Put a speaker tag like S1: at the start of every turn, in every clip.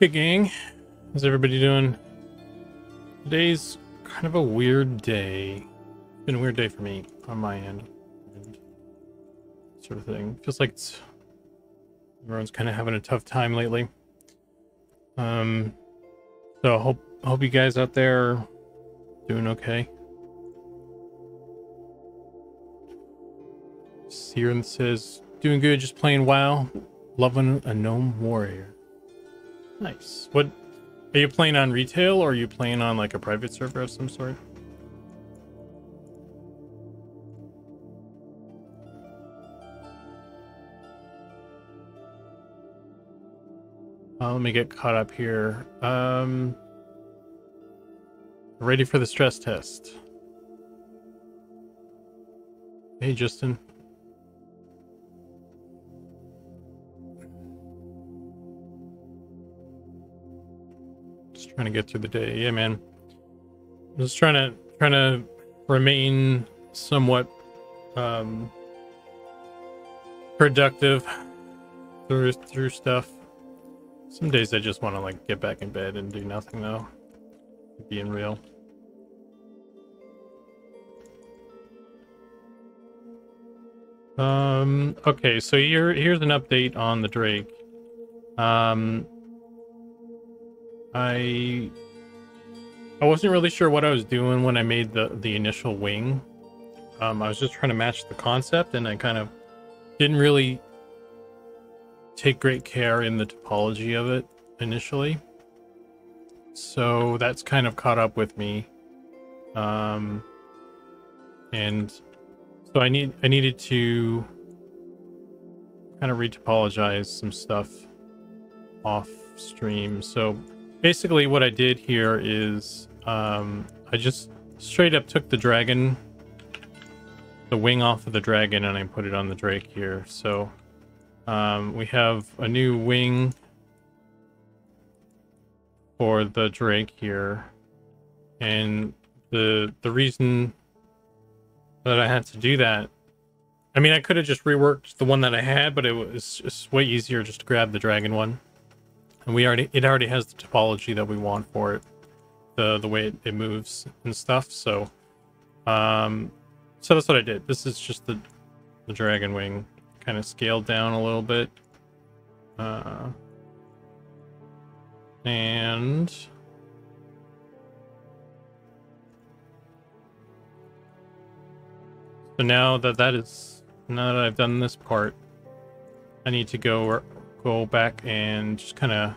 S1: Hey gang, how's everybody doing? Today's kind of a weird day. It's been a weird day for me on my end. And sort of thing. Feels like everyone's kind of having a tough time lately. So hope you guys out there are doing okay. Siren says, doing good, just playing WoW, loving a gnome warrior. Nice. What are you playing on retail, or are you playing on like a private server of some sort? Let me get caught up here. Ready for the stress test. Hey, Justin. Just trying to get through the day. Yeah, man. I'm just trying to remain somewhat productive through stuff. Some days I just want to like get back in bed and do nothing though. Being real. Okay, so here's an update on the Drake. I wasn't really sure what I was doing when I made the initial wing. I was just trying to match the concept, and I kind of didn't really take great care in the topology of it initially. So that's kind of caught up with me. And so I needed to kind of retopologize some stuff off stream. So basically what I did here is I just straight up took the wing off of the dragon, and I put it on the Drake here. So we have a new wing for the Drake here, and the reason that I had to do that, I mean, I could have just reworked the one that I had, but it was just way easier just to grab the dragon one, and it already has the topology that we want for it, the way it moves and stuff. So so that's what I did. This is just the dragon wing, kind of scaled down a little bit, and so now that I've done this part, I need to go back and just kind of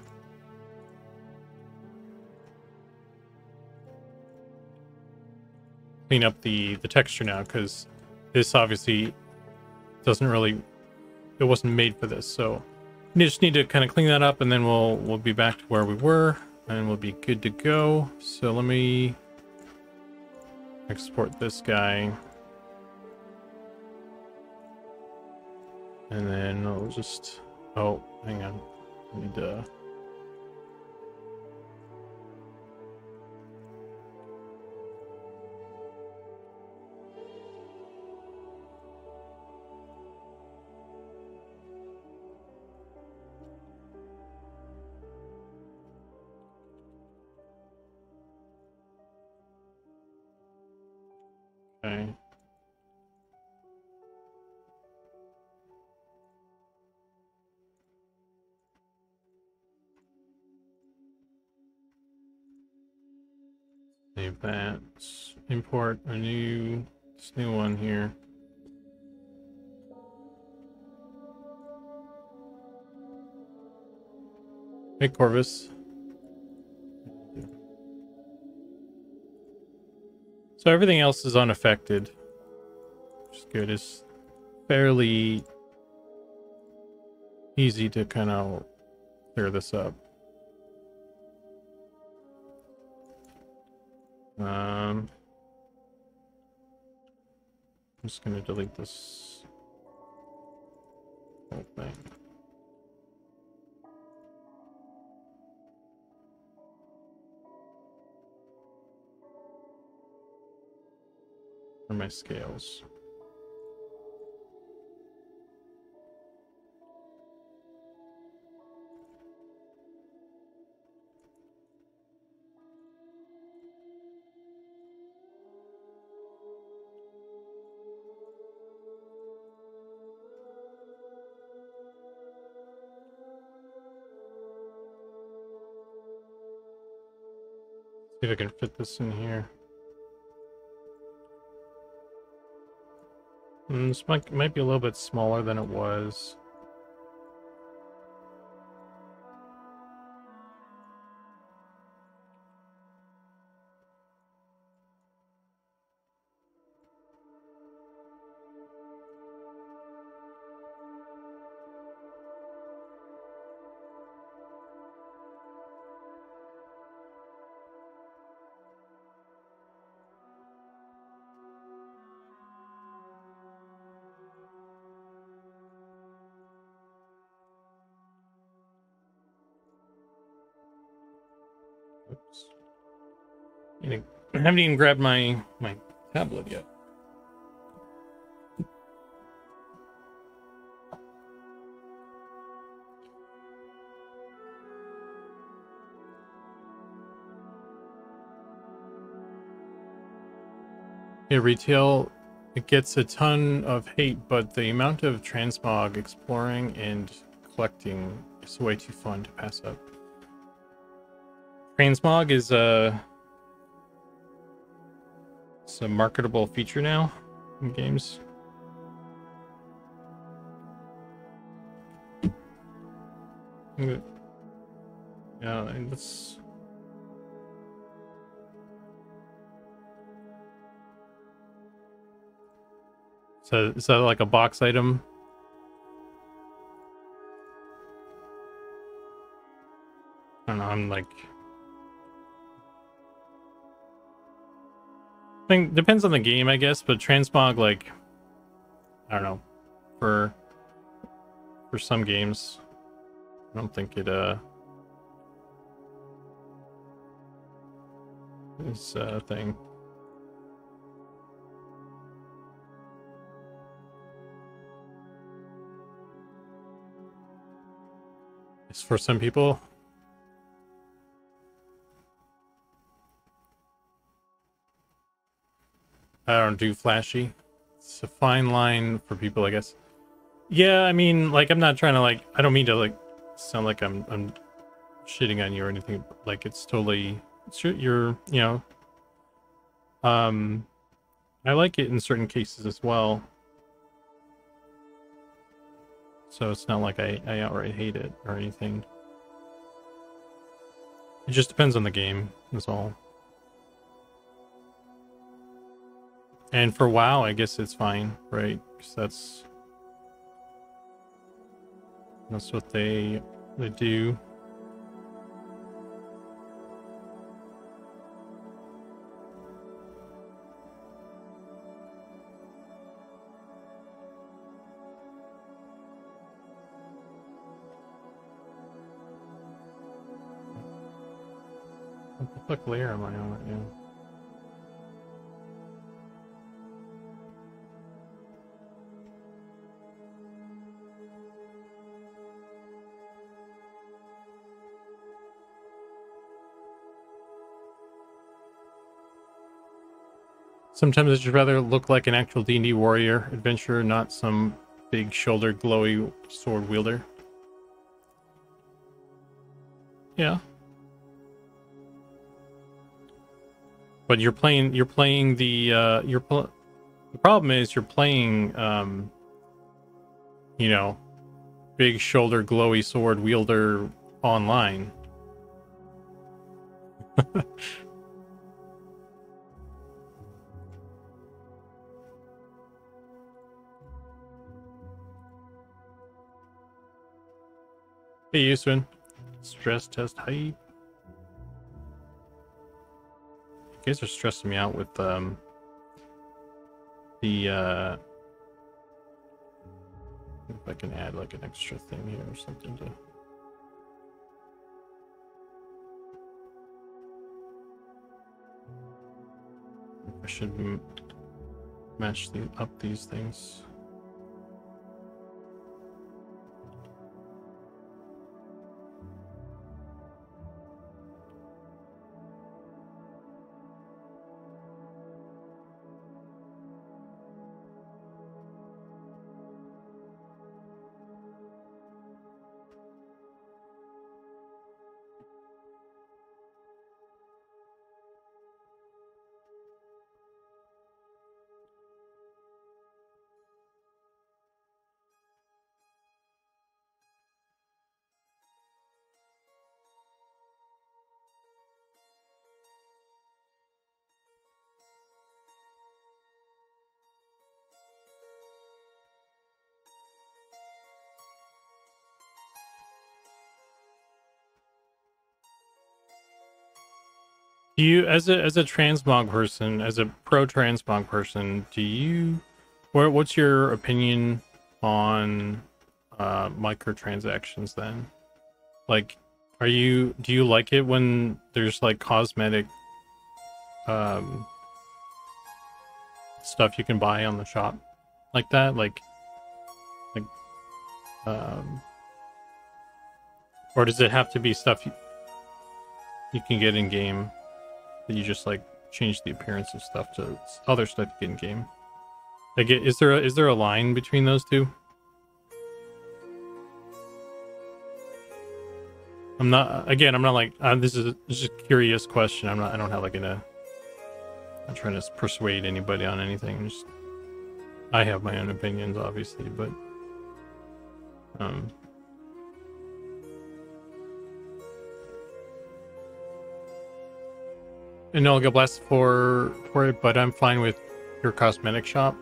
S1: clean up the texture now, because this obviously it wasn't made for this. So you just need to kind of clean that up, and then we'll be back to where we were, and we'll be good to go. So let me export this guy, and then I'll just, oh, hang on, I need to okay. Save that. Import this new one here. Hey, Corvus. So everything else is unaffected, which is good. It's fairly easy to kind of clear this up. I'm just going to delete this whole thing. For my scales. See if I can fit this in here. This might be a little bit smaller than it was. Oops. I haven't even grabbed my tablet yet. Yeah, retail, it gets a ton of hate, but the amount of transmog exploring and collecting is way too fun to pass up. Transmog is it's a marketable feature now in games. Yeah, and let's. So is that like a box item? I don't know. I'm like. I think depends on the game, I guess. But transmog, like, I don't know, for some games, I don't think it is a thing. It's for some people. I don't do flashy. It's a fine line for people, I guess. Yeah, I mean, like, I'm not trying to, like, I don't mean to, like, sound like I'm shitting on you or anything. Like, it's totally, it's you're, you know, I like it in certain cases as well. So it's not like I outright hate it or anything. It just depends on the game, that's all. And for WoW, I guess it's fine, right? Because that's what they do. What the fuck layer am I on right now? Sometimes I'd just rather look like an actual D&D warrior adventurer, not some big shouldered glowy sword wielder. Yeah. But you're playing the the problem is you're playing you know, big shoulder glowy sword wielder online. Hey, Yusufin. Stress test hype. You guys are stressing me out with the if I can add like an extra thing here or something to. I should match up these things. Do you, as a transmog person, as a pro transmog person, do you, what's your opinion on microtransactions then? Like, do you like it when there's like cosmetic um stuff you can buy on the shop like that? Like um or does it have to be stuff you can get in game that you just like change the appearance of stuff to other stuff you get in game? Like, is there a line between those two? I'm not like, this is just a curious question. I don't have like I'm not trying to persuade anybody on anything. Just, I have my own opinions, obviously, but and I'll get blessed for it, but I'm fine with your cosmetic shop.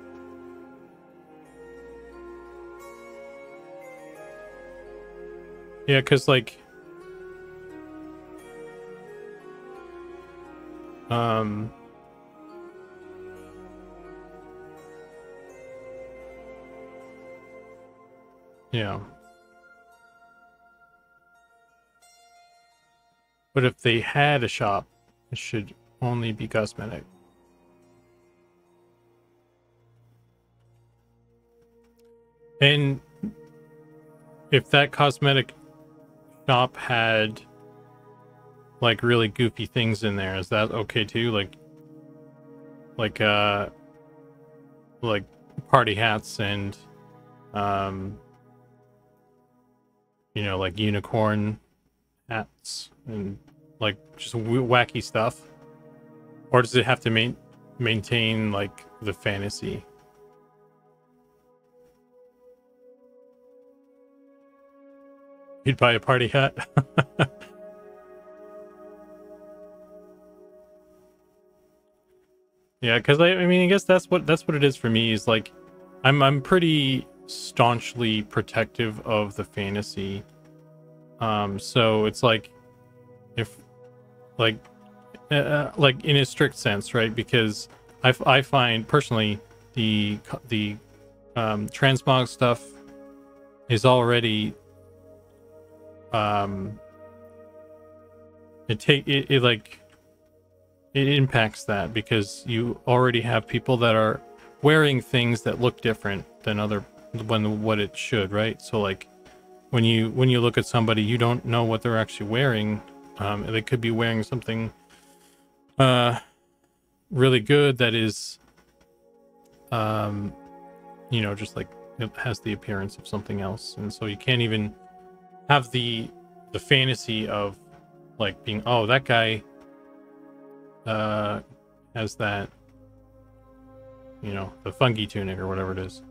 S1: Yeah, because like yeah. But if they had a shop, it should only be cosmetic. And if that cosmetic shop had like really goofy things in there, is that okay too? Like party hats and you know, like unicorn hats and like just wacky stuff? Or does it have to maintain like the fantasy? You'd buy a party hat? Yeah, because I mean, I guess that's what it is for me. Is like, I'm pretty staunchly protective of the fantasy. So it's like, if like in a strict sense, right? Because I find personally the transmog stuff is already it impacts that, because you already have people that are wearing things that look different than what it should, right? So like when you look at somebody, you don't know what they're actually wearing. They could be wearing something really good that is you know, just like it has the appearance of something else, and so you can't even have the fantasy of like being, oh, that guy has that, you know, the fungi tunic or whatever it is.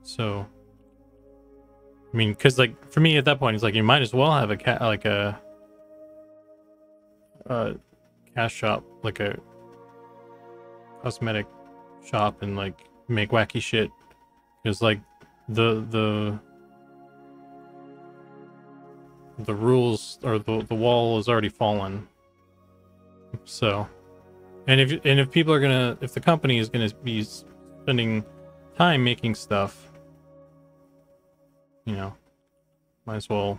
S1: So I mean, because like for me at that point, it's like you might as well have a cash shop, like a cosmetic shop, and like make wacky shit, because like the rules, or the wall is already fallen. So, and if people are gonna, if the company is gonna be spending time making stuff, you know, might as well.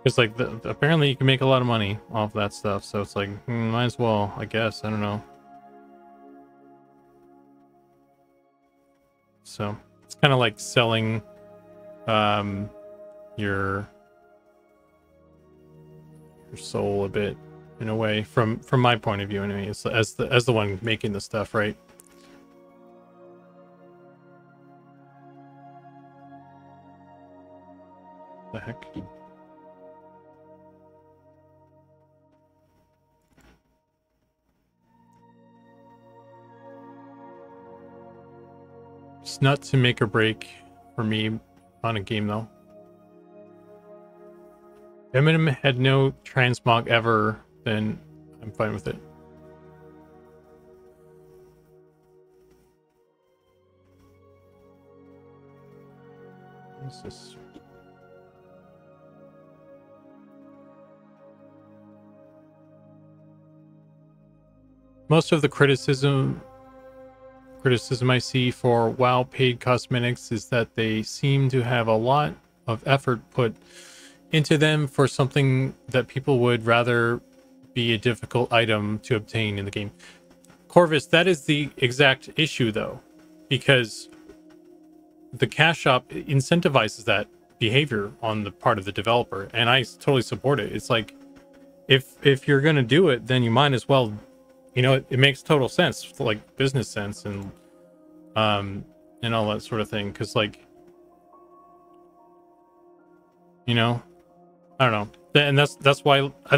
S1: It's like apparently you can make a lot of money off that stuff, so it's like might as well, I guess. I don't know. So it's kind of like selling your soul a bit, in a way, from my point of view anyway, as the one making the stuff, right? The heck. It's not to make or break for me on a game though. If Eminem had no transmog ever, then I'm fine with it. What's this? most of the criticism I see for WoW paid cosmetics is that they seem to have a lot of effort put into them for something that people would rather be a difficult item to obtain in the game. Corvus, that is the exact issue though, because the cash shop incentivizes that behavior on the part of the developer, and I totally support it. It's like, if you're gonna do it, then you might as well, you know, it makes total sense, like business sense and all that sort of thing, because like, you know, I don't know, and that's why I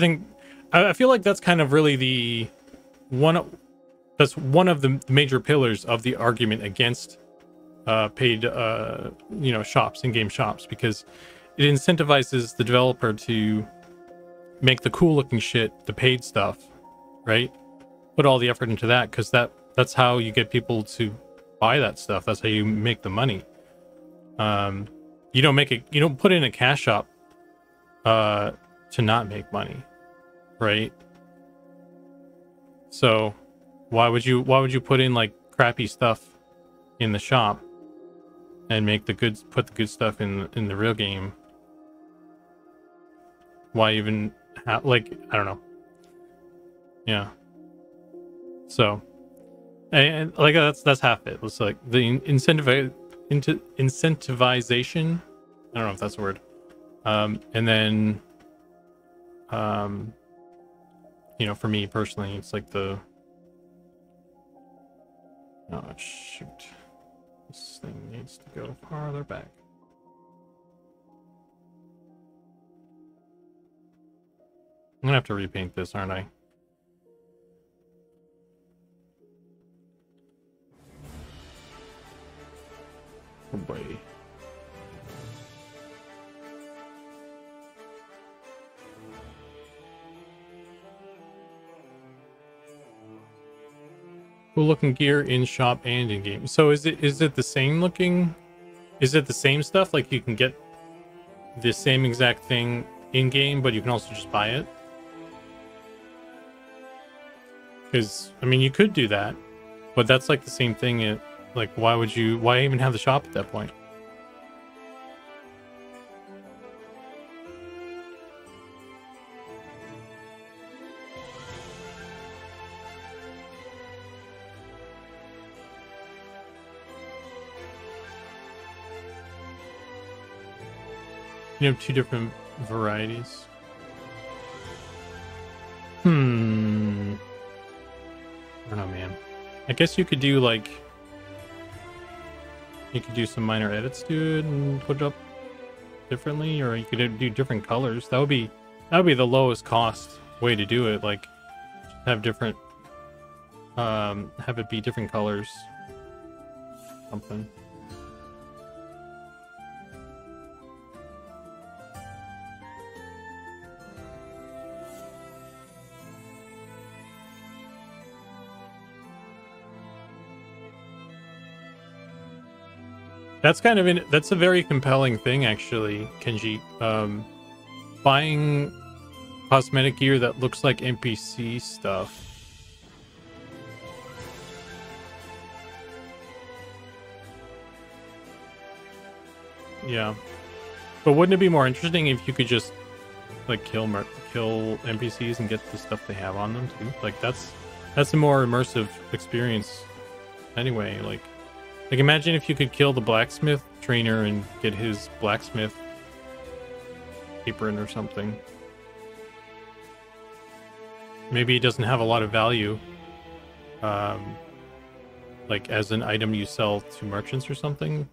S1: feel like that's kind of really that's one of the major pillars of the argument against paid you know, shops, in-game shops, because it incentivizes the developer to make the cool looking shit, the paid stuff, right? Put all the effort into that, because that's how you get people to buy that stuff. That's how you make the money. You don't put in a cash shop to not make money, right? So why would you put in like crappy stuff in the shop and put the good stuff in the real game? Why even like, I don't know. Yeah. So, and like that's half it. It's like the incentivization. I don't know if that's a word. And then, you know, for me personally, it's like oh shoot, this thing needs to go farther back. I'm gonna have to repaint this, aren't I? Oh boy. Cool looking gear in shop and in game. So is it the same looking? Is it the same stuff? Like you can get the same exact thing in game, but you can also just buy it? Because I mean, you could do that, but that's like the same thing. Like, why even have the shop at that point? You have two different varieties. I don't know, man. I guess you could do like, you could do some minor edits to it and put it up differently, or you could do different colors. That would be the lowest cost way to do it. Like, have different, have it be different colors, something. That's that's a very compelling thing, actually, Kenji. Buying cosmetic gear that looks like NPC stuff. Yeah, but wouldn't it be more interesting if you could just like kill NPCs and get the stuff they have on them too? Like that's a more immersive experience, anyway. Like imagine if you could kill the blacksmith trainer and get his blacksmith apron or something. Maybe it doesn't have a lot of value, like as an item you sell to merchants or something,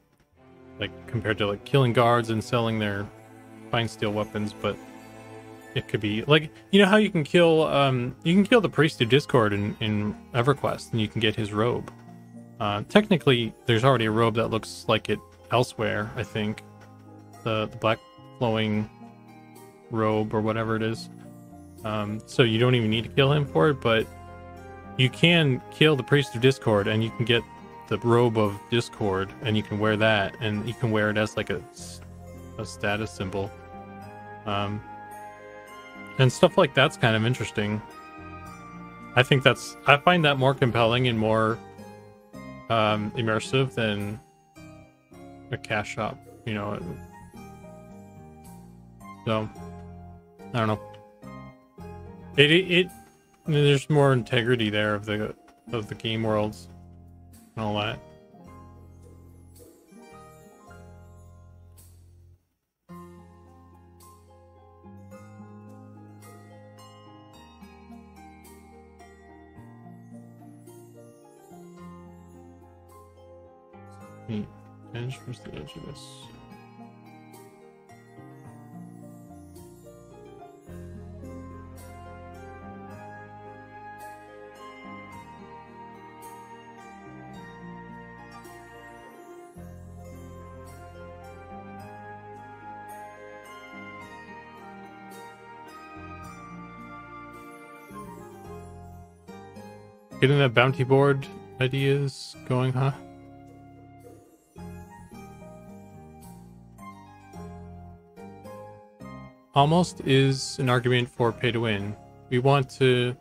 S1: like compared to like killing guards and selling their fine steel weapons. But it could be like, you know how you can kill the priest of Discord in EverQuest, and you can get his robe. Technically, there's already a robe that looks like it elsewhere, I think. The black flowing robe or whatever it is. So you don't even need to kill him for it, but you can kill the priest of Discord and you can get the robe of Discord, and you can wear that, and you can wear it as like a status symbol. And stuff like that's kind of interesting. I find that more compelling and more immersive than a cash shop, you know. So I don't know. It there's more integrity there of the game worlds and all that. Edge was the edge of this. Getting that bounty board ideas going, huh? Almost is an argument for pay to win. We want to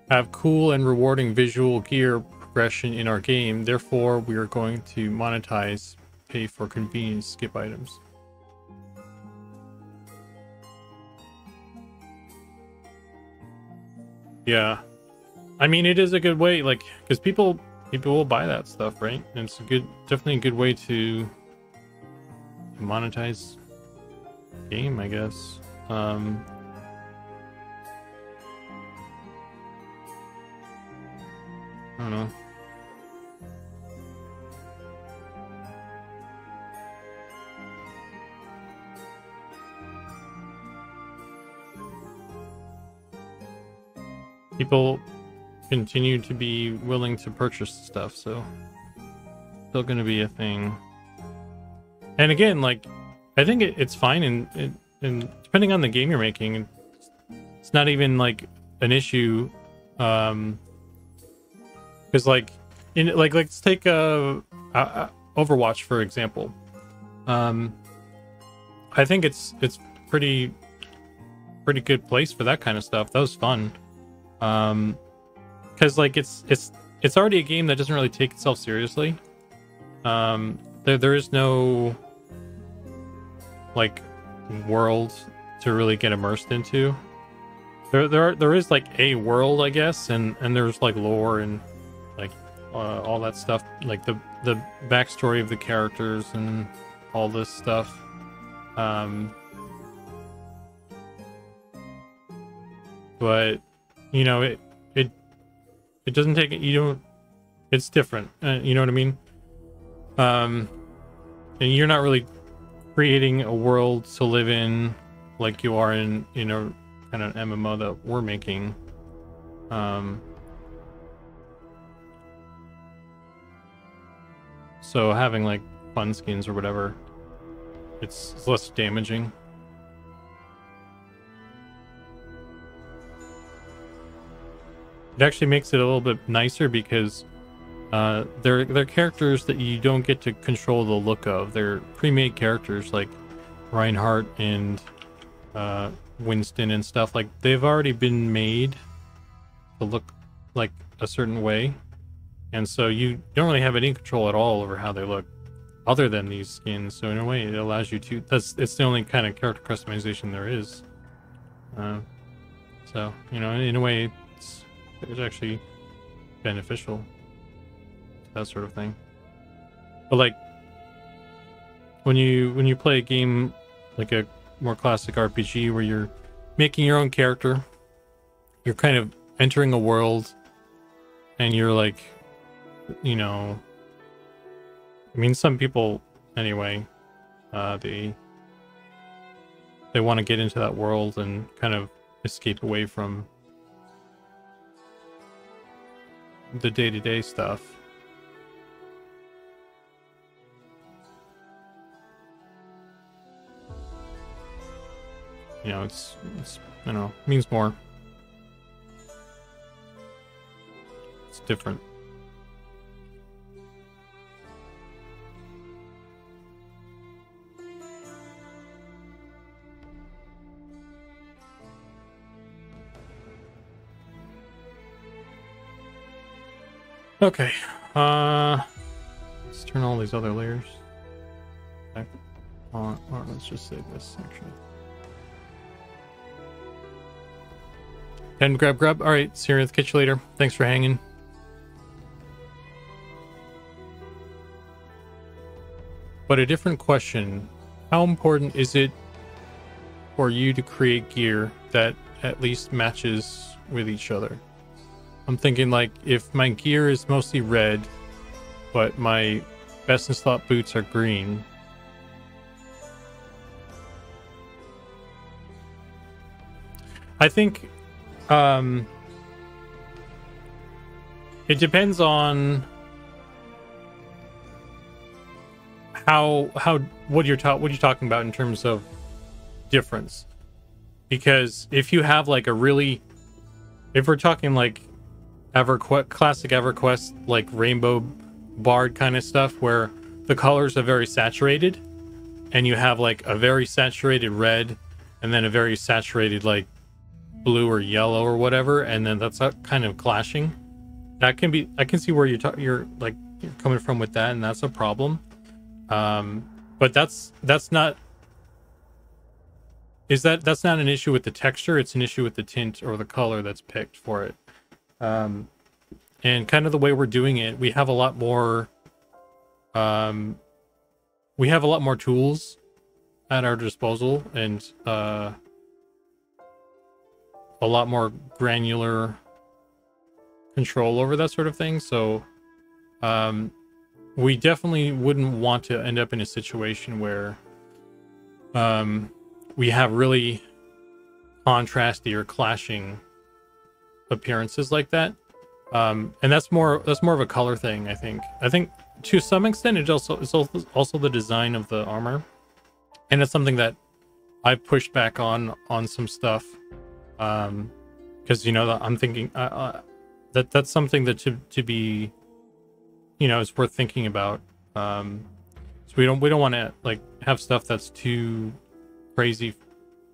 S1: have cool and rewarding visual gear progression in our game, therefore we are going to monetize, pay for convenience skip items. Yeah. I mean, it is a good way, like, because people will buy that stuff, right? And it's definitely a good way to monetize game, I guess. I don't know. People continue to be willing to purchase stuff, so still going to be a thing. And again, like, I think it's fine, and depending on the game you're making, it's not even like an issue. Because like, let's take Overwatch for example. I think it's pretty good place for that kind of stuff. That was fun. Because like it's already a game that doesn't really take itself seriously. There is no like world to really get immersed into. There is like a world, I guess, and there's like lore and like all that stuff, like the backstory of the characters and all this stuff. But you know, it doesn't take it. You don't. It's different. You know what I mean? And you're not really creating a world to live in like you are in a kind of MMO that we're making. So having like fun skins or whatever, it's less damaging. It actually makes it a little bit nicer because they're characters that you don't get to control the look of. They're pre-made characters like Reinhardt and Winston and stuff. Like, they've already been made to look like a certain way, and so you don't really have any control at all over how they look other than these skins. So in a way, it allows you to, it's the only kind of character customization there is. So, you know, in a way, it's actually beneficial, that sort of thing. But like, when you play a game like a more classic RPG where you're making your own character, you're kind of entering a world, and you're like, you know, I mean, some people anyway, they want to get into that world and kind of escape away from the day-to-day stuff. You know, it's I don't know, means more. It's different. Okay. Let's turn all these other layers back on, or let's just save this actually. And grab. All right, Syrian, catch you later. Thanks for hanging. But a different question: how important is it for you to create gear that at least matches with each other? I'm thinking like if my gear is mostly red, but my best in slot boots are green. I think it depends on what you're talking about in terms of difference. Because if you have like if we're talking like classic EverQuest, like rainbow bard kind of stuff where the colors are very saturated and you have like a very saturated red and then a very saturated like blue or yellow or whatever, and then that's kind of clashing. That can be, I can see where you're coming from with that, and that's a problem. But that's not an issue with the texture, it's an issue with the tint or the color that's picked for it. And kind of the way we're doing it, we have a lot more tools at our disposal, and a lot more granular control over that sort of thing. So we definitely wouldn't want to end up in a situation where we have really contrasty or clashing appearances like that. And that's more of a color thing, I think. I think to some extent it's also the design of the armor, and it's something that I've pushed back on some stuff, because I'm thinking that's something that to be, is worth thinking about. So we don't want to like have stuff that's too crazy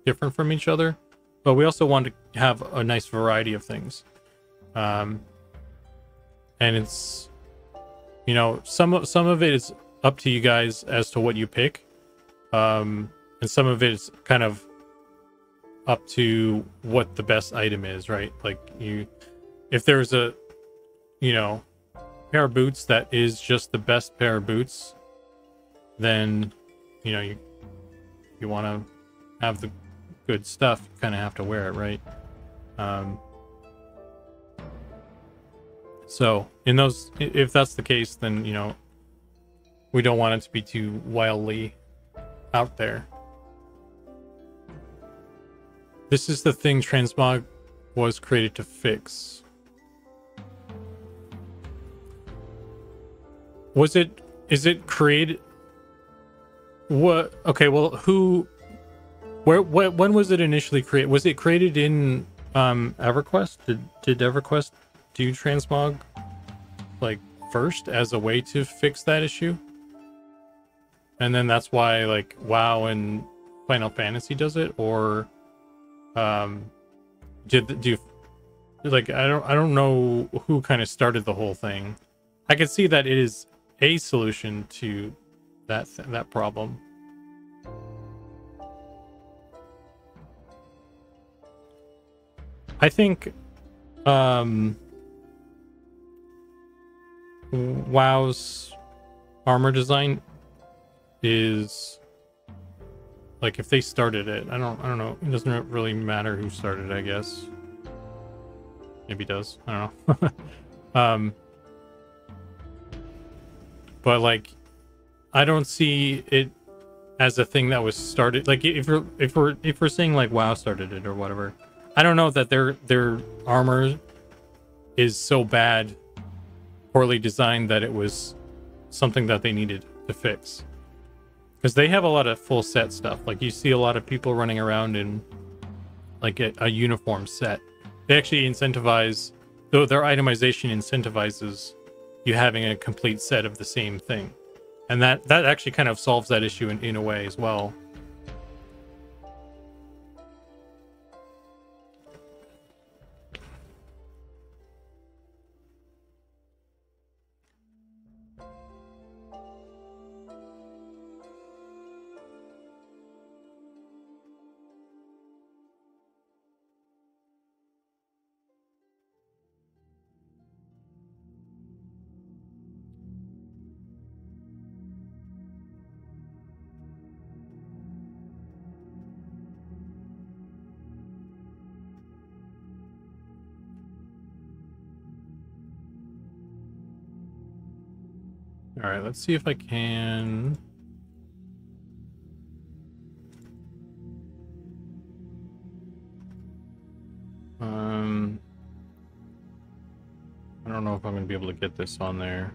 S1: different from each other, but we also want to have a nice variety of things. And it's, some of it is up to you guys as to what you pick, and some of it is kind of up to what the best item is, right? Like if there's a pair of boots that is just the best pair of boots, then you want to have the good stuff, you kind of have to wear it, right? So in those, if that's the case, then we don't want it to be too wildly out there. This is the thing transmog was created to fix. Is it created? What? Okay, well, when was it initially created? Was it created in EverQuest? Did EverQuest do transmog like first as a way to fix that issue? And then that's why like WoW and Final Fantasy does it, or I don't know who kind of started the whole thing. I can see that it is a solution to that problem. I think WoW's armor design is like, if they started it, I don't know, it doesn't really matter who started it, I guess. Maybe it does, I don't know. But like, I don't see it as a thing that was started. Like if we're saying like WoW started it or whatever, I don't know that their armor is so bad, poorly designed, that it was something that they needed to fix. Because they have a lot of full set stuff. Like you see a lot of people running around in like a uniform set. They actually incentivize, though their itemization incentivizes you having a complete set of the same thing. And that actually kind of solves that issue in a way as well. All right, let's see if I can. I don't know if I'm going to be able to get this on there.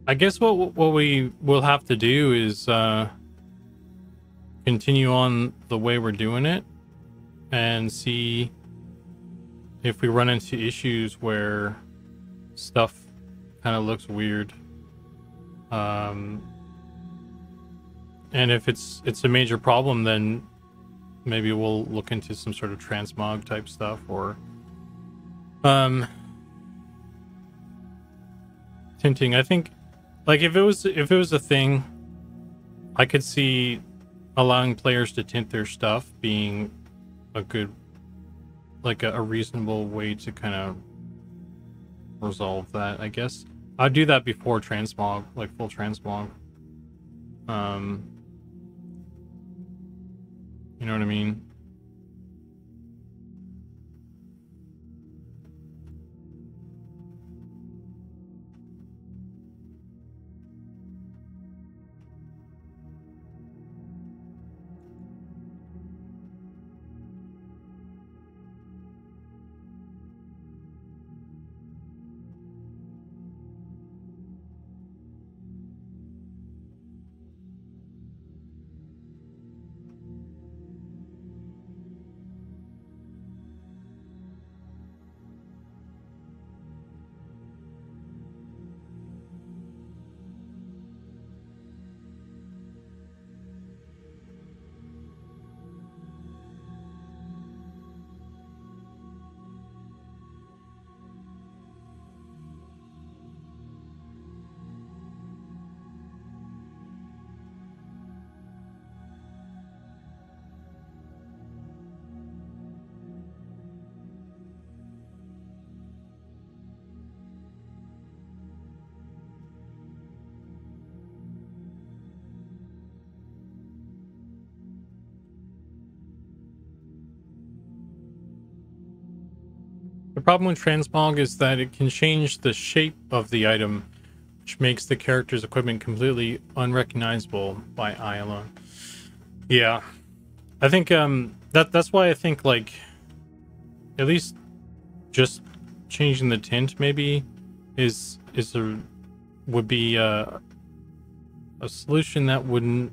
S1: I guess what we will have to do is continue on the way we're doing it and see if we run into issues where stuff kind of looks weird. And if it's a major problem, then maybe we'll look into some sort of transmog type stuff, or tinting. I think, like, if it was a thing, I could see allowing players to tint their stuff being a good, like a reasonable way to kind of resolve that. I guess I'd do that before transmog, like full transmog. You know what I mean? The problem with transmog is that it can change the shape of the item, which makes the character's equipment completely unrecognizable by eye alone. Yeah, I think that's why I think, like, at least just changing the tint maybe would be a solution that wouldn't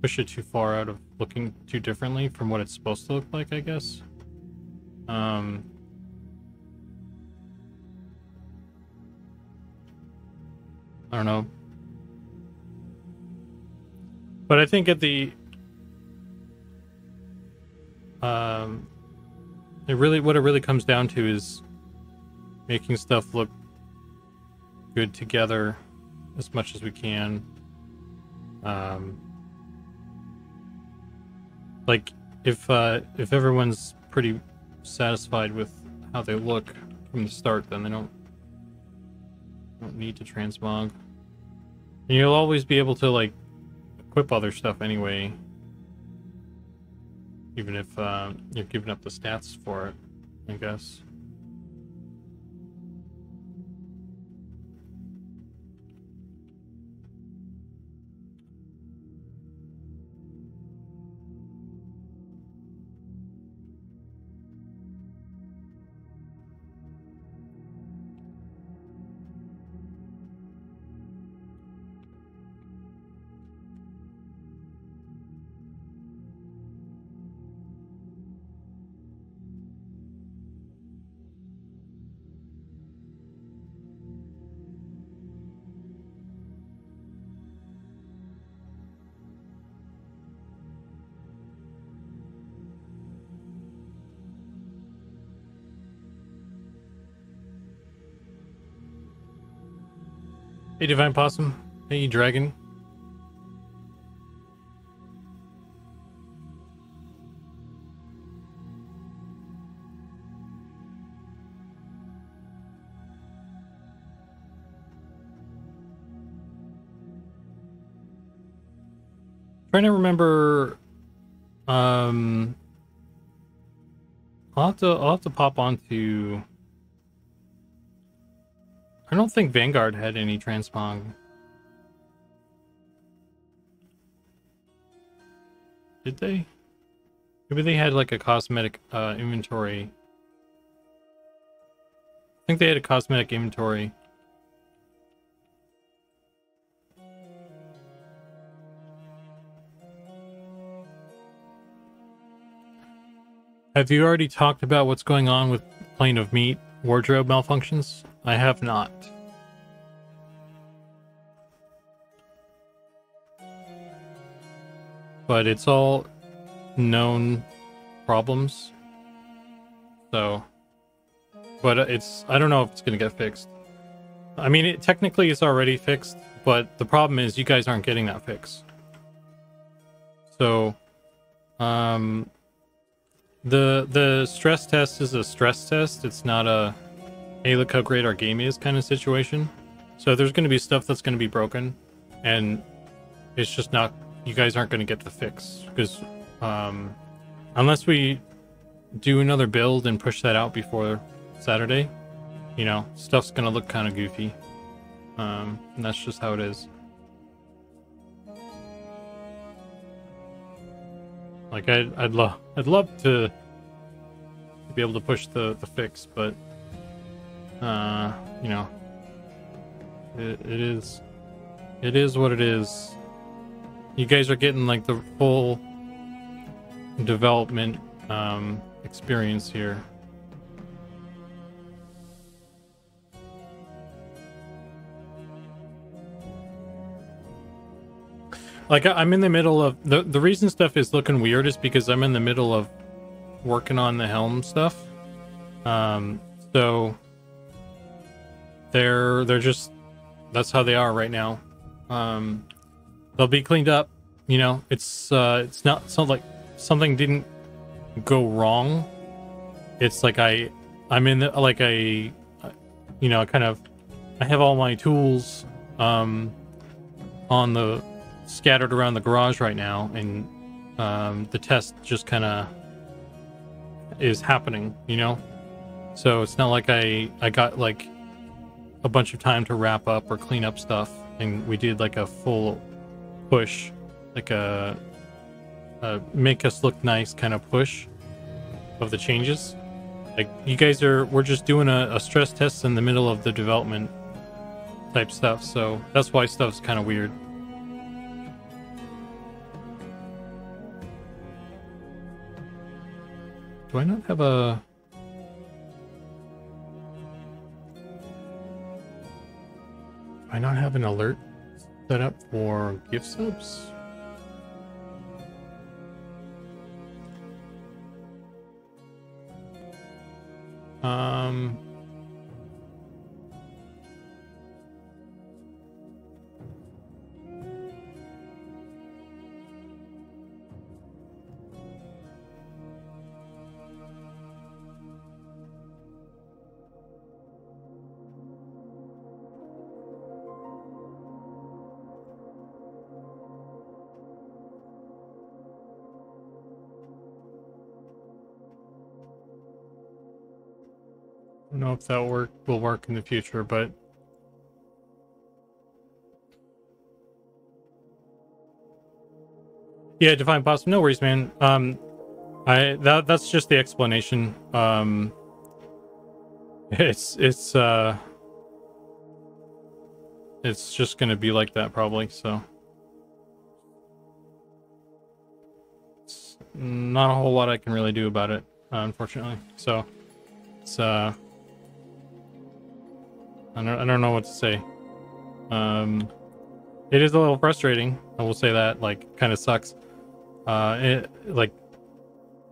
S1: push it too far out of looking too differently from what it's supposed to look like, I guess. I don't know. But I think at the what it really comes down to is making stuff look good together as much as we can. Like, if everyone's pretty satisfied with how they look from the start, then they don't need to transmog. And you'll always be able to, like, equip other stuff anyway, even if you're giving up the stats for it, I guess. Hey, Divine Possum. Hey, Dragon. Trying to remember. I'll have to pop onto. I don't think Vanguard had any transmog. Did they? Maybe they had like a cosmetic inventory. I think they had a cosmetic inventory. Have you already talked about what's going on with Plane of Meat wardrobe malfunctions? I have not. But it's all known problems. So, but I don't know if it's going to get fixed. I mean, technically it's already fixed, but the problem is you guys aren't getting that fix. So, the stress test is a stress test. It's not a, hey, look how great our game is kind of situation. So there's going to be stuff that's going to be broken, and it's just not, you guys aren't going to get the fix, because unless we do another build and push that out before Saturday, you know, stuff's going to look kind of goofy. And that's just how it is. Like I'd love to be able to push the fix, but you know, it is what it is. You guys are getting like the full development experience here. Like I'm in the middle of the reason stuff is looking weird is because I'm in the middle of working on the helm stuff. So they're just, that's how they are right now. They'll be cleaned up, you know. It's not so like something didn't go wrong. It's like I'm in the, like you know, I have all my tools on the scattered around the garage right now, and the test just kind of is happening, you know. So it's not like I got like a bunch of time to wrap up or clean up stuff, and we did like a full push, like a make us look nice kind of push of the changes. Like you guys we're just doing a stress test in the middle of the development type stuff, so that's why stuff's kind of weird. Do I not have a... Do I not have an alert set up for gift subs? I don't know if that will work in the future, but yeah, Divine Possum, no worries, man. That's just the explanation. It's just gonna be like that probably, so it's not a whole lot I can really do about it, unfortunately. So it's I don't know what to say. It is a little frustrating, I will say that. Like, kind of sucks. It, like,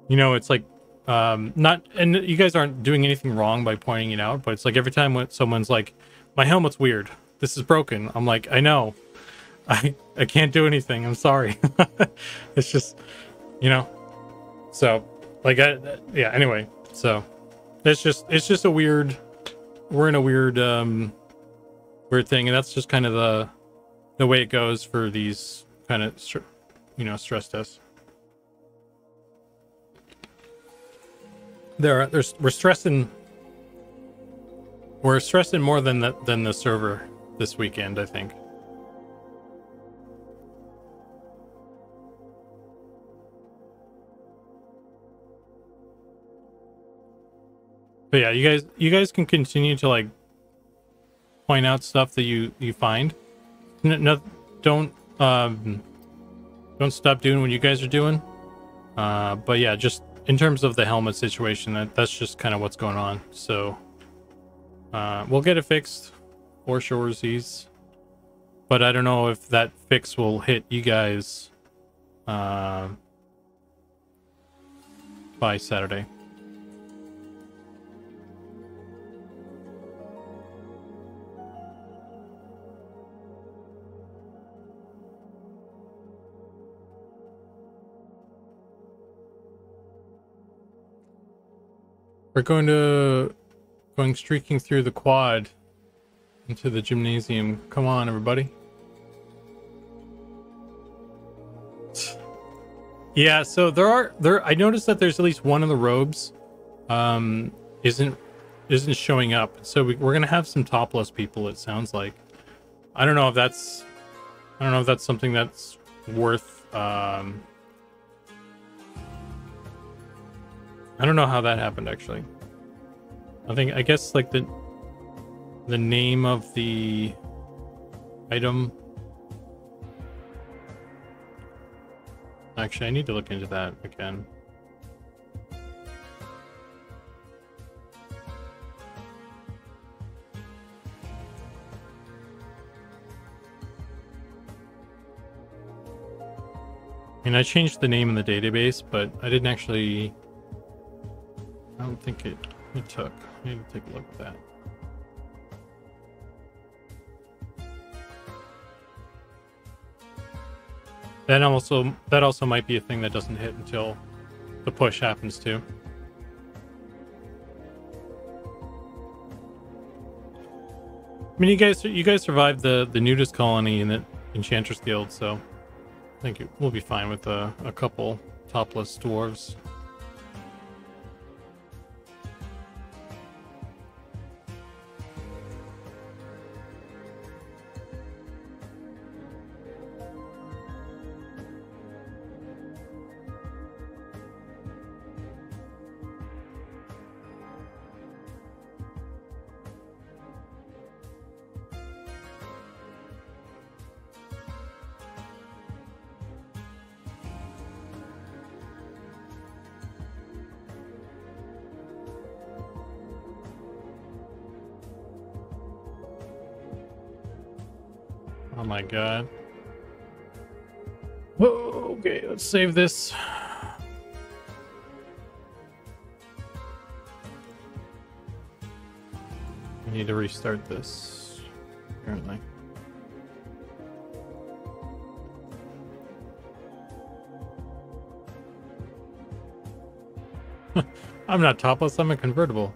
S1: you know, it's like not, and you guys aren't doing anything wrong by pointing it out, but it's like every time when someone's like, my helmet's weird, this is broken. I'm like, I know. I can't do anything. I'm sorry. It's just, you know. So, like, yeah. Anyway, so it's just a weird. We're in a weird weird thing, and that's just kind of the way it goes for these kind of stress tests. We're stressing more than the server this weekend, I think. But yeah, you guys can continue to like point out stuff that you find. No, don't stop doing what you guys are doing. But yeah, just in terms of the helmet situation, that's just kind of what's going on. So we'll get it fixed for Shoresies, but I don't know if that fix will hit you guys by Saturday. We're going streaking through the quad into the gymnasium. Come on, everybody. Yeah, so I noticed that there's at least one of the robes isn't showing up. So we're gonna have some topless people, it sounds like. I don't know if that's something that's worth I don't know how that happened, actually. I guess like the name of the item. Actually, I need to look into that again. I mean, I changed the name in the database, but I didn't actually... I don't think it took. I need to take a look at that. That also might be a thing that doesn't hit until the push happens too. I mean, you guys survived the nudist colony in the Enchantress Guild, so I think we'll be fine with a couple topless dwarves. Oh my god. Whoa, okay, let's save this. I need to restart this, apparently. I'm not topless, I'm a convertible.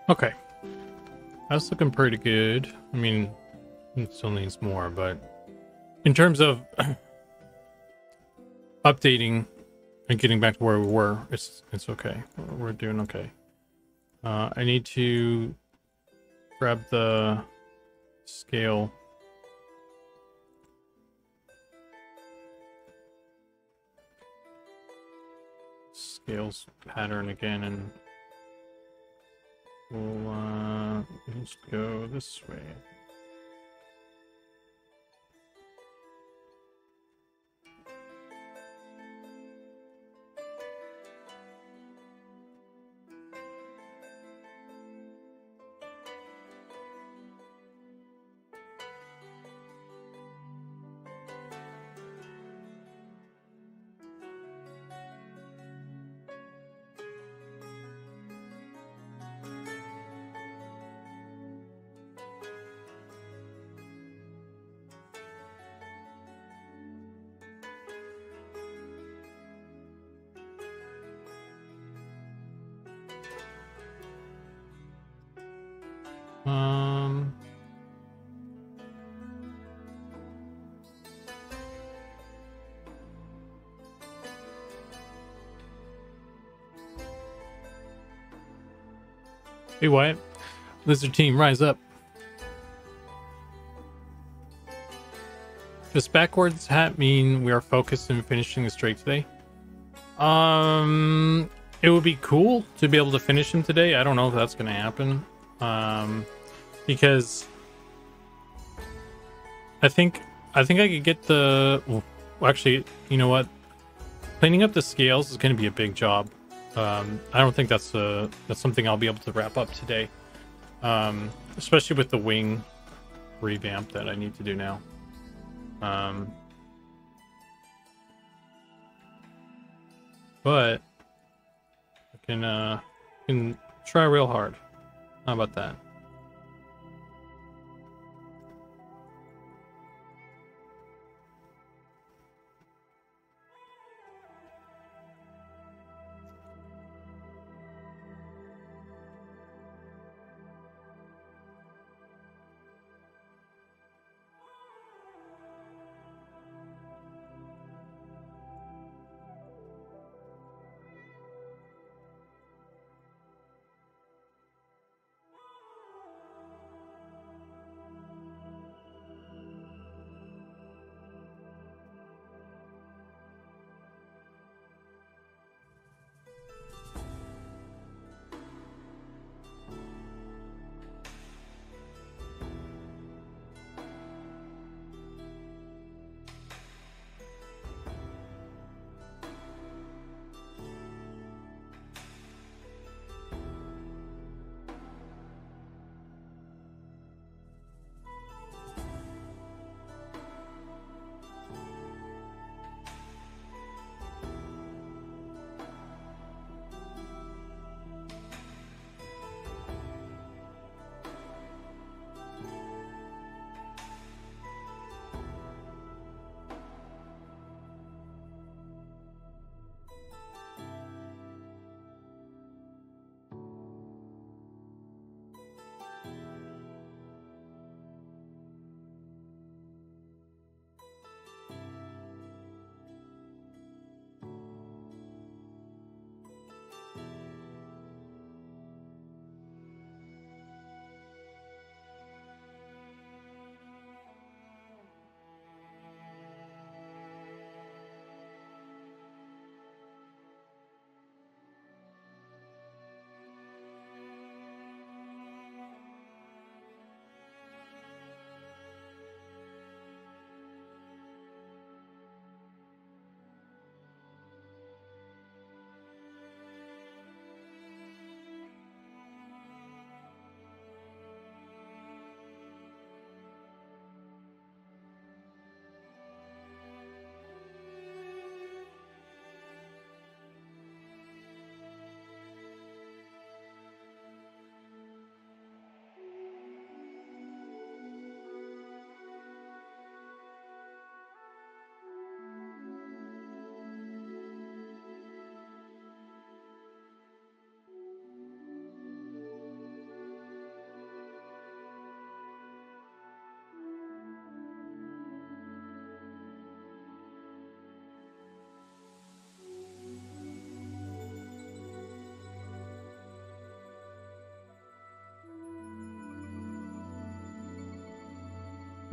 S1: Okay, that's looking pretty good. I mean, it still needs more, but in terms of updating and getting back to where we were, it's okay. We're doing okay. I need to grab the scale. Scales pattern again, and we'll just go this way. Hey Wyatt, Lizard Team, rise up. Does backwards hat mean we are focused in finishing the streak today? It would be cool to be able to finish him today. I don't know if that's going to happen. Because I think I could get the. Well, actually, you know what? Cleaning up the scales is going to be a big job. I don't think that's something I'll be able to wrap up today. Especially with the wing revamp that I need to do now. But I can try real hard. How about that?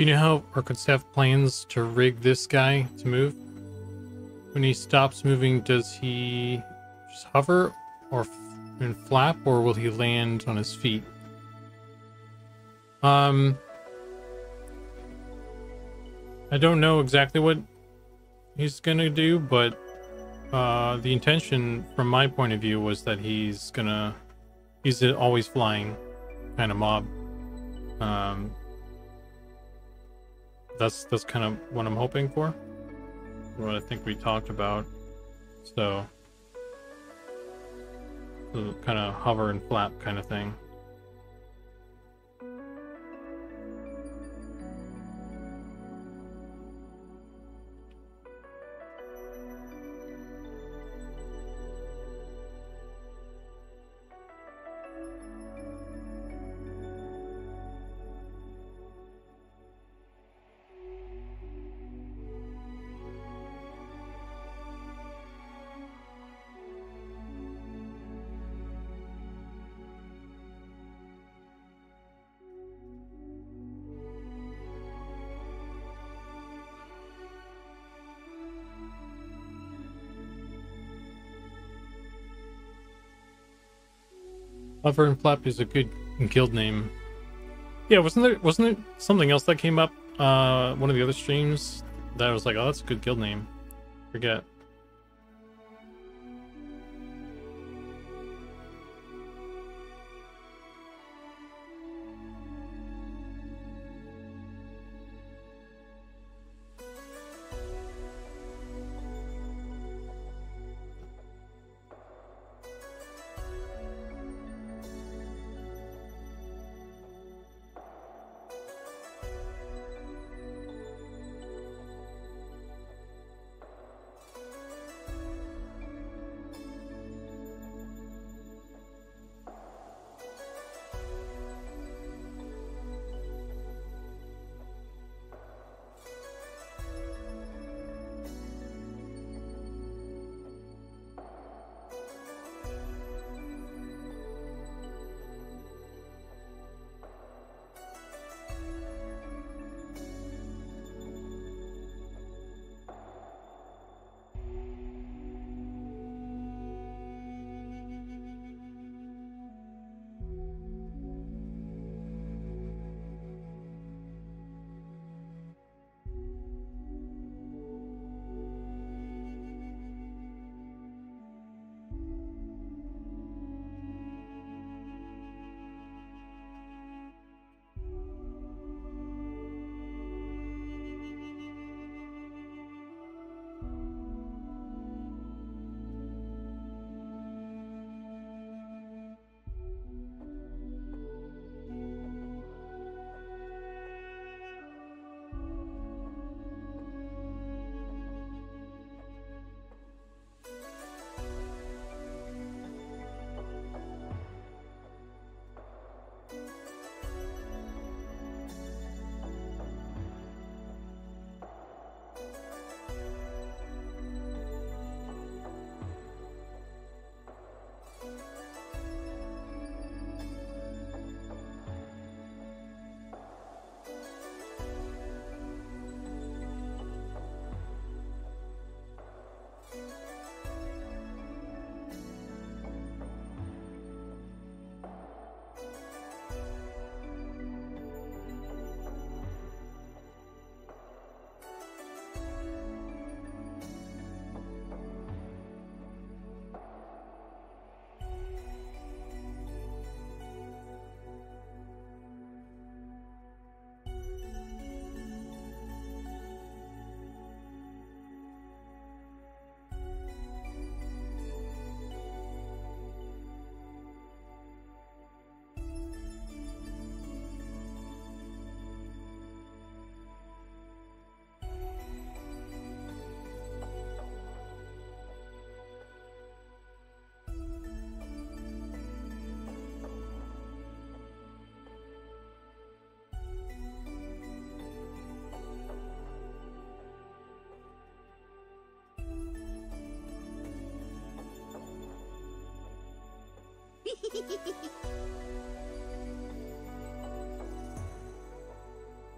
S1: You know how Urquhart have plans to rig this guy to move? When he stops moving, does he just hover or and flap, or will he land on his feet? I don't know exactly what he's gonna do, but the intention from my point of view was that he's an always flying kind of mob. That's kind of what I'm hoping for, what I think we talked about. So kind of hover and flap kind of thing. Hover and flap is a good guild name. Yeah, wasn't there something else that came up one of the other streams that I was like, oh, that's a good guild name. Forget.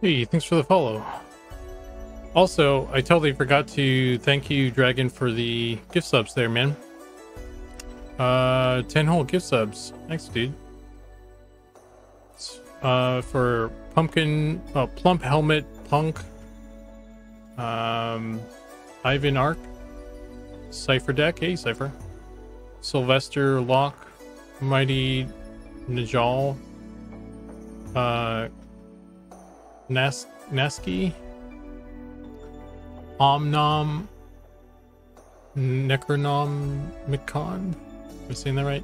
S1: Hey, thanks for the follow. Also, I totally forgot to thank you, Dragon, for the gift subs there, man. 10 whole gift subs. Thanks, dude. For Pumpkin, Plump Helmet, Punk, Ivan Arc, Cypher Deck, hey Cypher, Sylvester Locke, Mighty Najal, Naski, Omnom, Necronomicon, am I saying that right?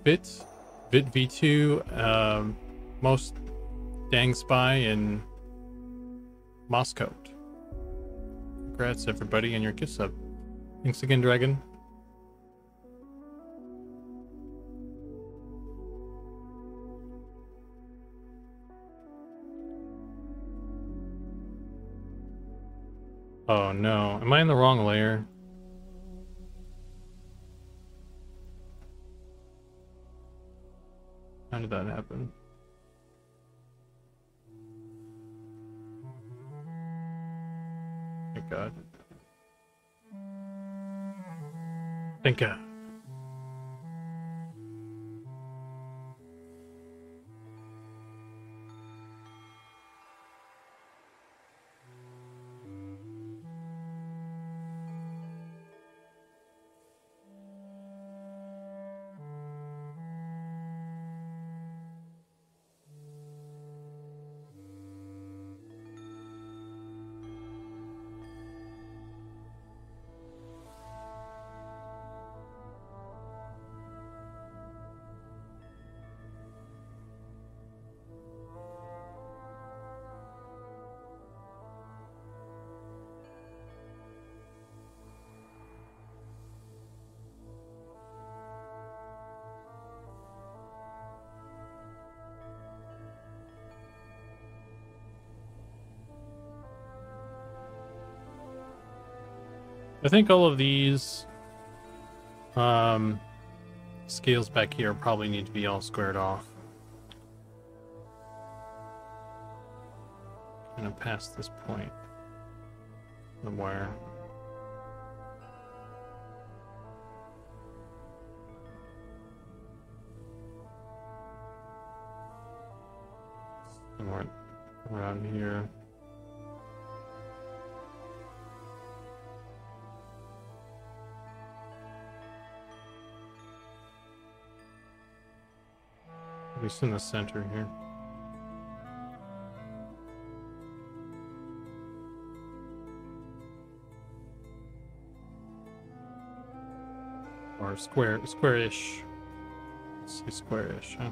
S1: Vit V2, Most Dang Spy, and Moscow. Congrats everybody on your gift sub. Thanks again, Dragon. Oh no, am I in the wrong layer? How did that happen? Thank God. Thank God. I think all of these scales back here probably need to be all squared off. I'm gonna pass this point somewhere. Somewhere around here. At least in the center here. Or square-ish. Let's see, square-ish, huh?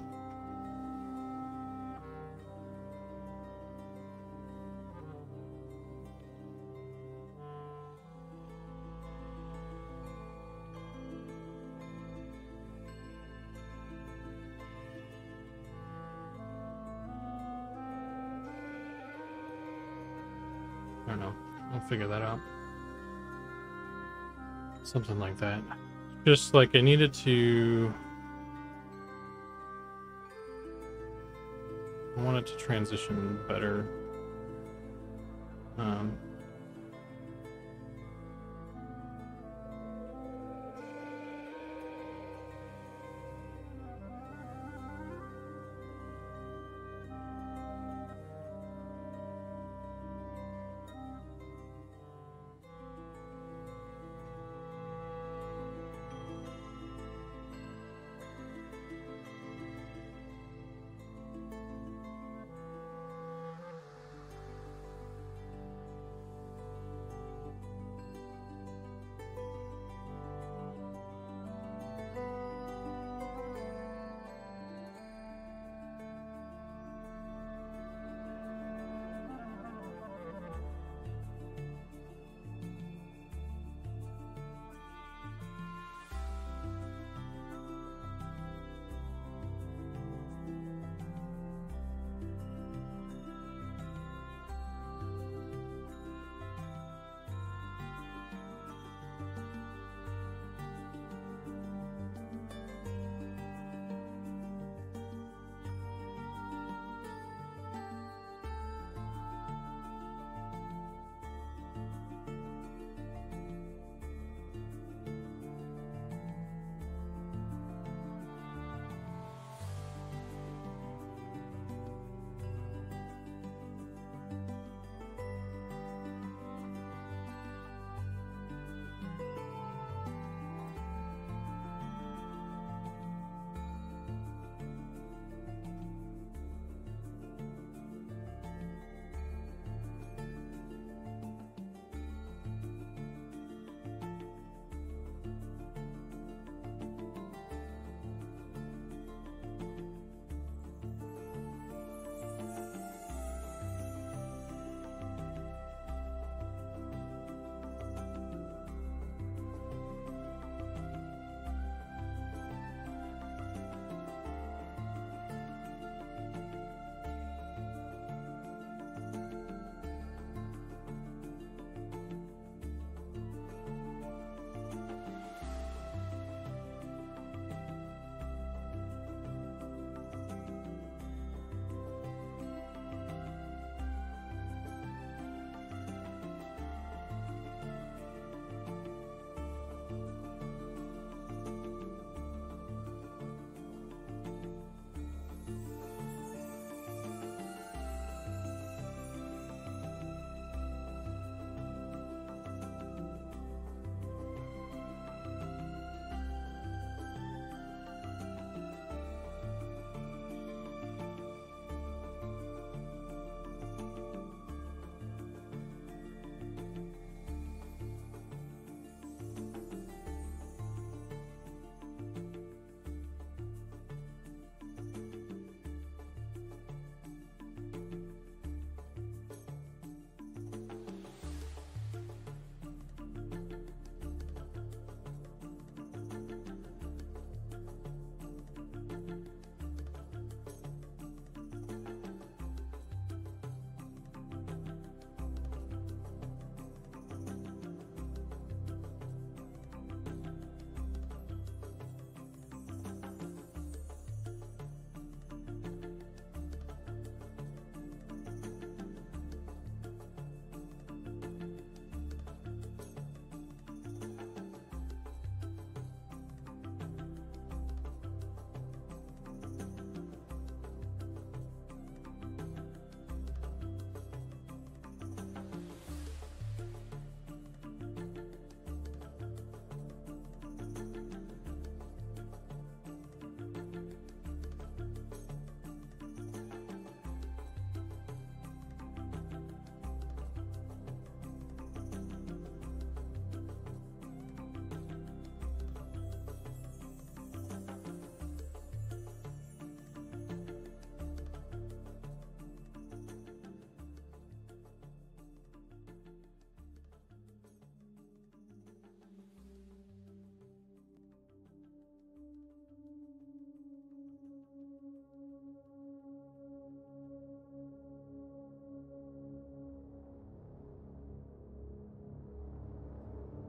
S1: I don't know. I'll figure that out. Something like that. Just like I needed to... I wanted to transition better.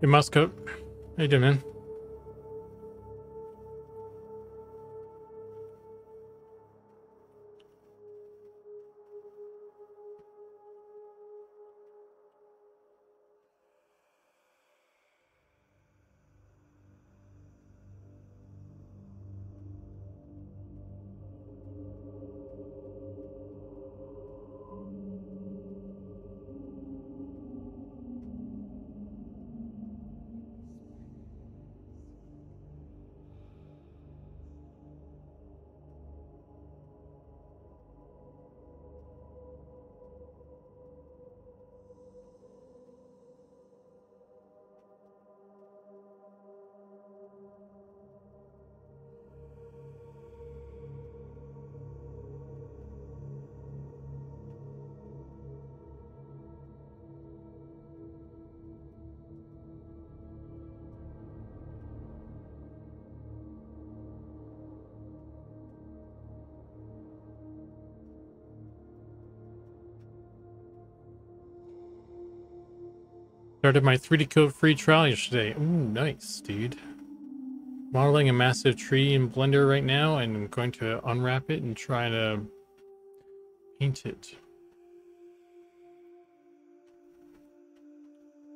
S1: Hey, Muscoat. How you doing, man? Started my 3D code free trial yesterday. Ooh, nice, dude. Modeling a massive tree in Blender right now, and I'm going to unwrap it and try to paint it.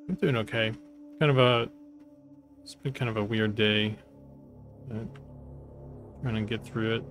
S1: I'm doing okay. It's been kind of a weird day. But trying to get through it.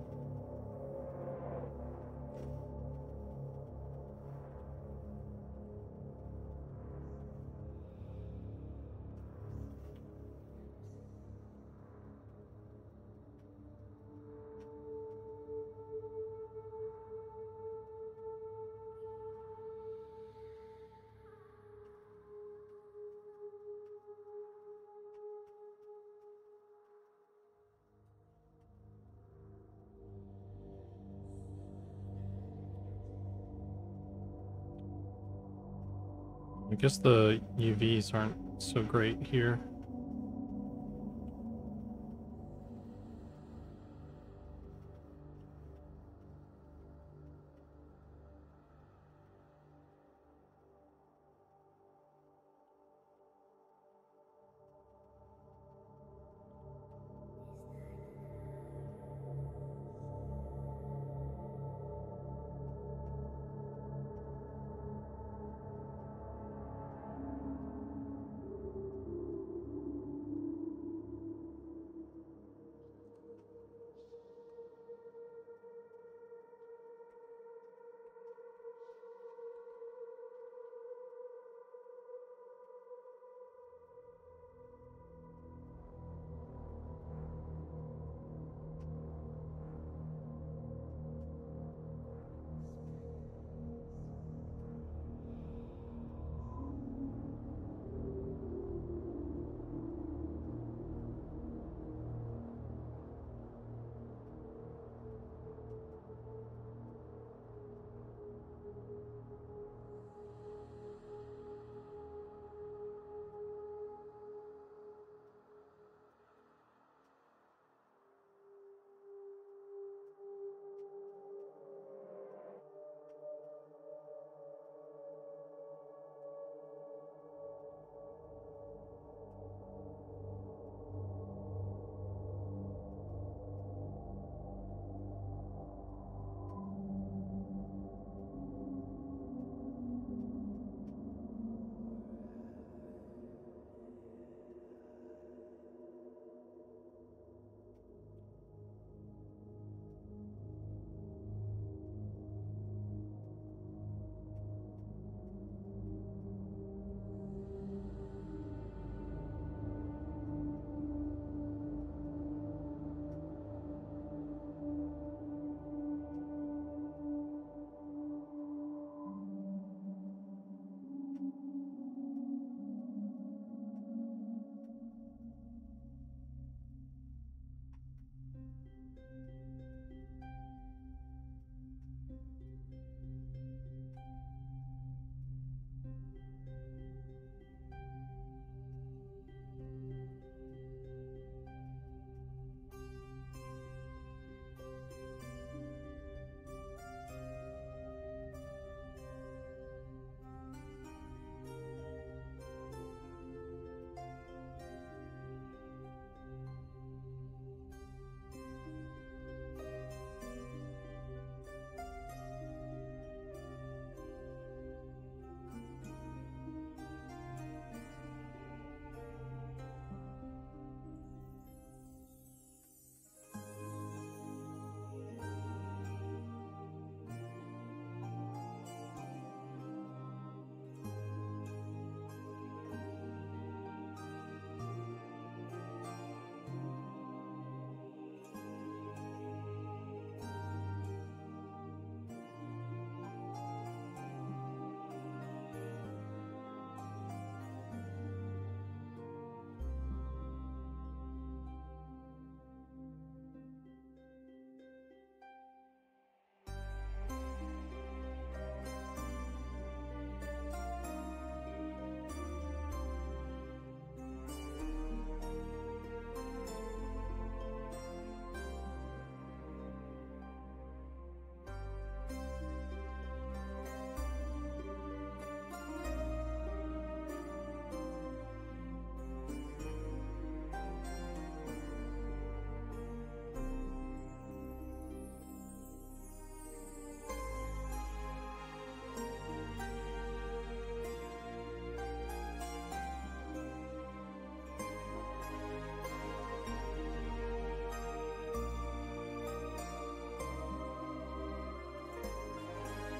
S1: I guess the UVs aren't so great here.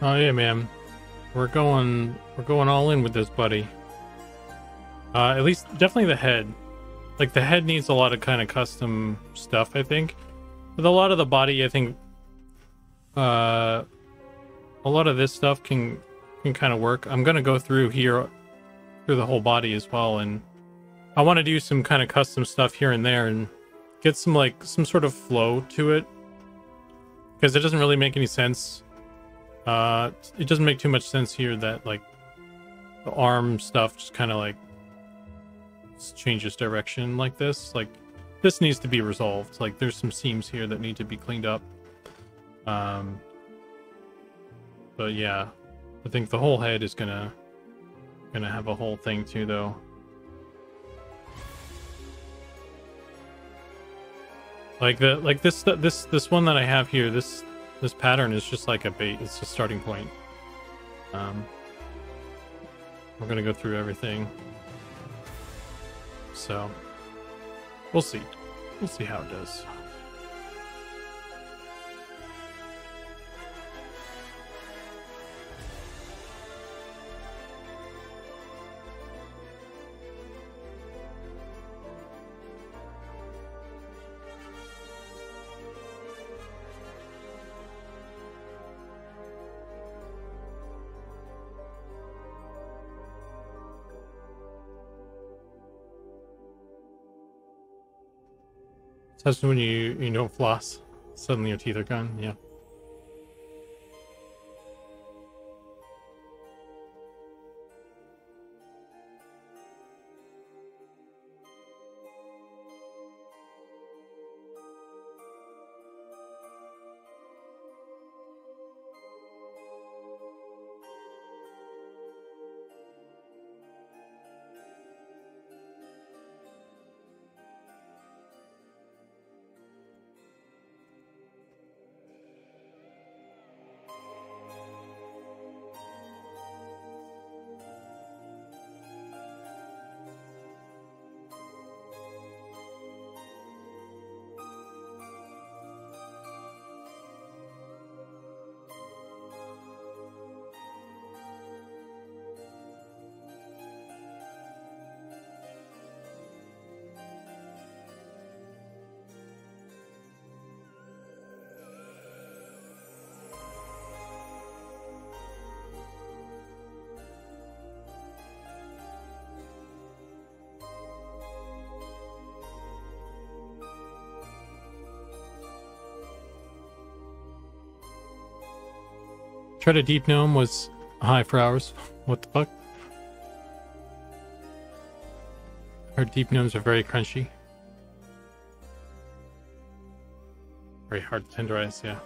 S1: Oh yeah, man. We're going all in with this, buddy. At least definitely the head. Like the head needs a lot of kind of custom stuff, I think. With a lot of the body, I think a lot of this stuff can kind of work. I'm gonna go through here through the whole body as well, and I want to do some kind of custom stuff here and there and get some sort of flow to it, because it doesn't really make any sense. It doesn't make too much sense here that like the arm stuff just kind of like changes direction like this. Like this needs to be resolved. Like there's some seams here that need to be cleaned up. But yeah, I think the whole head is gonna have a whole thing too, though. Like this one that I have here, this pattern is just like a bait. It's a starting point. We're gonna go through everything, so we'll see how it does. That's when you don't floss. Suddenly your teeth are gone. Yeah. Tried a deep gnome, was high for hours. What the fuck? Our deep gnomes are very crunchy. Very hard to tenderize, yeah.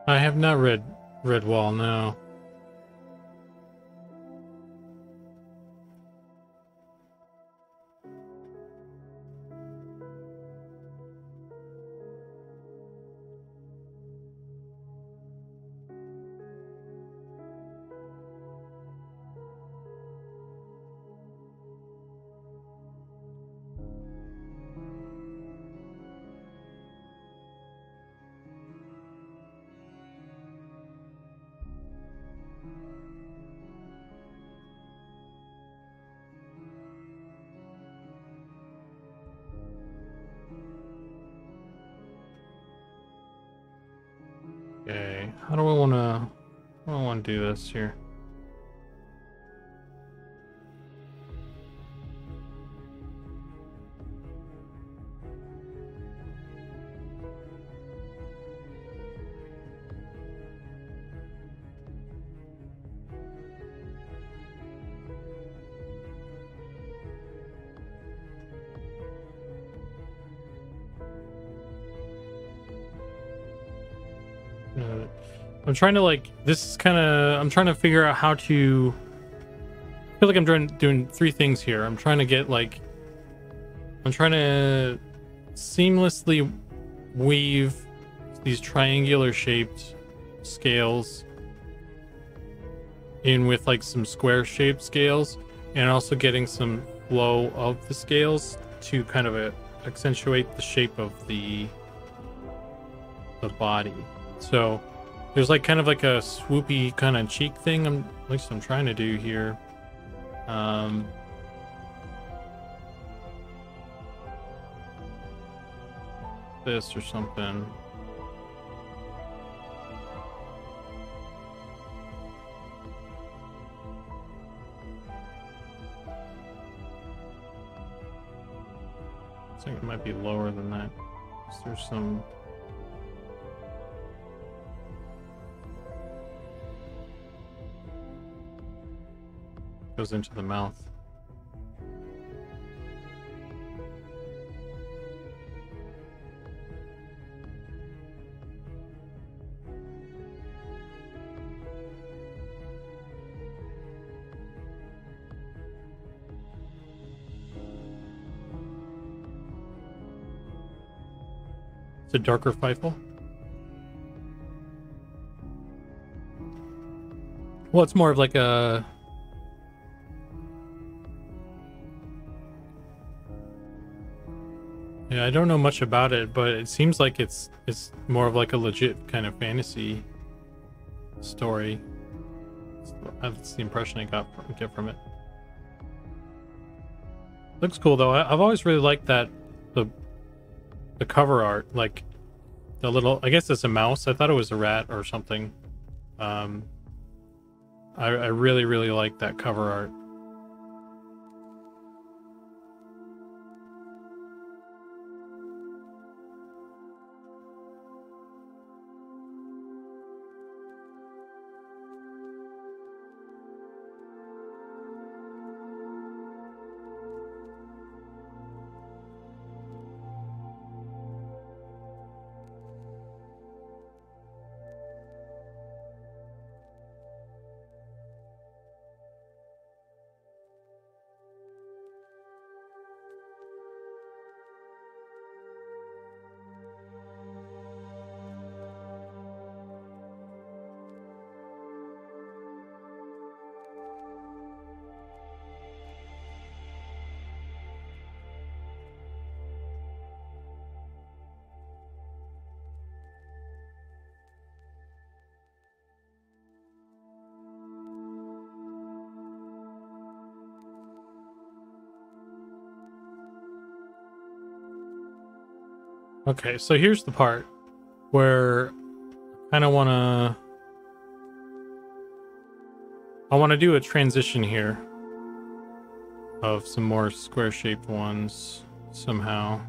S1: I have not read Redwall, no. Okay, how do I wanna do this here? I'm trying to I'm trying to figure out how to. I feel like I'm doing three things here. I'm trying to seamlessly weave these triangular shaped scales in with like some square shaped scales, and also getting some flow of the scales to kind of accentuate the shape of the body. So there's like kind of like a swoopy kind of cheek thing. At least I'm trying to do here. This or something. I think it might be lower than that. There's some. Goes into the mouth. It's a darker Feifel. Well, it's more of like a. Yeah, I don't know much about it, but it seems like it's more of like a legit kind of fantasy story. That's the impression I get from it. Looks cool though. I've always really liked that the cover art, like the little. I guess it's a mouse. I thought it was a rat or something. I really like that cover art. Okay, so here's the part where I want to do a transition here of some more square shaped ones somehow.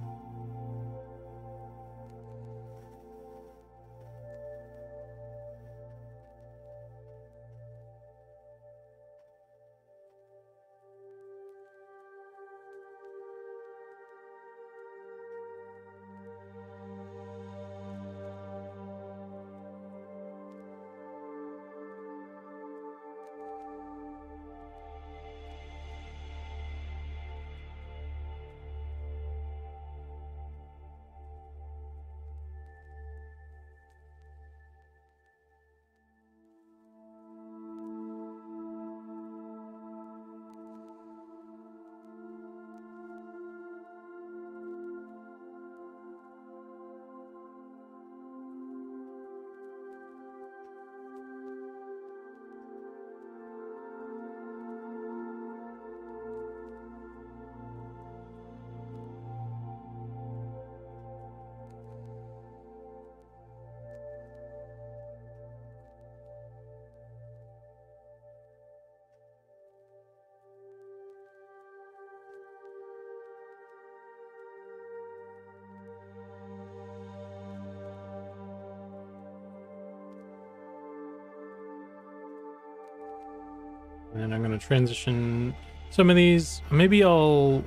S1: And I'm going to transition some of these. Maybe I don't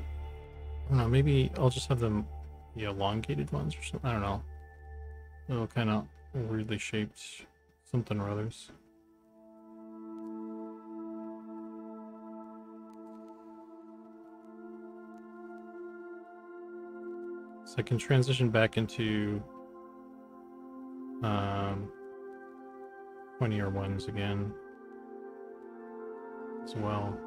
S1: know, maybe I'll just have them the elongated ones or something. I don't know. Little kind of weirdly shaped something or others. So I can transition back into 20-year ones again as well.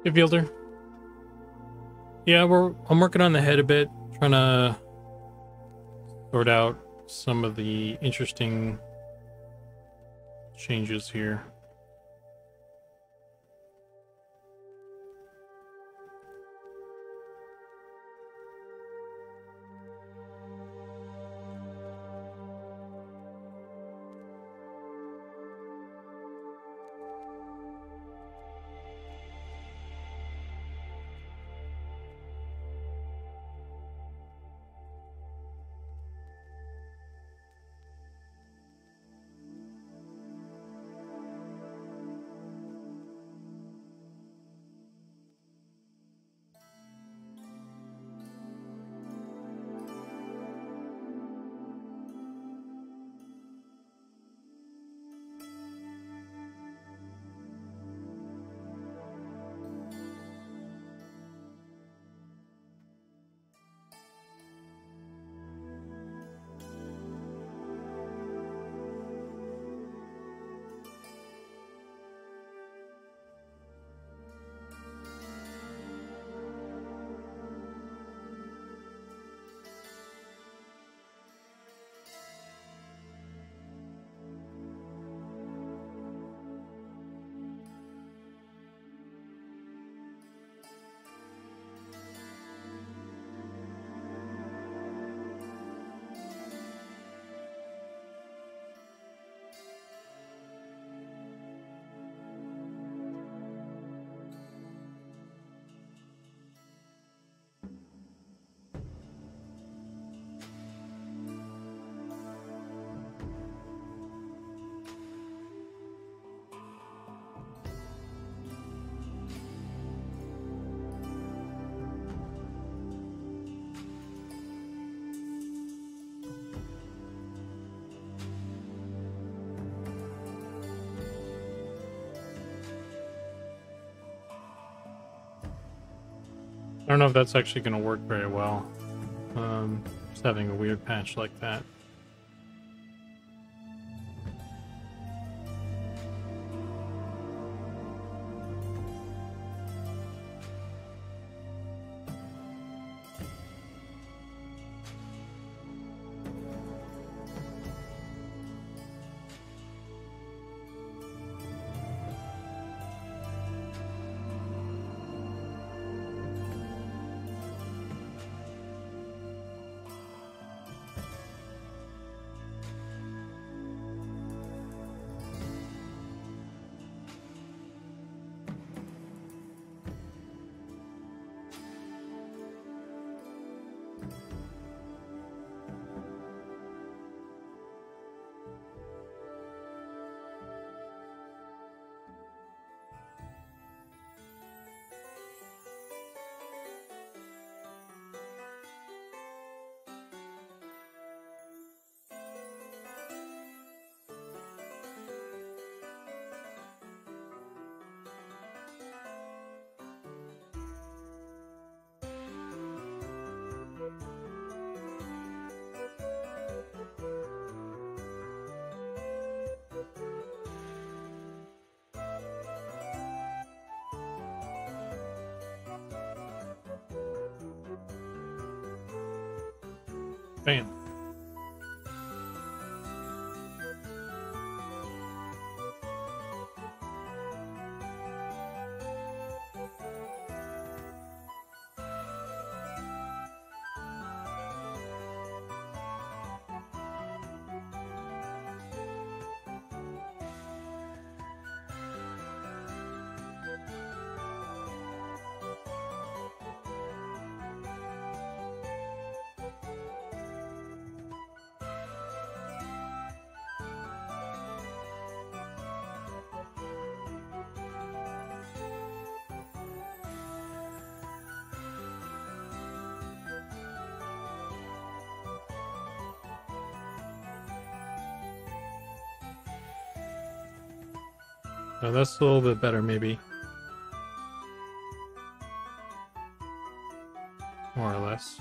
S1: Hey, Fielder. Yeah, I'm working on the head a bit, trying to sort out some of the interesting changes here. I don't know if that's actually going to work very well. Just having a weird patch like that. Bam. Oh, that's a little bit better, maybe. More or less.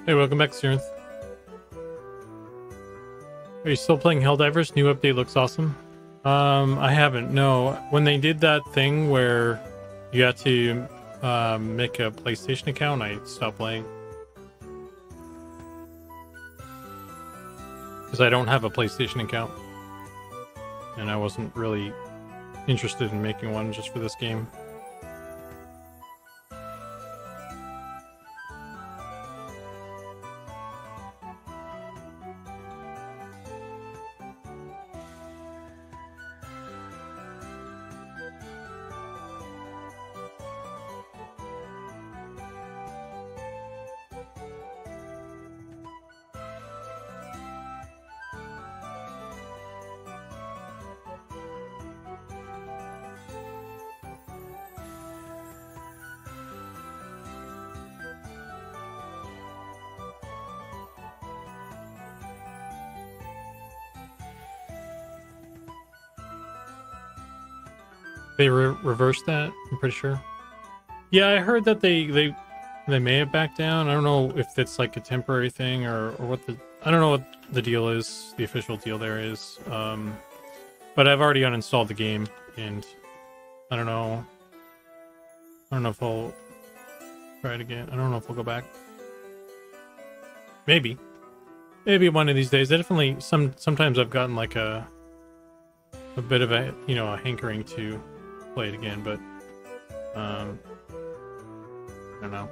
S1: Hey, welcome back, Cyrith. Are you still playing Helldivers? New update looks awesome. I haven't, no. When they did that thing where you had to make a PlayStation account, I stopped playing. Because I don't have a PlayStation account. And I wasn't really interested in making one just for this game. They reversed that, I'm pretty sure. Yeah, I heard that they may have backed down. I don't know if it's like a temporary thing or what the... I don't know what the deal is, the official deal there is. But I've already uninstalled the game, and I don't know. I don't know if I'll try it again. I don't know if I'll go back. Maybe. Maybe one of these days. I definitely... Sometimes I've gotten like a bit of a, you know, a hankering to play it again, but I don't know.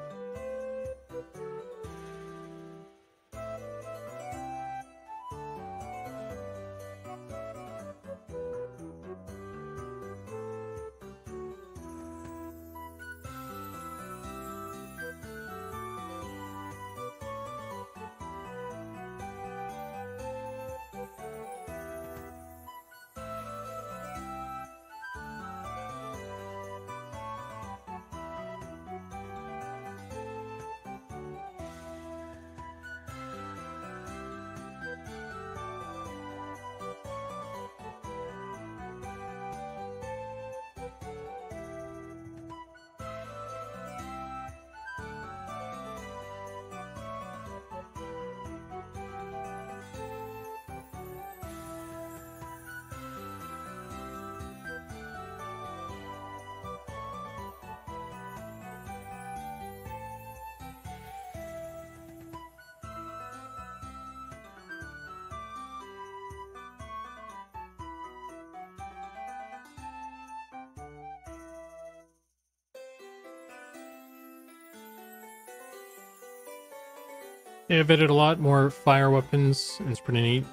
S1: Yeah, I've added a lot more fire weapons, and it's pretty neat.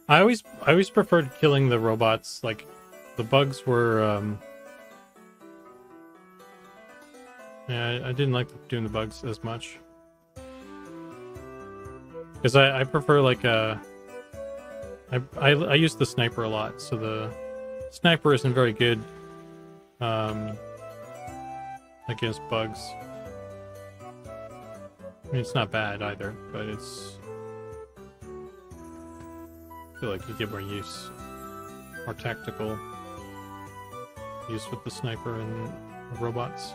S1: I always preferred killing the robots. Like, the bugs were, yeah, I didn't like doing the bugs as much. Because I prefer, like, I use the sniper a lot, so the sniper isn't very good, against bugs. I mean, it's not bad either, but it's... I feel like you get more use. more tactical use with the sniper and robots.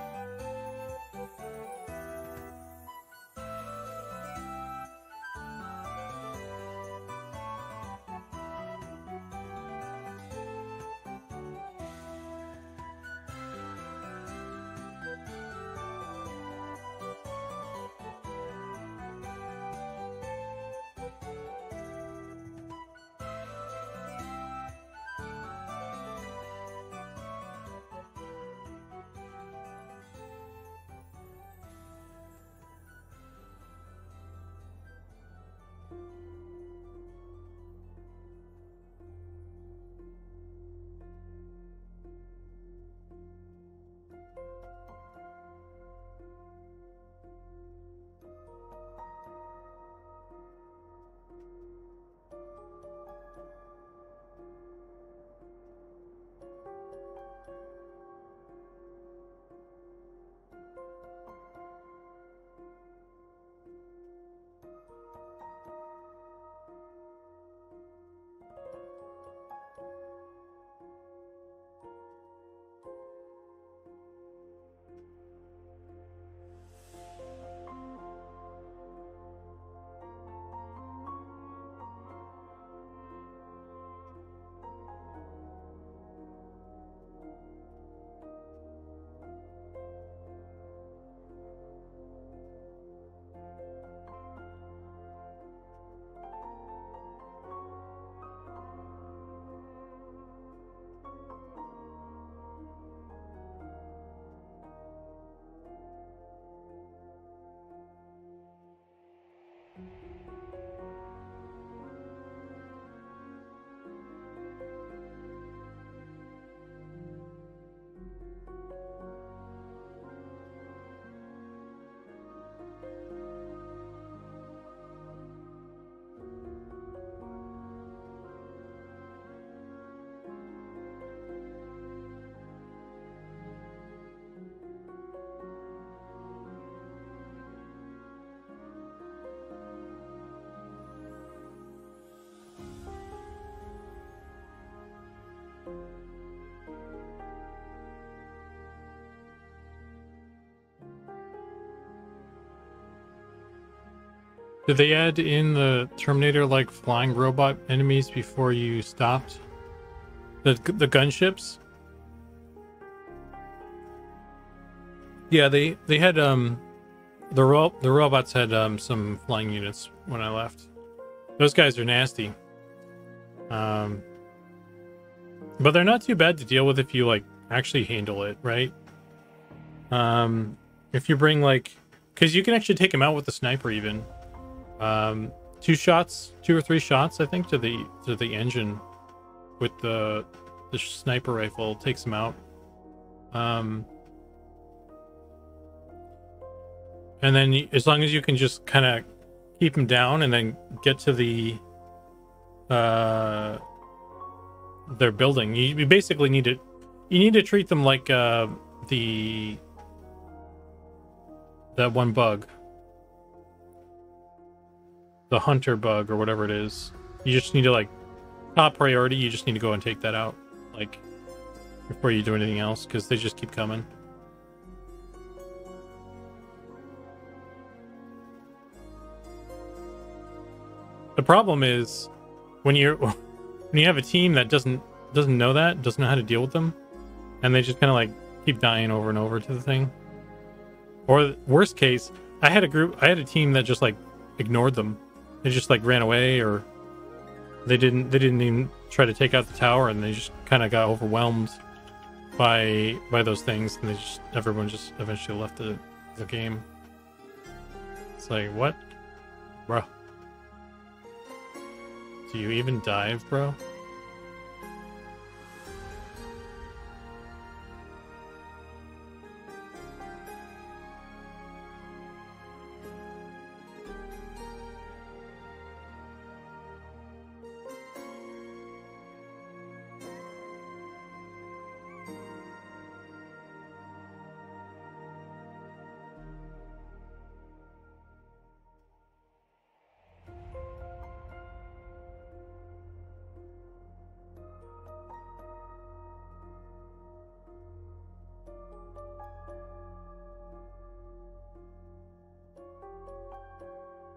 S1: Did they add in the Terminator-like flying robot enemies before you stopped? The gunships? Yeah, they had the robots had some flying units when I left. Those guys are nasty. But they're not too bad to deal with if you like actually handle it, right? If you bring like, because you can actually take them out with the sniper even. 2 or 3 shots, I think, to the engine with the sniper rifle takes them out. And then as long as you can just kind of keep them down and then get to their building, you basically need to treat them like that one bug. The hunter bug or whatever it is. You just need to like top priority, you just need to go and take that out like before you do anything else, because they just keep coming. The problem is when you have a team that doesn't know that, doesn't know how to deal with them, and they just kind of like keep dying over and over to the thing. Or worst case, I had a team that just like ignored them. They just like ran away, or they didn't even try to take out the tower, and they just kind of got overwhelmed by those things, and everyone just eventually left the game. It's like, what, bro? Do you even dive, bro?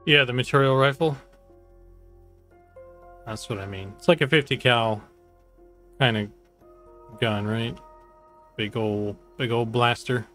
S1: Yeah, the material rifle. That's what I mean. It's like a 50 cal kind of gun, right? Big old blaster.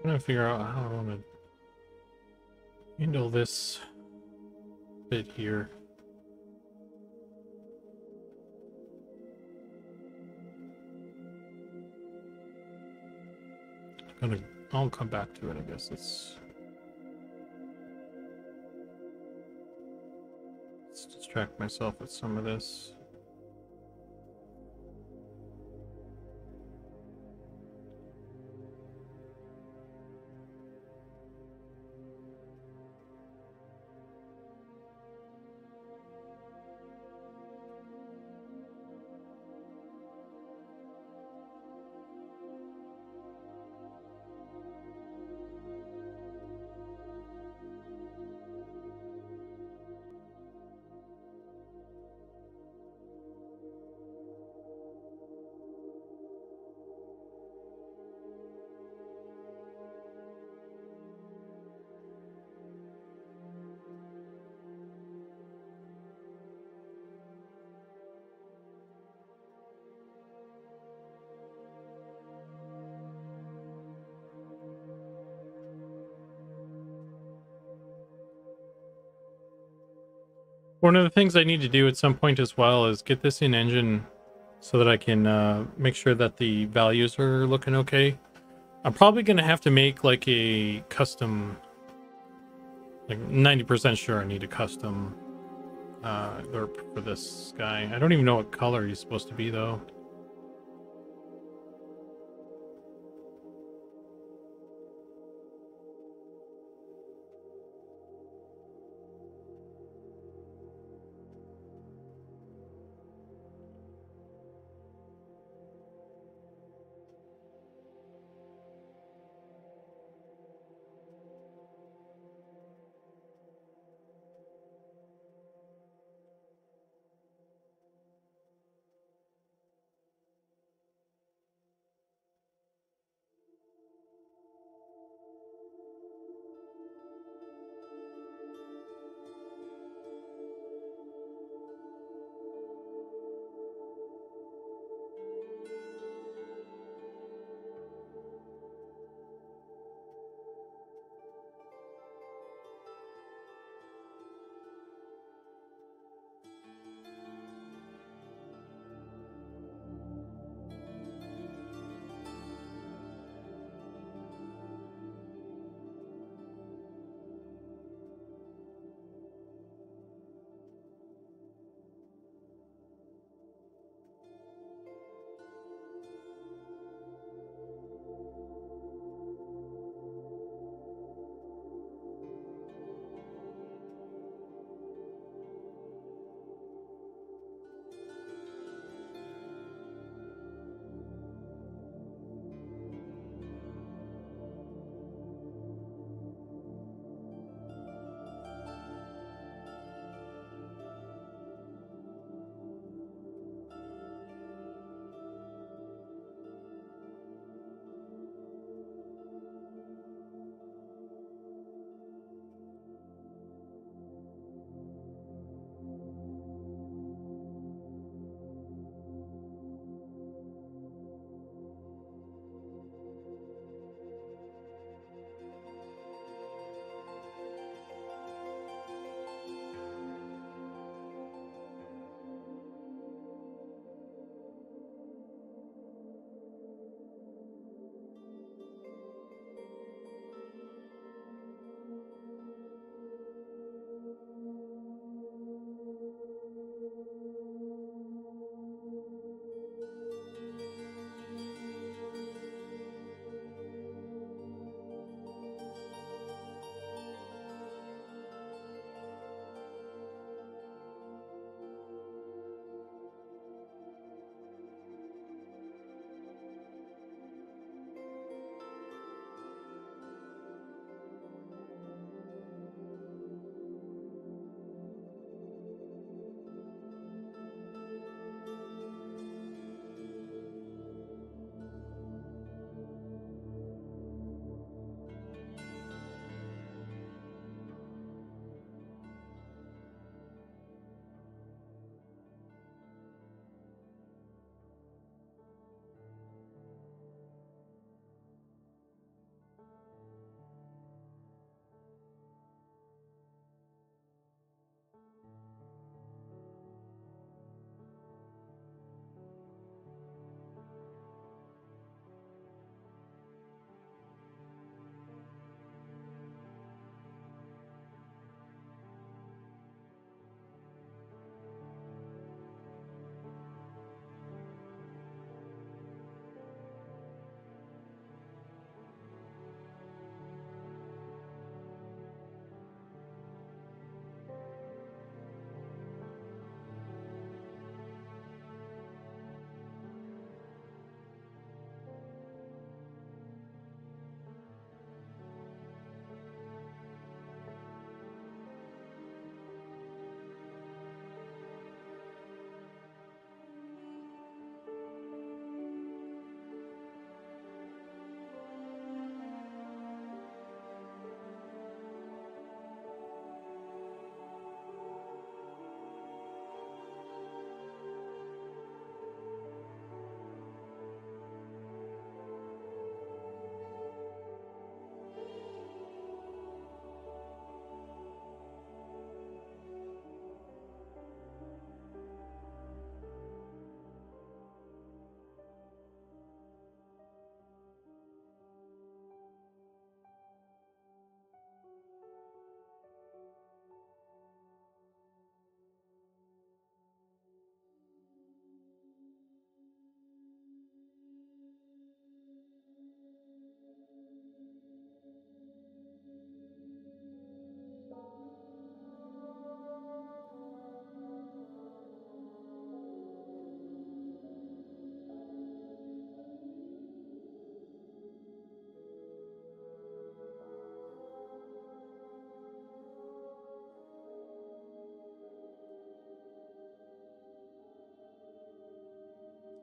S1: I'm gonna figure out how I want to handle this bit here. I'll come back to it, I guess. Let's distract myself with some of this. One of the things I need to do at some point as well is get this in engine so that I can make sure that the values are looking okay. I'm probably going to have to make like a custom, like 90% sure I need a custom LERP for this guy. I don't even know what color he's supposed to be though.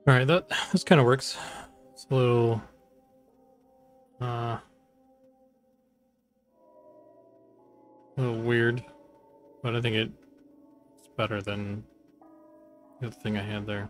S1: All right, that this kind of works. It's a little uh a little weird, but I think it's better than the other thing I had there.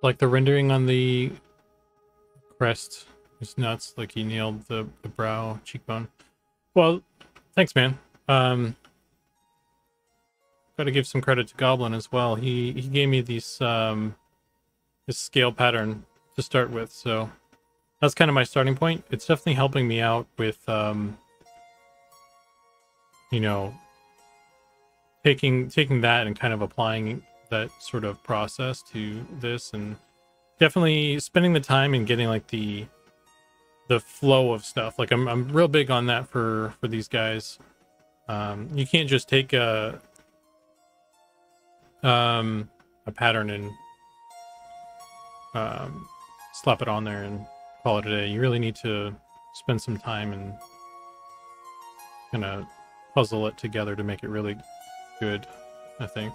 S1: Like the rendering on the crest is nuts. Like he nailed the brow cheekbone. Well, thanks, man. Got to give some credit to Goblin as well. He gave me these this scale pattern to start with, so that's kind of my starting point. It's definitely helping me out with you know, taking that and kind of applying that sort of process to this, and definitely spending the time and getting like the flow of stuff. Like I'm real big on that for these guys. You can't just take a pattern and slap it on there and call it a day. You really need to spend some time and kind of puzzle it together to make it really good, I think.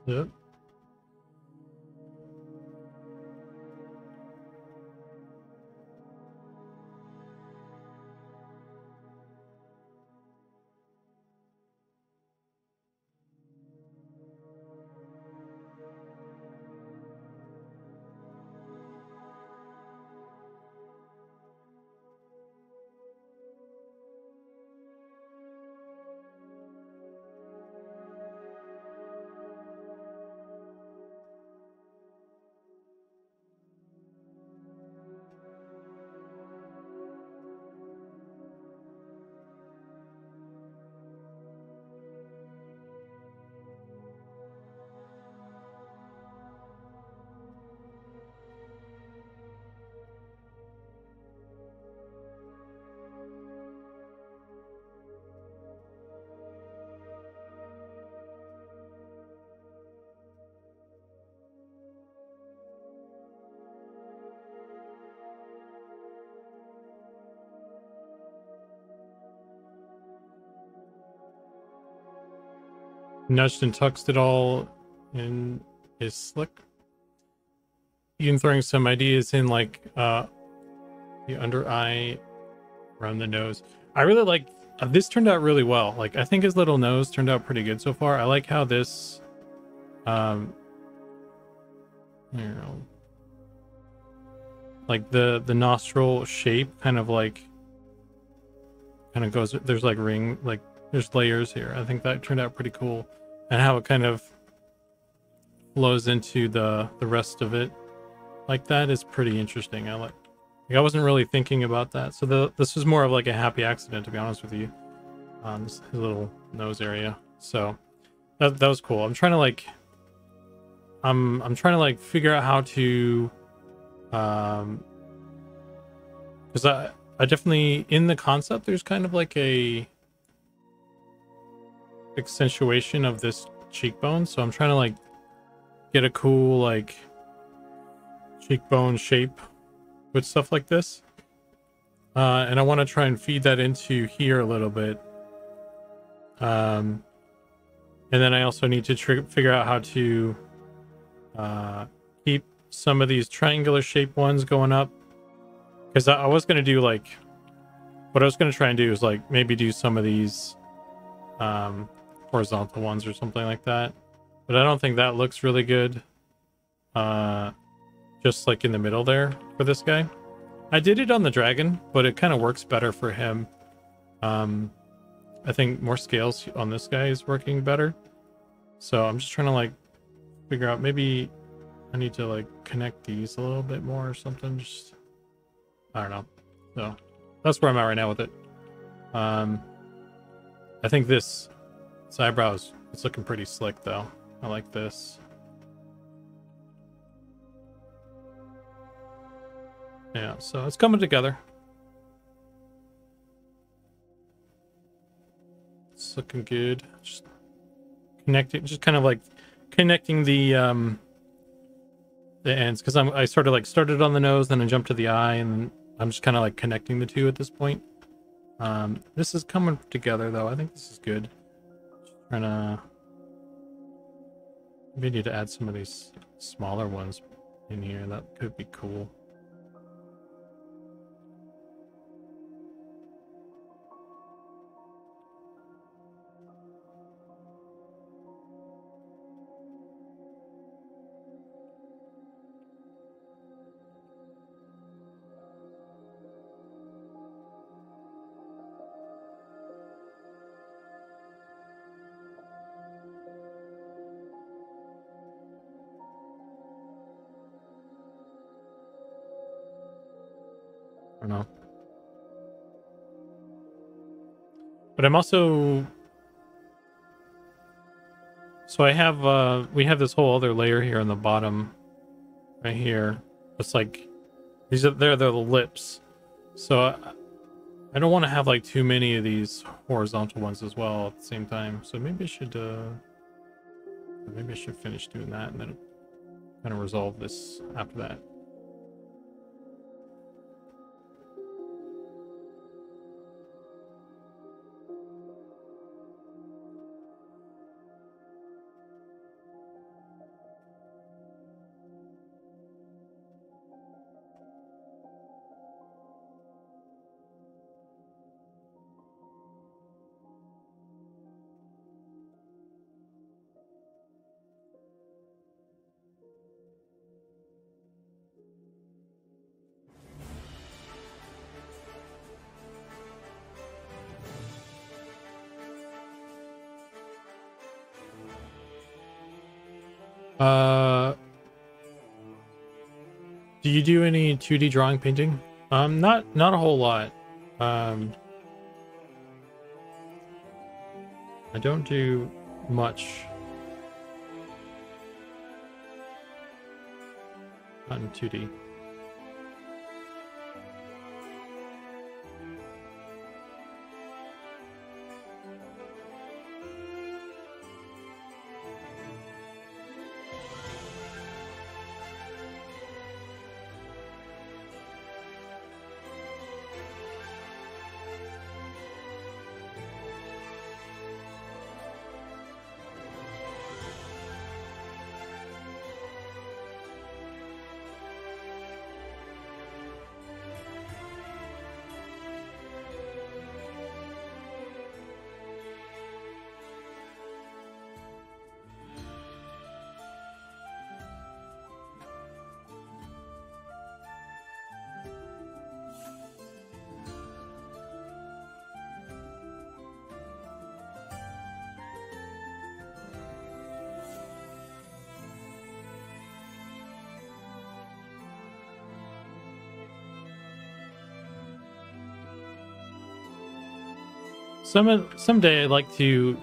S1: Yep. Nudged and tucked it all in his slick. Even throwing some ideas in, like the under eye, around the nose. I really like this. Turned out really well. Like I think his little nose turned out pretty good so far. I like how this you know, like the nostril shape kind of goes, there's like ring, like there's layers here. I think that turned out pretty cool, and how it kind of flows into the rest of it like that is pretty interesting. I wasn't really thinking about that, so this was more of like a happy accident, to be honest with you. His little nose area, so that was cool. I'm trying to like figure out how to because I definitely, in the concept, there's kind of like a accentuation of this cheekbone, so I'm trying to like get a cool like cheekbone shape with stuff like this, and I want to try and feed that into here a little bit, and then I also need to figure out how to keep some of these triangular shaped ones going up, because I was going to do like, what I was going to try and do is like maybe do some of these horizontal ones or something like that, but I don't think that looks really good. just like in the middle there for this guy. I did it on the dragon, but it kind of works better for him. I think more scales on this guy is working better. So I'm just trying to like figure out, maybe I need to like connect these a little bit more or something. Just, I don't know. So that's where I'm at right now with it. I think this eyebrows, it's looking pretty slick though. I like this. Yeah, so it's coming together. It's looking good. Just connecting, just kind of like connecting the ends, because I sort of like started on the nose, then I jumped to the eye, and I'm just kind of like connecting the two at this point. This is coming together though. I think this is good. Just trying to, maybe need to add some of these smaller ones in here. That could be cool. I don't know. But I'm also, so I have we have this whole other layer here on the bottom right here. It's like they're the lips. So I don't want to have like too many of these horizontal ones as well at the same time. So maybe I should finish doing that and then kind of resolve this after that. Do you do any 2D drawing painting? Not a whole lot. I don't do much. Not in 2D. Someday I'd like to.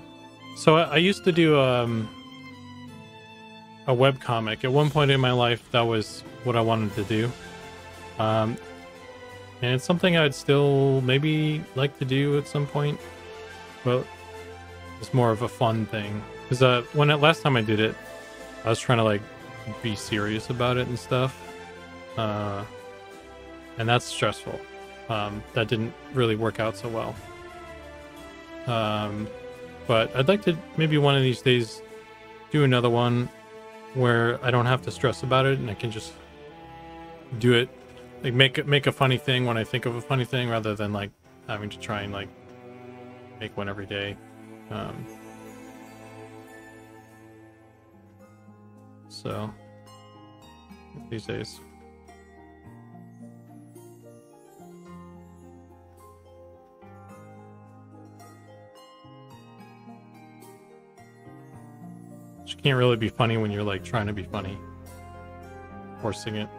S1: So I used to do a web comic. At one point in my life, that was what I wanted to do, and it's something I'd still maybe like to do at some point. But it's more of a fun thing, because last time I did it, I was trying to like be serious about it and stuff, and that's stressful. That didn't really work out so well. But I'd like to maybe one of these days do another one where I don't have to stress about it and I can just do it, like make a funny thing when I think of a funny thing, rather than like having to try and like make one every day. So these days. She can't really be funny when you're like trying to be funny, forcing it.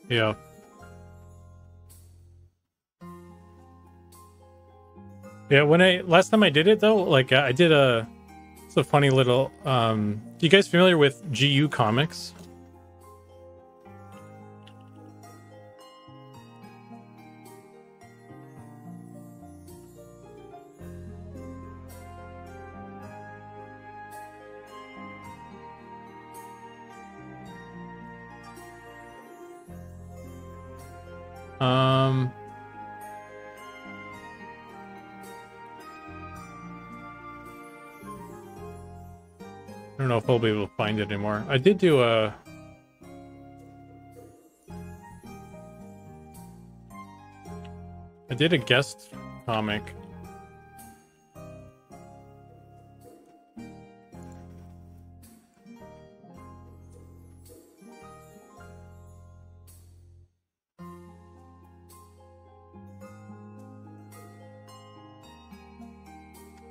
S1: Yeah. Yeah, when last time I did it though, like I did it's a funny little you guys familiar with GU Comics? I don't know if I'll be able to find it anymore. I did do a guest comic.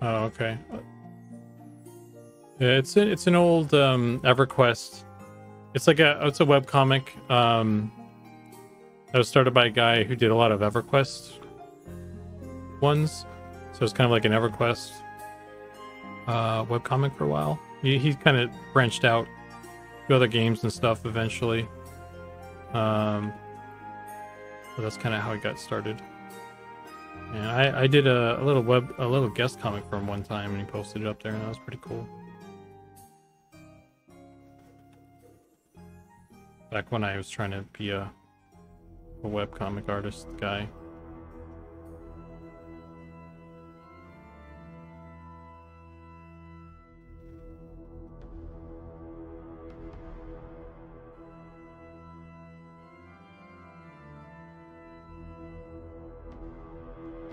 S1: Oh, okay. Yeah, it's an old EverQuest. It's like it's a webcomic that was started by a guy who did a lot of EverQuest ones. So it's kind of like an EverQuest webcomic for a while. He kind of branched out to other games and stuff eventually. But that's kind of how he got started. And I did a little guest comic for him one time, and he posted it up there, and that was pretty cool. Back when I was trying to be a webcomic artist guy.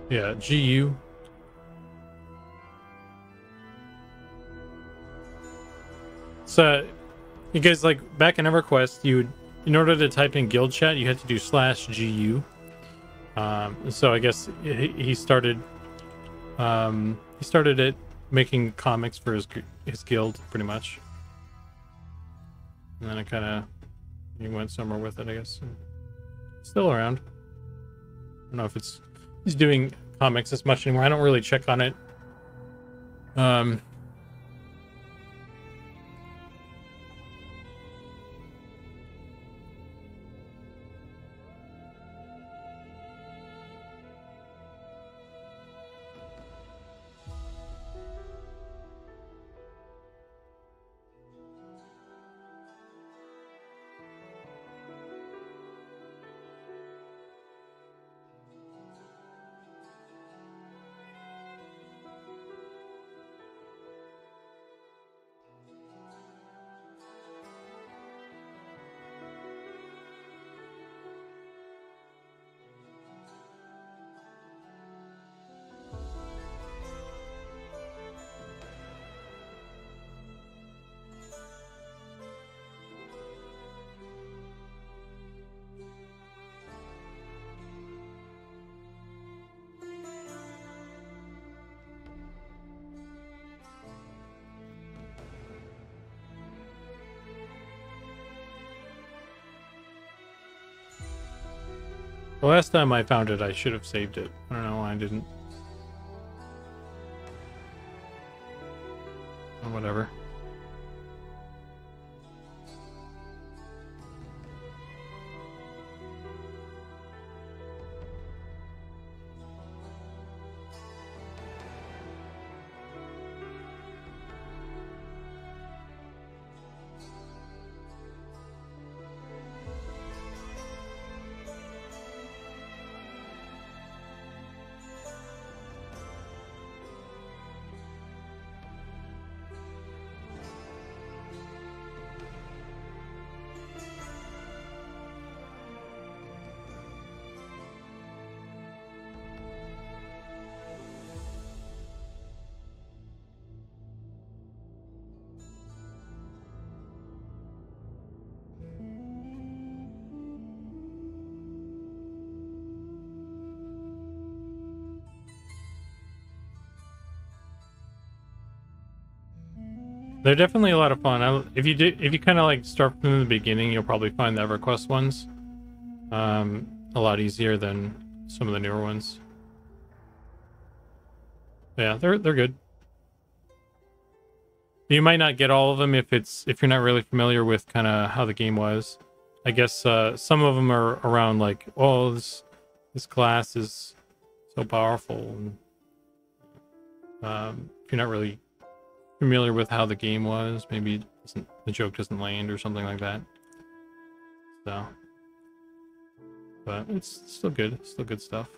S1: Yeah, GU. So, you guys, like, back in EverQuest, in order to type in guild chat, you had to do /GU. So I guess he started it making comics for his guild, pretty much. And then he went somewhere with it, I guess. Still around. I don't know if he's doing comics as much anymore. I don't really check on it. The last time I found it, I should have saved it. I don't know why I didn't. Or whatever. They're definitely a lot of fun. If you kind of like start from the beginning, you'll probably find the EverQuest ones a lot easier than some of the newer ones. Yeah, they're good. You might not get all of them if you're not really familiar with kind of how the game was. I guess some of them are around like, oh, this class is so powerful, and if you're not really familiar with how the game was, maybe the joke doesn't land or something like that. So, but it's still good. Still good stuff.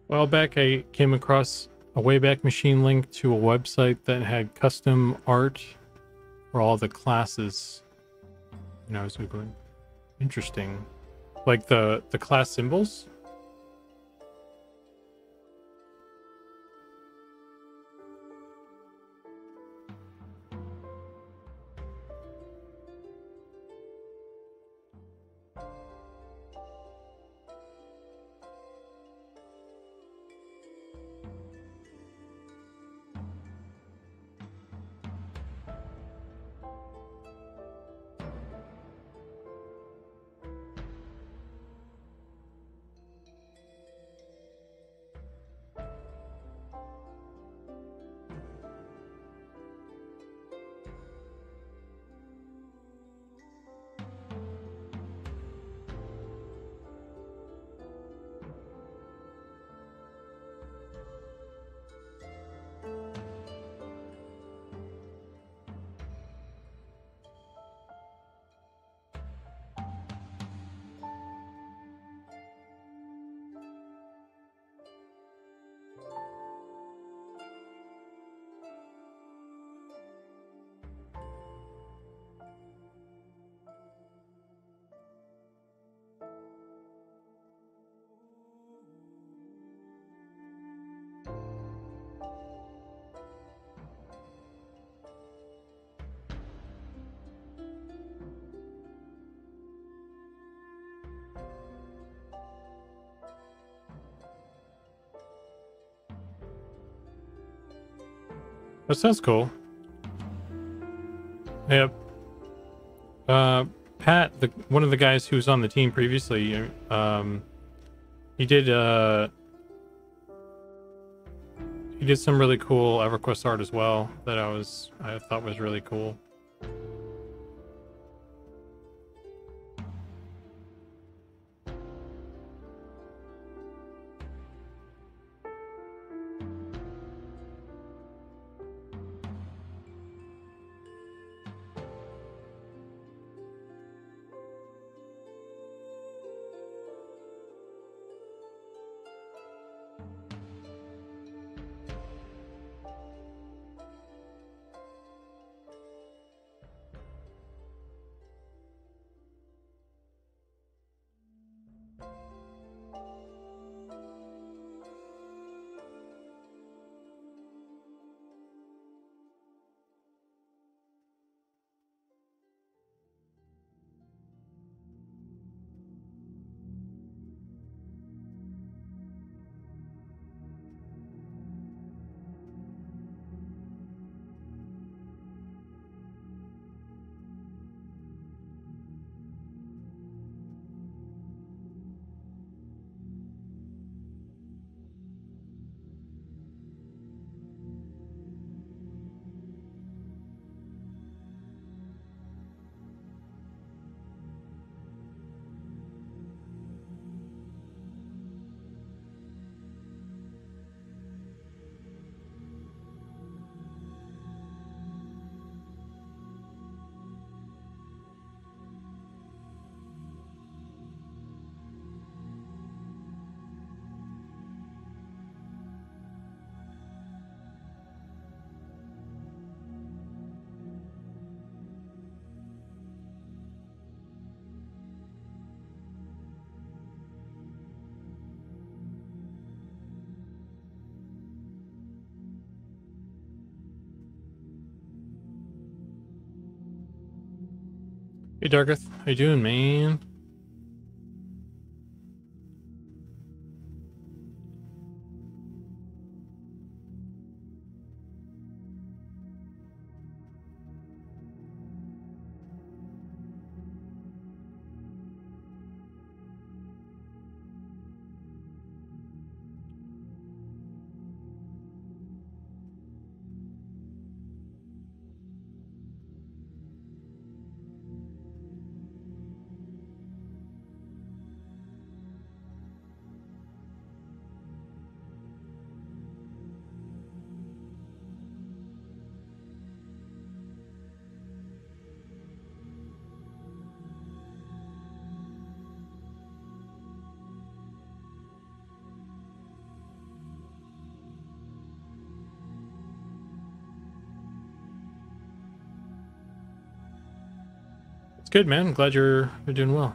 S1: A while back, I came across a Wayback Machine link to a website that had custom art for all the classes. And I was googling. Interesting. Like the class symbols? That sounds cool. Yep. Pat, one of the guys who was on the team previously, he did some really cool EverQuest art as well that I thought was really cool. Hey Dargeth, how you doing, man? It's good, man. I'm glad you're doing well.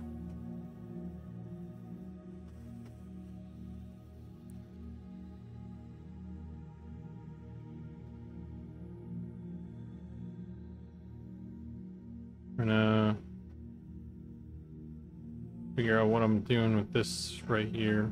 S1: I'm gonna figure out what I'm doing with this right here.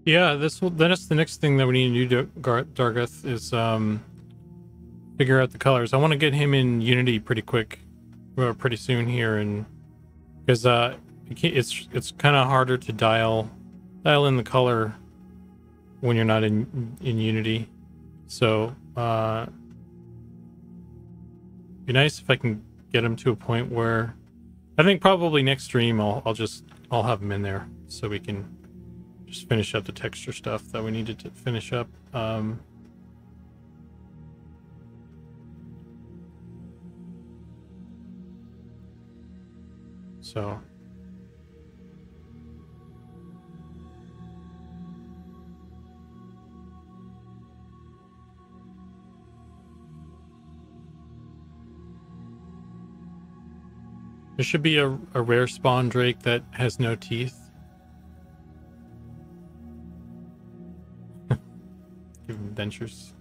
S1: Yeah, that's the next thing that we need to do, Dargeth, is figure out the colors. I want to get him in Unity pretty quick, or pretty soon here, and because it's kind of harder to dial in the color when you're not in Unity. So be nice if I can get him to a point where I think probably next stream I'll have him in there so we can just finish up the texture stuff that we needed to finish up. So there should be a rare spawn Drake that has no teeth. Give him dentures.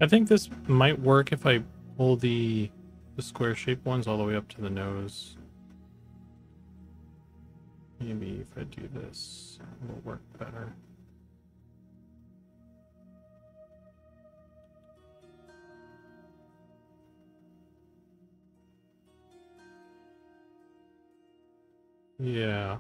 S1: I think this might work if I pull the square shaped ones all the way up to the nose. Maybe if I do this, it will work better. Yeah.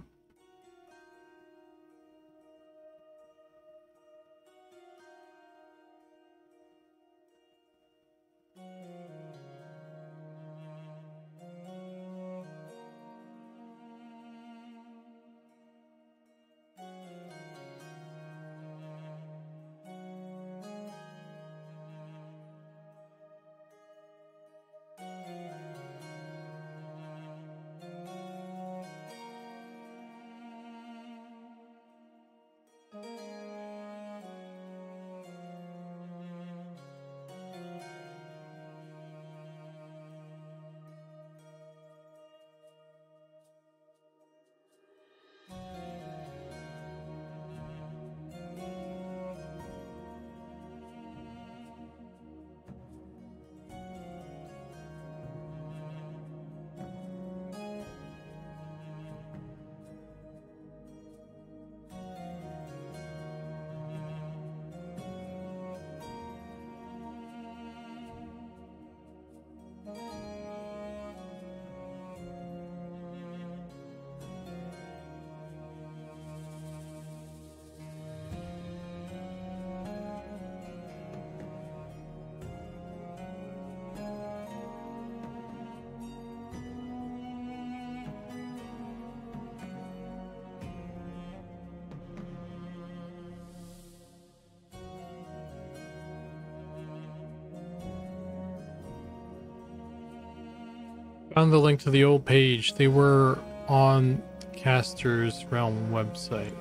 S1: Found the link to the old page. They were on Caster's Realm website.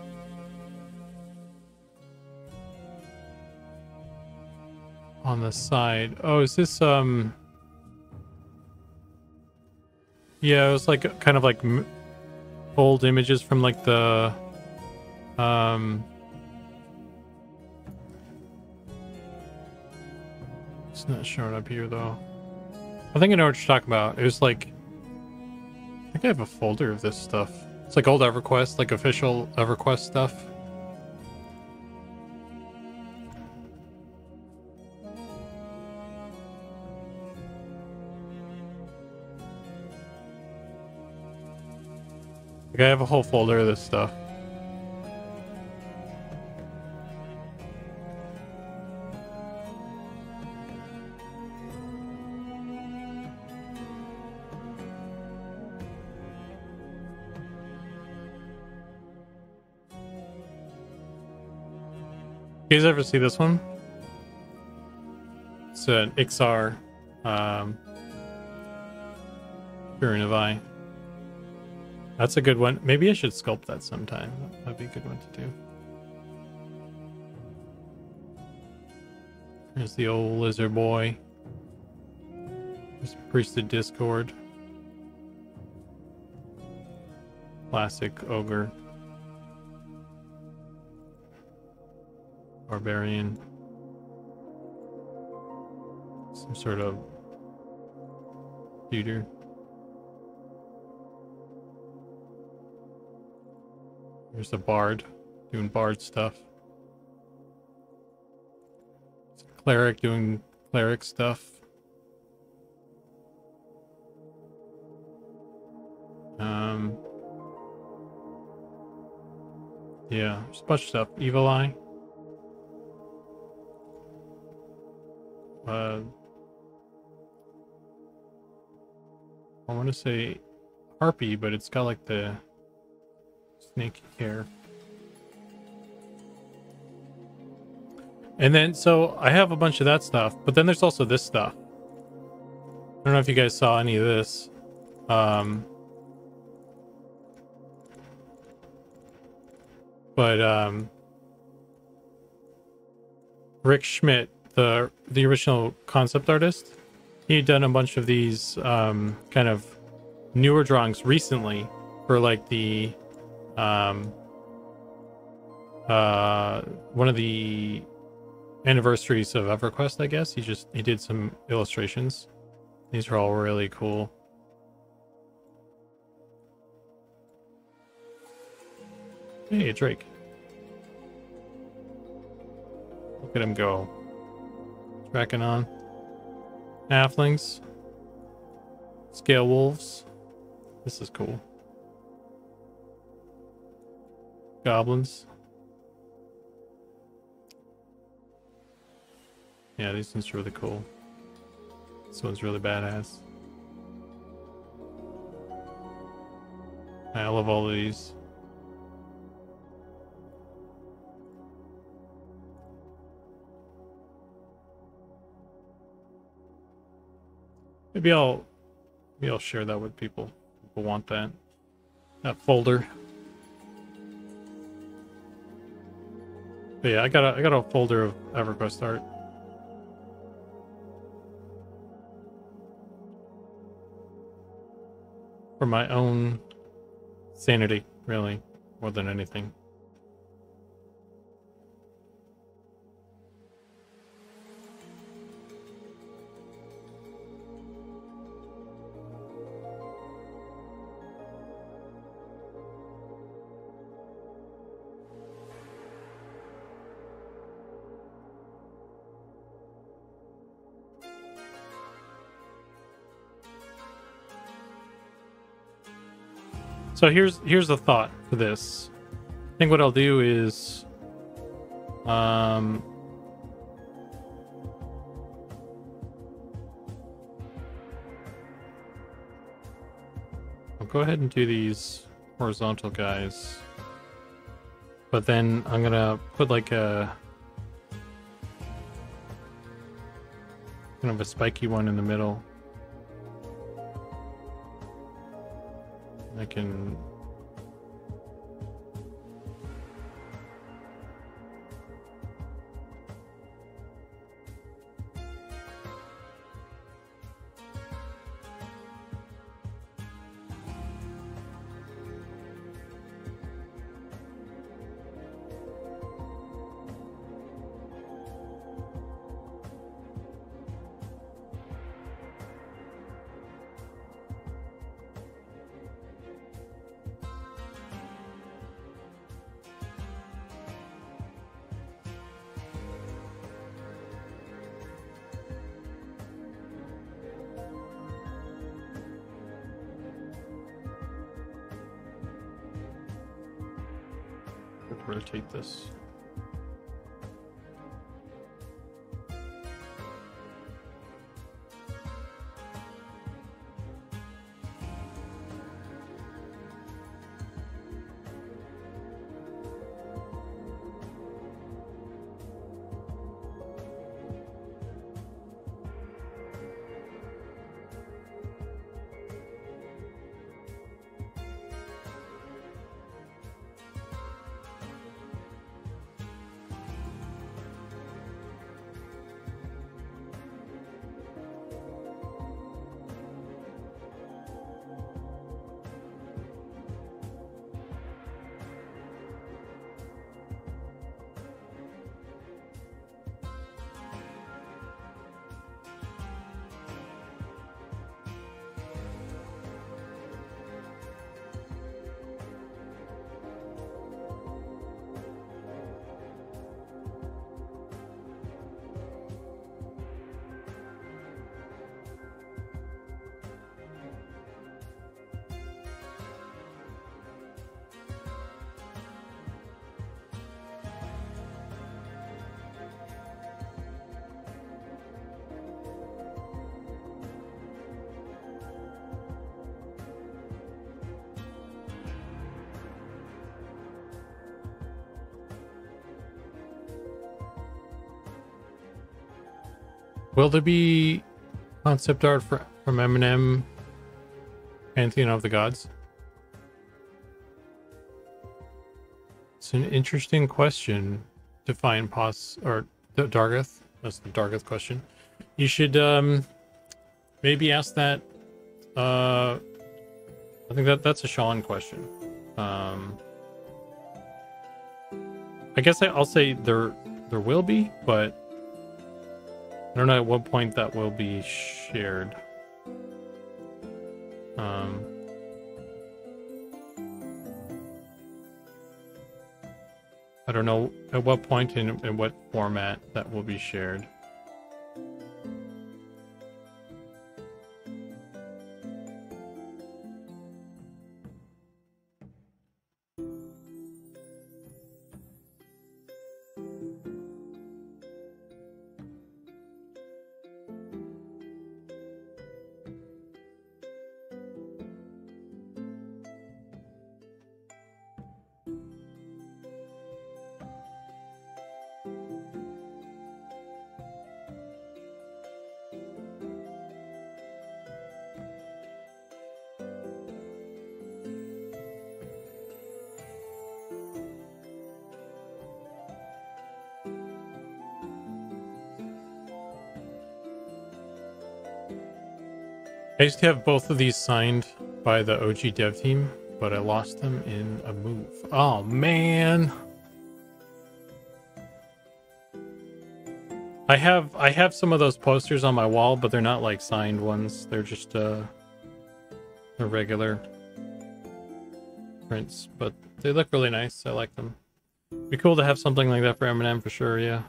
S1: On the side. Oh, is this yeah, it was like kind of like old images from like the it's not showing up here though. I think I know what you're talking about. It was like, I think I have a folder of this stuff. It's like old EverQuest, like official EverQuest stuff. Like I have a whole folder of this stuff. You guys ever see this one? It's an XR Fury of Eye. That's a good one. Maybe I should sculpt that sometime. That'd be a good one to do. There's the old lizard boy. There's Priest of Discord. Classic ogre. Barbarian. Some sort of shooter. Here's a bard doing bard stuff. It's a cleric doing cleric stuff. Yeah, there's a bunch of stuff. Evil Eye. I want to say harpy, but it's got like the snake hair. And then, so I have a bunch of that stuff, but then there's also this stuff. I don't know if you guys saw any of this. Rick Schmidt, the original concept artist, he had done a bunch of these kind of newer drawings recently for like the one of the anniversaries of EverQuest, I guess. He did some illustrations. These are all really cool. Hey, Drake. Look at him go. Tracking on. Halflings. Scale wolves. This is cool. Goblins. Yeah, these ones are really cool. This one's really badass. I love all of these. Maybe I'll share that with people. People want that. That folder. But yeah, I got a folder of EverQuest art. For my own sanity, really, more than anything. So here's the thought for this. I think what I'll do is I'll go ahead and do these horizontal guys. But then I'm gonna put like a kind of a spiky one in the middle. I can rotate this. Will there be concept art from Eminem, Pantheon of the Gods? It's an interesting question to find or Dargeth. That's the Dargeth question. You should maybe ask that. I think that's a Sean question. I guess I'll say there will be, but I don't know at what point that will be shared. I don't know at what point and in what format that will be shared. I used to have both of these signed by the OG dev team, but I lost them in a move. Oh, man. I have some of those posters on my wall, but they're not like signed ones. They're just they're regular prints, but they look really nice. I like them. Be cool to have something like that for Eminem for sure, yeah.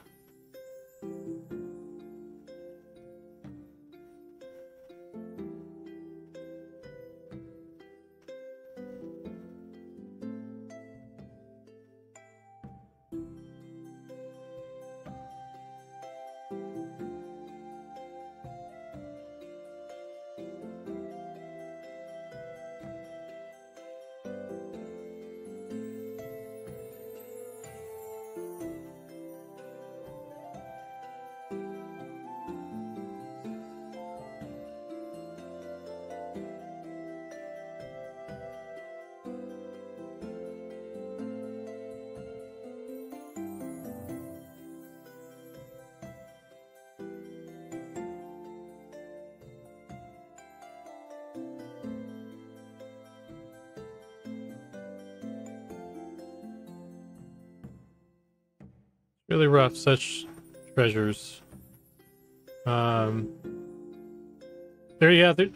S1: Really rough, such treasures.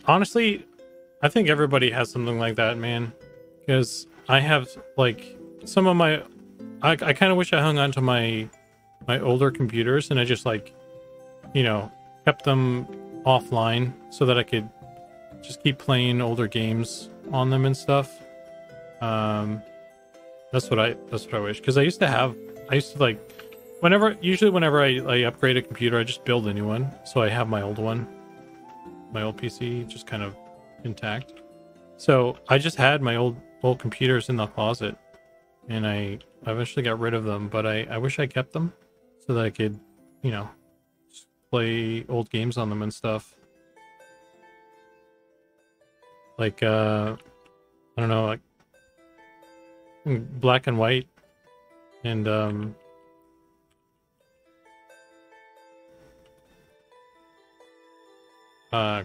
S1: Honestly, I think everybody has something like that, man. Because I have like some of my, I kind of wish I hung on to my older computers and I just like, you know, kept them offline so that I could just keep playing older games on them and stuff. That's what I wish. Because I used to like. Usually whenever I upgrade a computer, I just build a new one. So I have my old one, my old PC, just kind of intact. So I just had my old computers in the closet, and I eventually got rid of them. But I wish I kept them so that I could, you know, just play old games on them and stuff. Like I don't know, like Black and White, and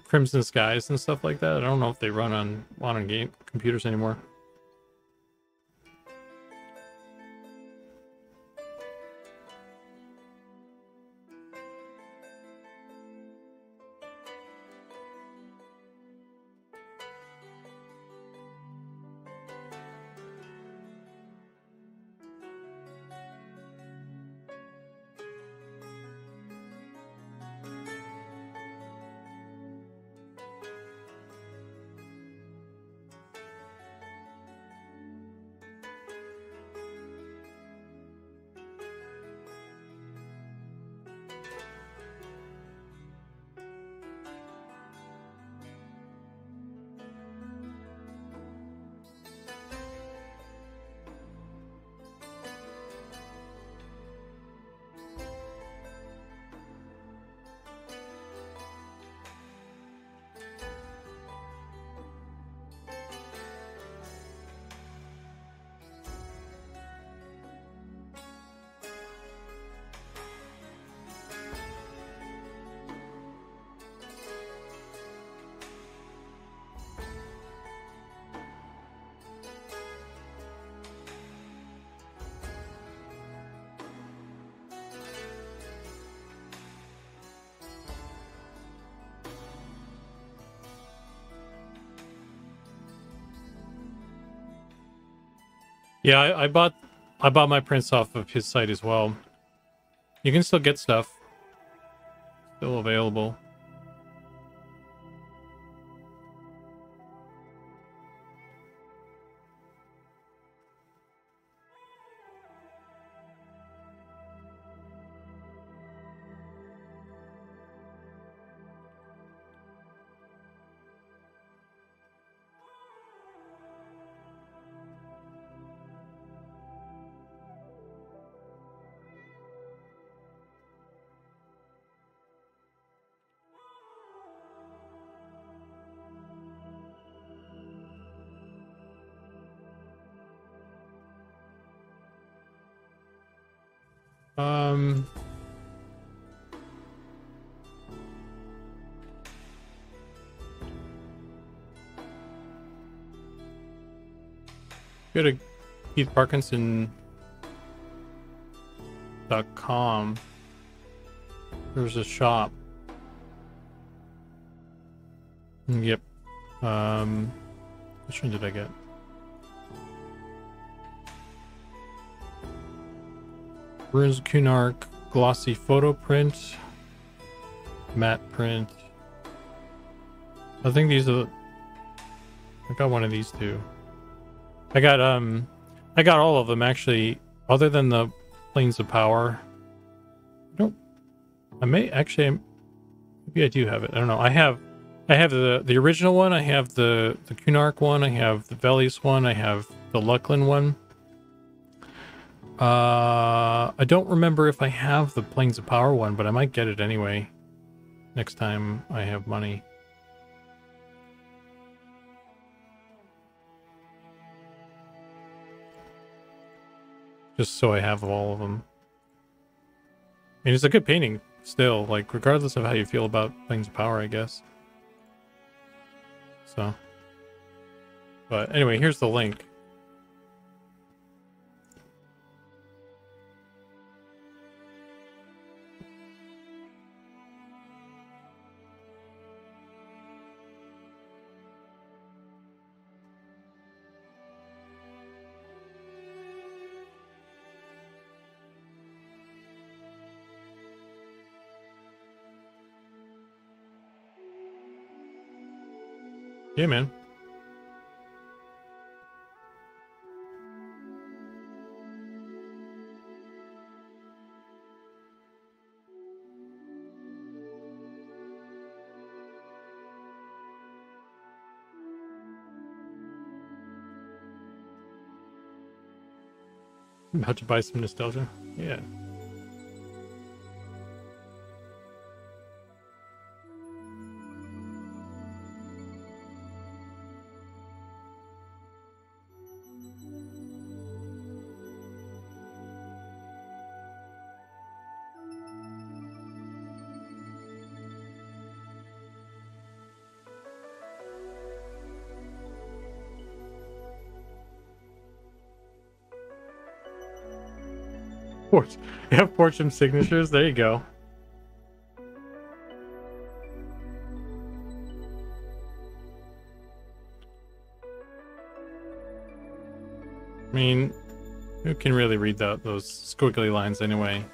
S1: Crimson Skies and stuff like that. I don't know if they run on game computers anymore. Yeah, I bought my prints off of his site as well. You can still get stuff. Still available. Go to KeithParkinson.com. There's a shop. Yep. Which one did I get? Runes Cunark glossy photo print, matte print. I think these are. I got one of these too. I got all of them actually, other than the Planes of Power. Maybe I do have it. I don't know. I have the original one. I have the Cunark one. I have the Velius one. I have the Lucklin one. I don't remember if I have the Planes of Power one, but I might get it anyway next time I have money. Just so I have all of them. I mean, it's a good painting still, like, regardless of how you feel about Planes of Power, I guess. So. But anyway, here's the link. Yeah, man. I'm about to buy some nostalgia. Yeah. Yeah, Fortune signatures. There you go. I mean, who can really read those squiggly lines anyway?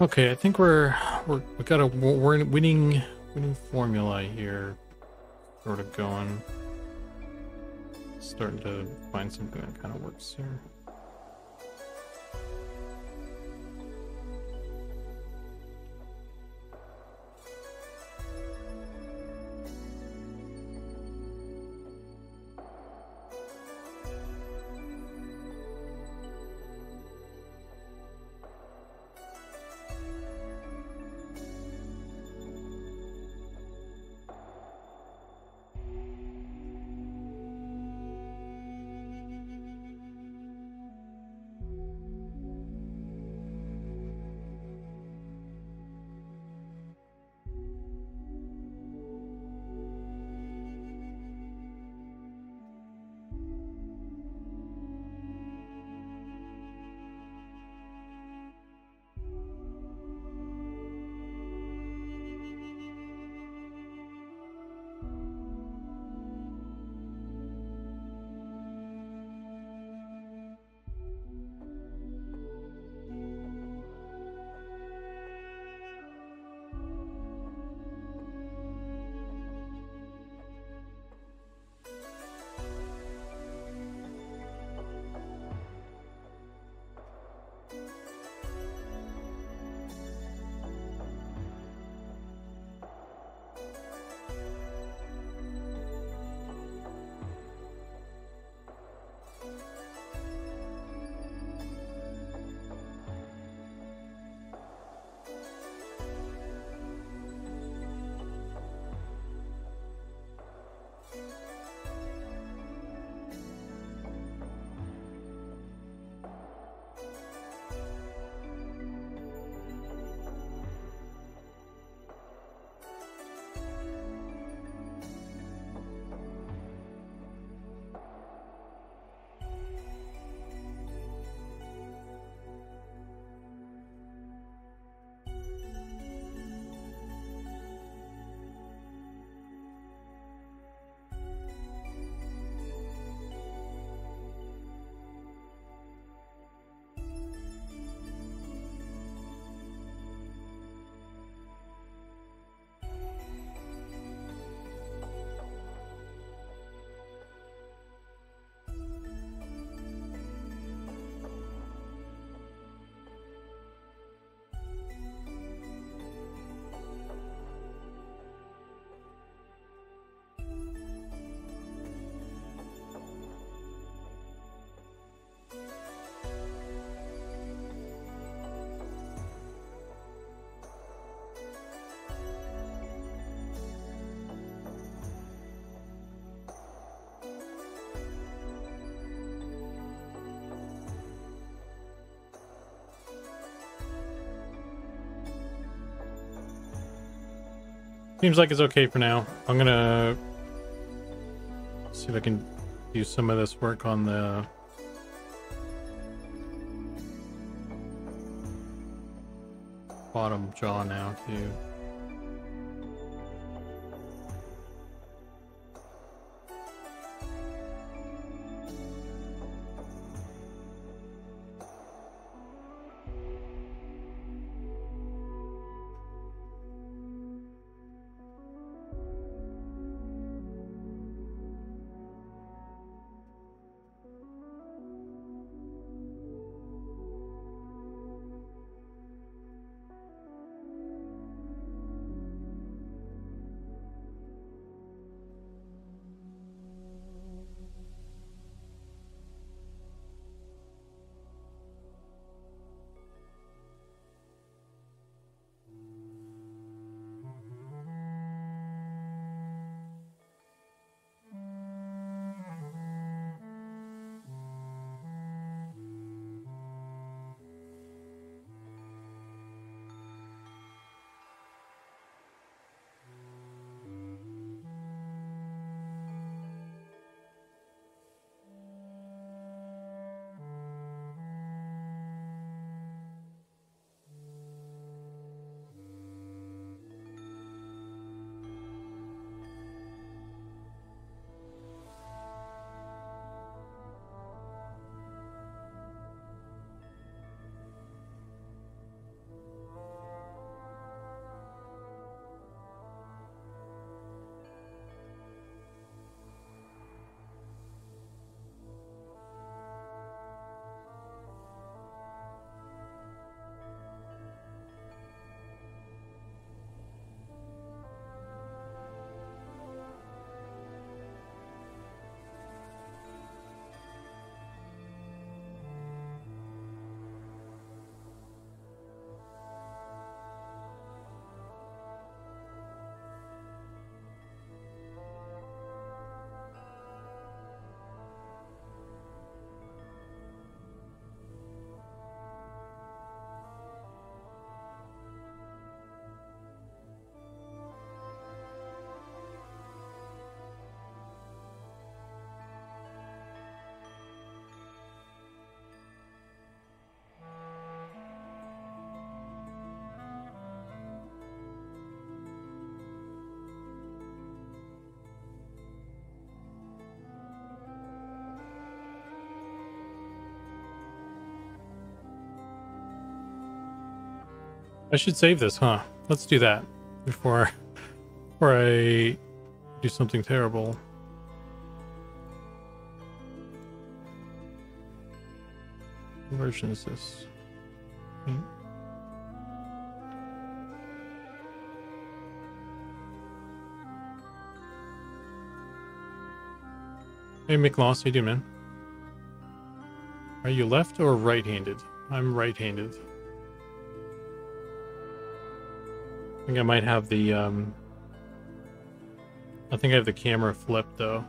S1: Okay, I think we got a we're in winning formula here, sort of going. Starting to find something that kind of works here. Seems like it's okay for now. I'm gonna see if I can do some of this work on the bottom jaw now too. I should save this, huh? Let's do that before I do something terrible. What version is this? Hey, McLoss, how you doing, man? Are you left or right-handed? I'm right-handed. I think I might have the, I think I have the camera flipped, though.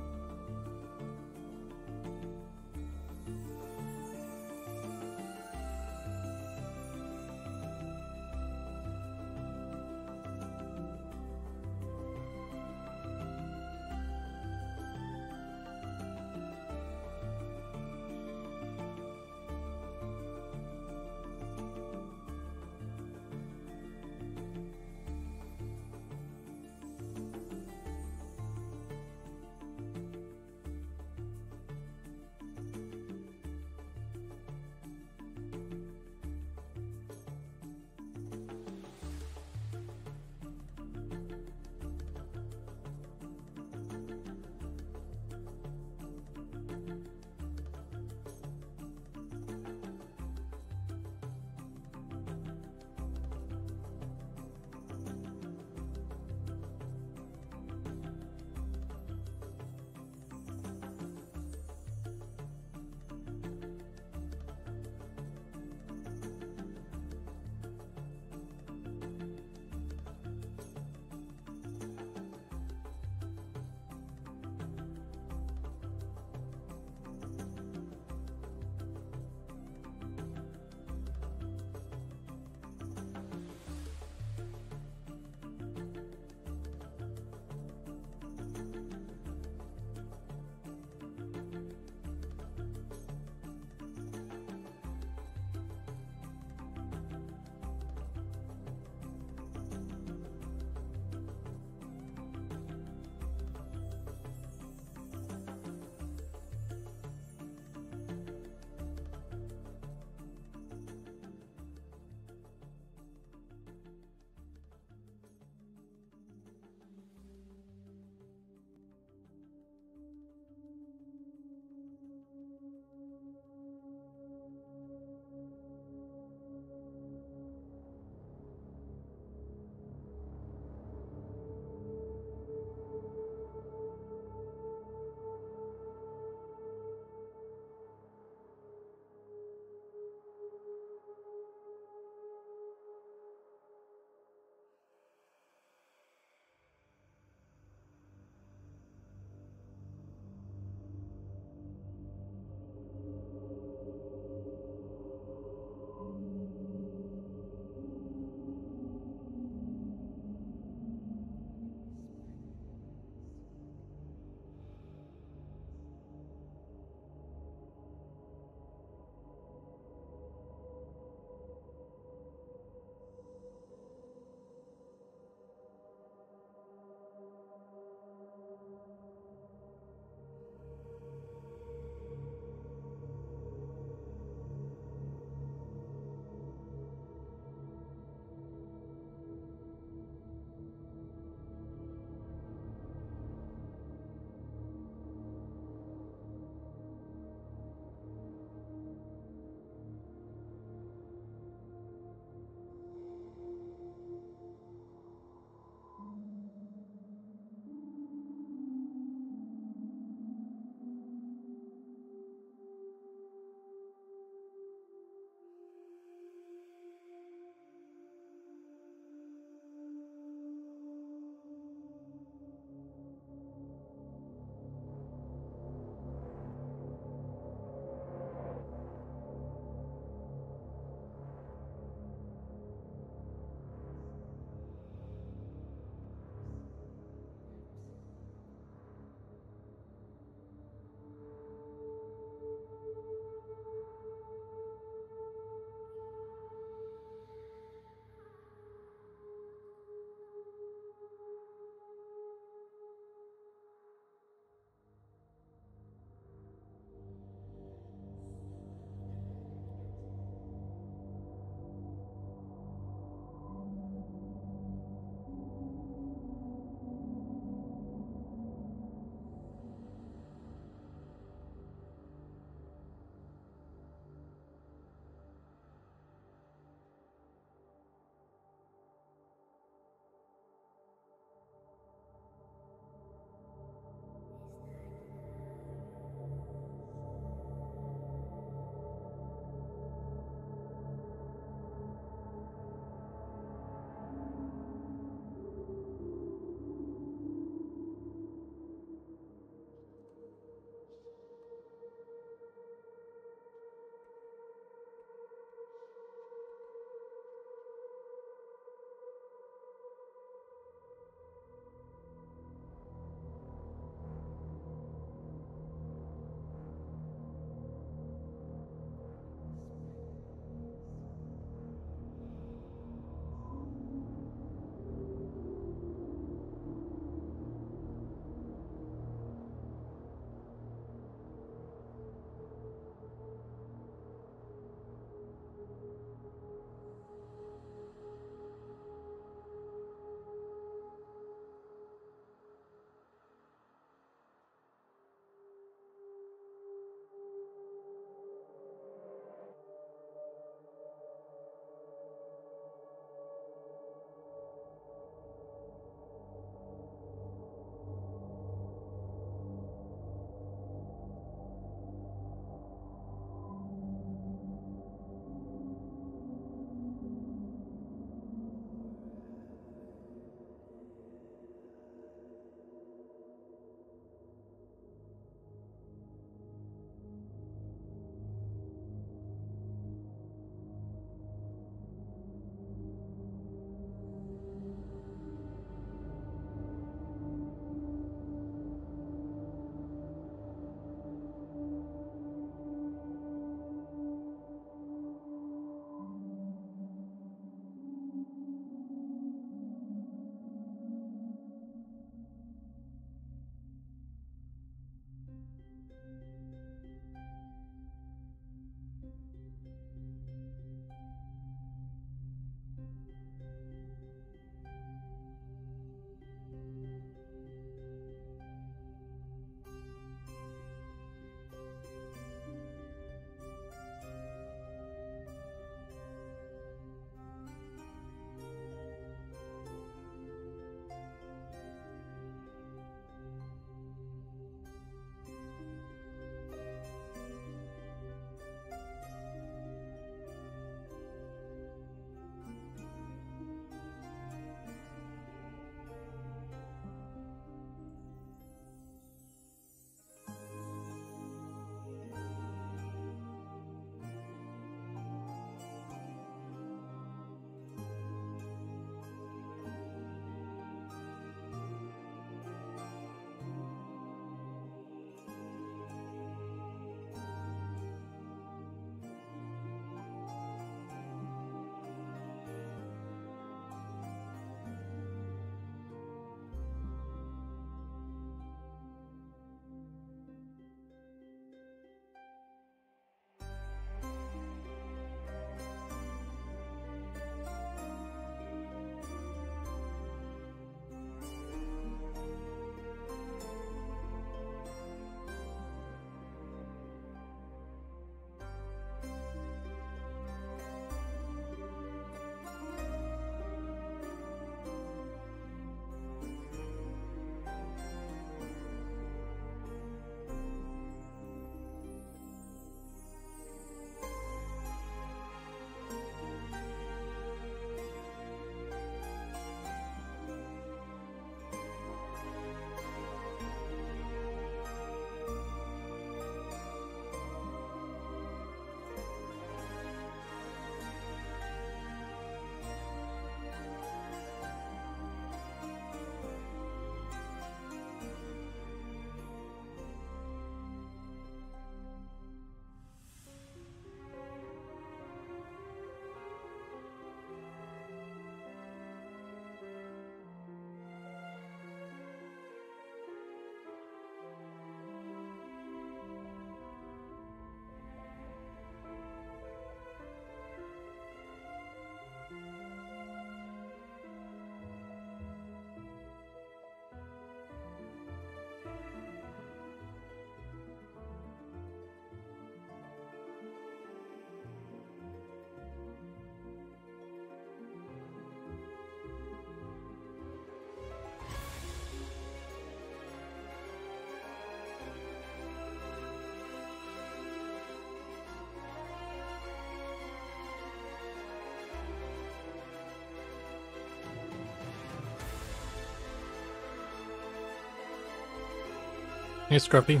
S1: Hey, Scruffy.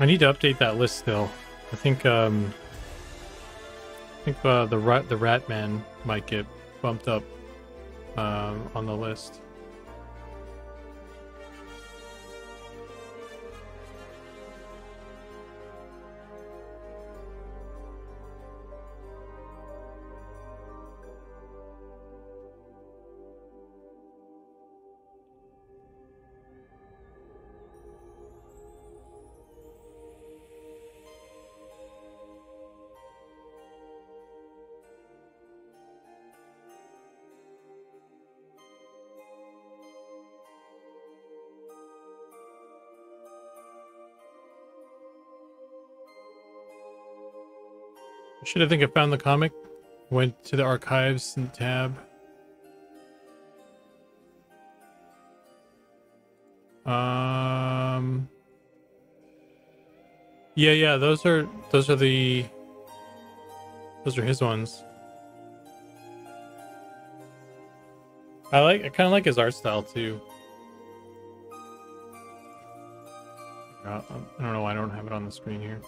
S1: I need to update that list still. I think the rat man might get bumped up on the list. Should I think I found the comic? Went to the archives and tab. Yeah, those are his ones. I kind of like his art style too. I don't know why I don't have it on the screen here.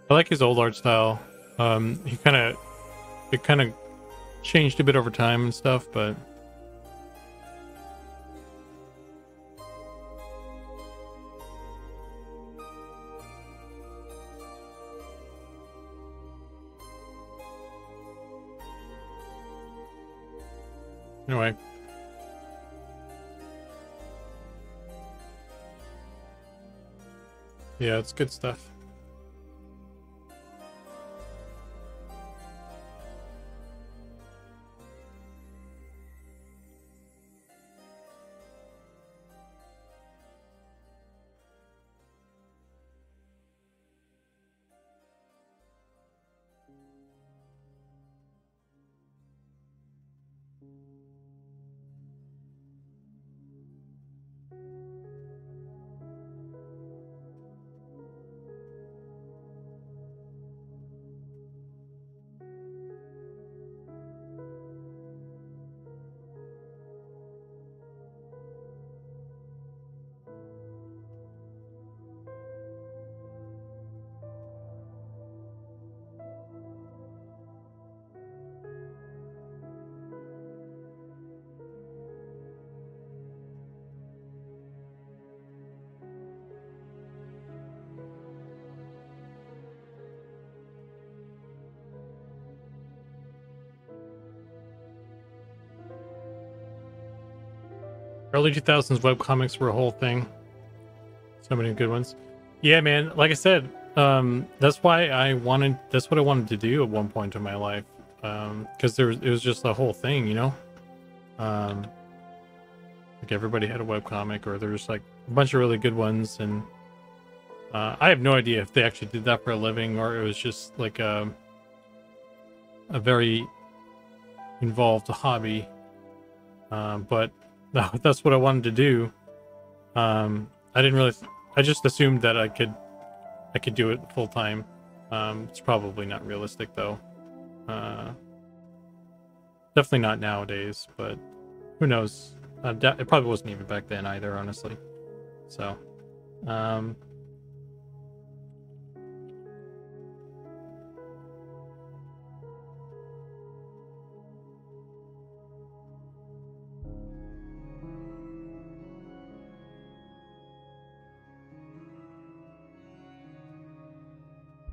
S1: I like his old art style. It kind of changed a bit over time and stuff, but anyway. Yeah, it's good stuff. Early 2000s webcomics were a whole thing. So many good ones. Yeah, man. Like I said, that's what I wanted to do at one point in my life. Because it was just the whole thing, you know. Like everybody had a webcomic, or there's like a bunch of really good ones, and I have no idea if they actually did that for a living or it was just like a very involved hobby. But no, that's what I wanted to do. I just assumed that I could do it full time. It's probably not realistic though. Definitely not nowadays, but who knows? It probably wasn't even back then either, honestly. So,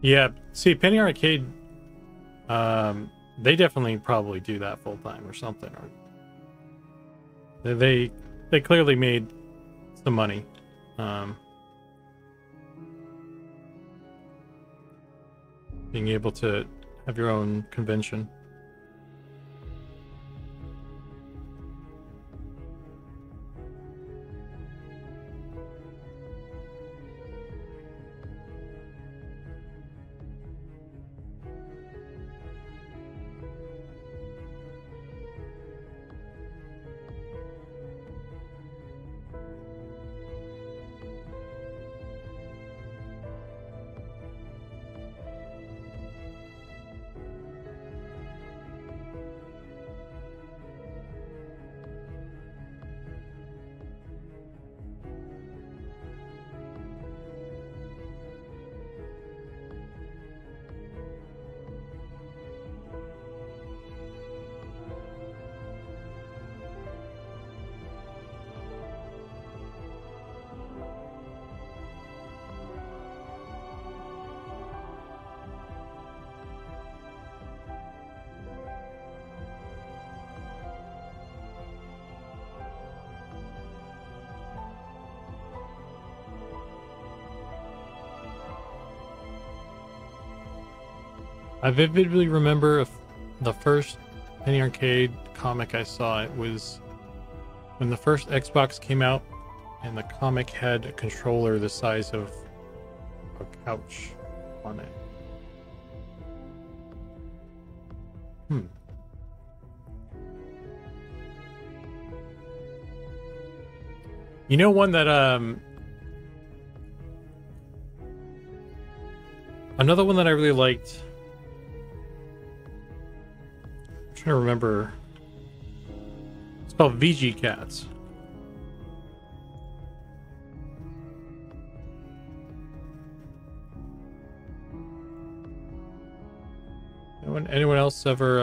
S1: yeah, see, Penny Arcade, they definitely probably do that full time or something, or they clearly made some money. Being able to have your own convention. I vividly remember the first Penny Arcade comic I saw. It was when the first Xbox came out, and the comic had a controller the size of a couch on it. You know, one that another one that I really liked. I'm trying to remember. It's called VG Cats. Anyone else ever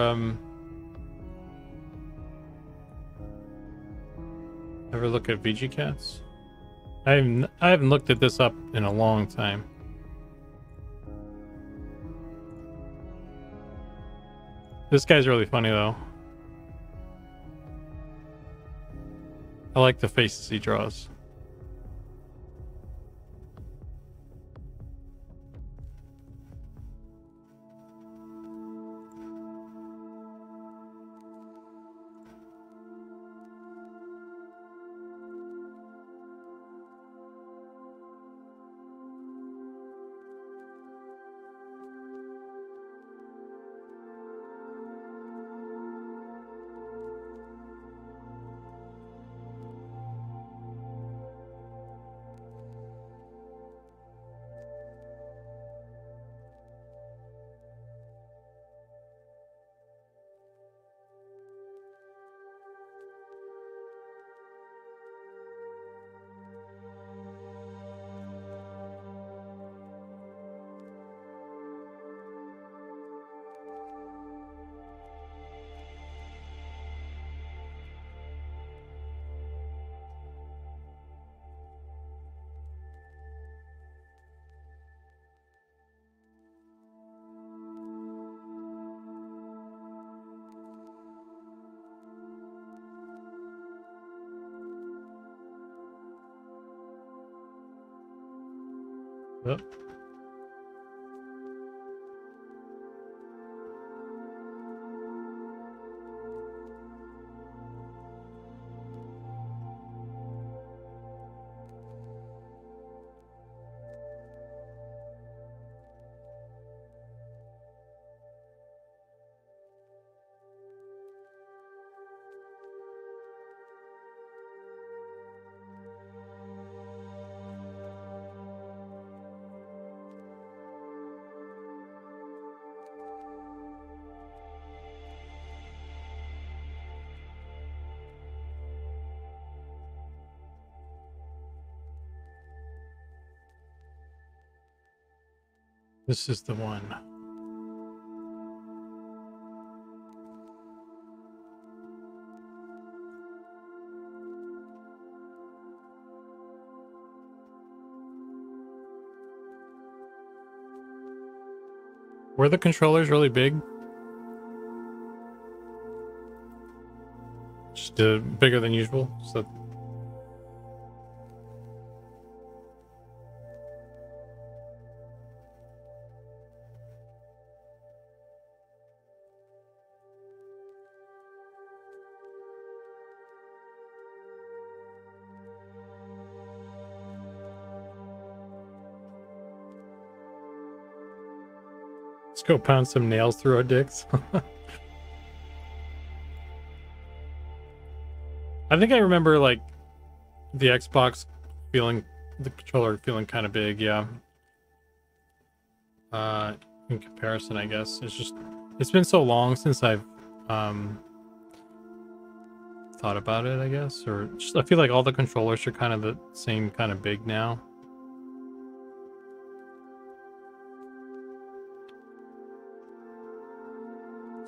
S1: ever look at VG Cats? I haven't looked at this up in a long time. This guy's really funny though. I like the faces he draws. Yep. This is the one. Were the controllers really big? Just bigger than usual? So let's go pound some nails through our dicks. I think I remember like the Xbox feeling, the controller feeling kind of big, yeah. In comparison, I guess it's been so long since I've thought about it, I guess, or just I feel like all the controllers are kind of the same kind of big now.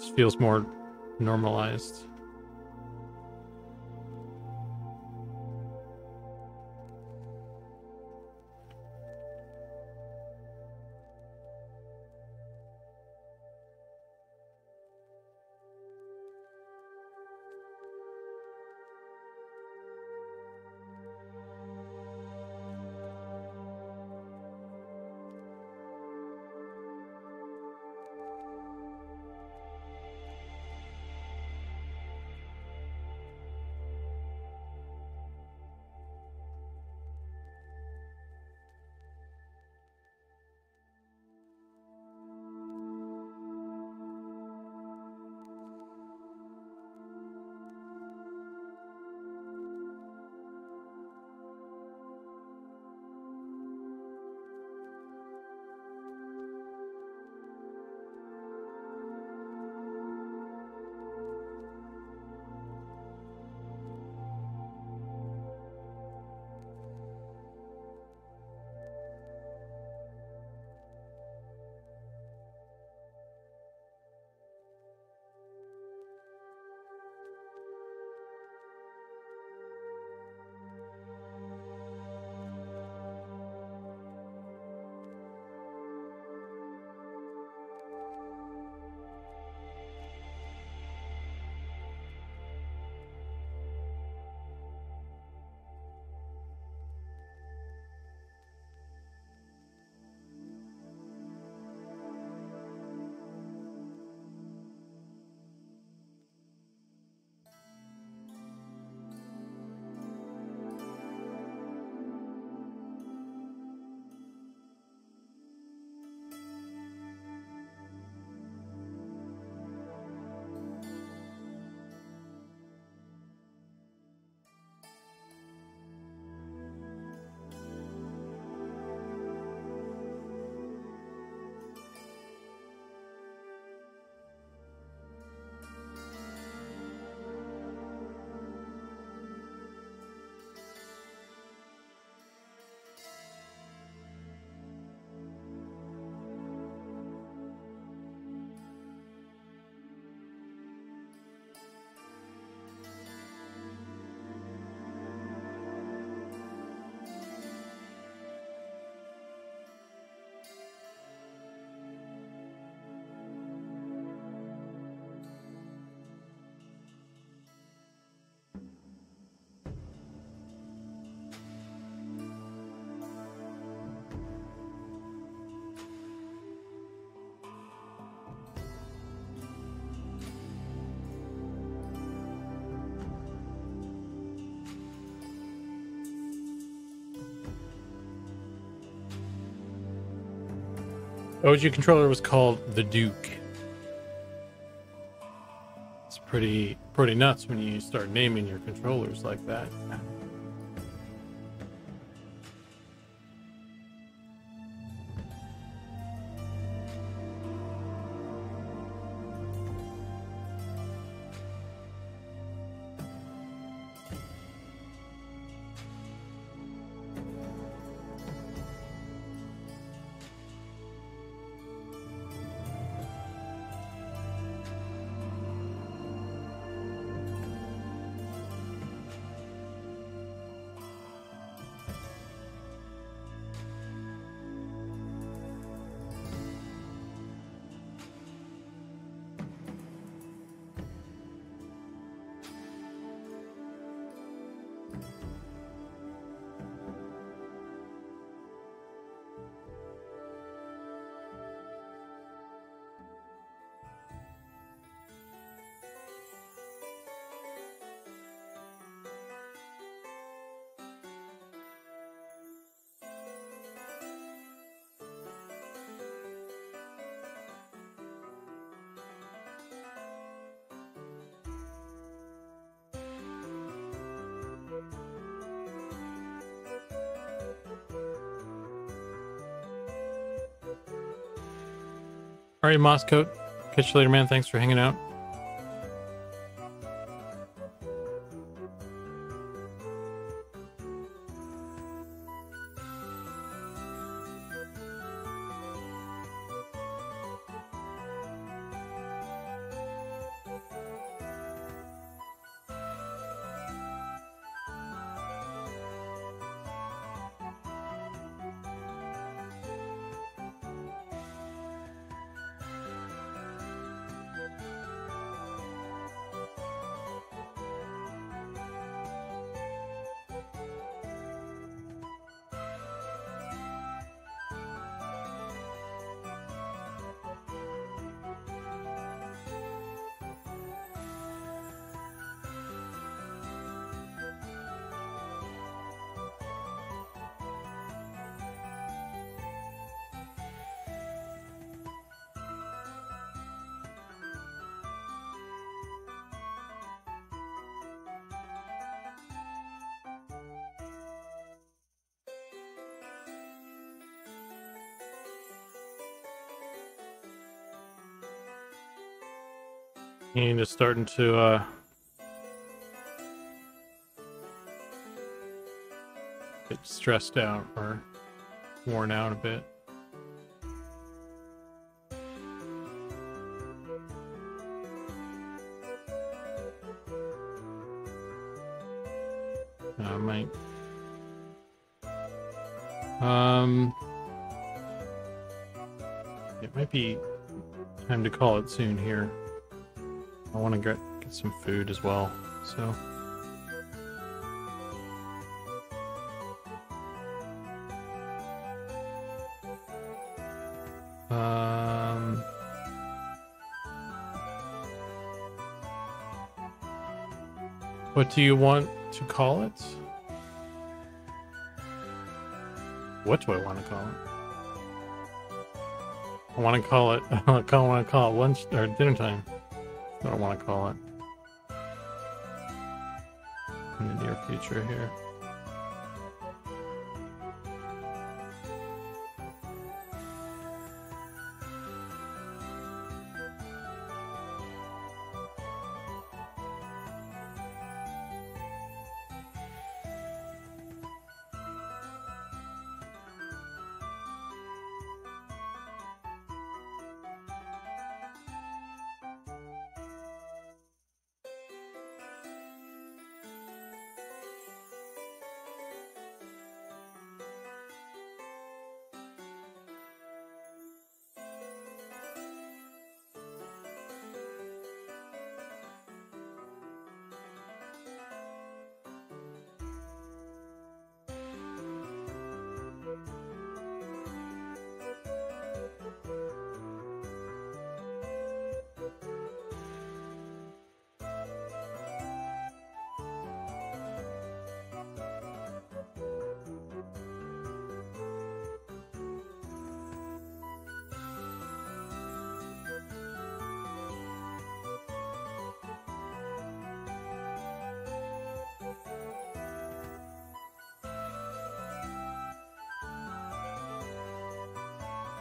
S1: Just feels more normalized. OG controller was called the Duke. It's pretty nuts when you start naming your controllers like that. All right, Mosscoat. Catch you later, man. Thanks for hanging out. And just starting to get stressed out or worn out a bit. I might. It might be time to call it soon here. I want to get some food as well, so. What do you want to call it? What do I want to call it? I want to call it. I want to call it lunch or dinner time. I don't want to call it in the near future here.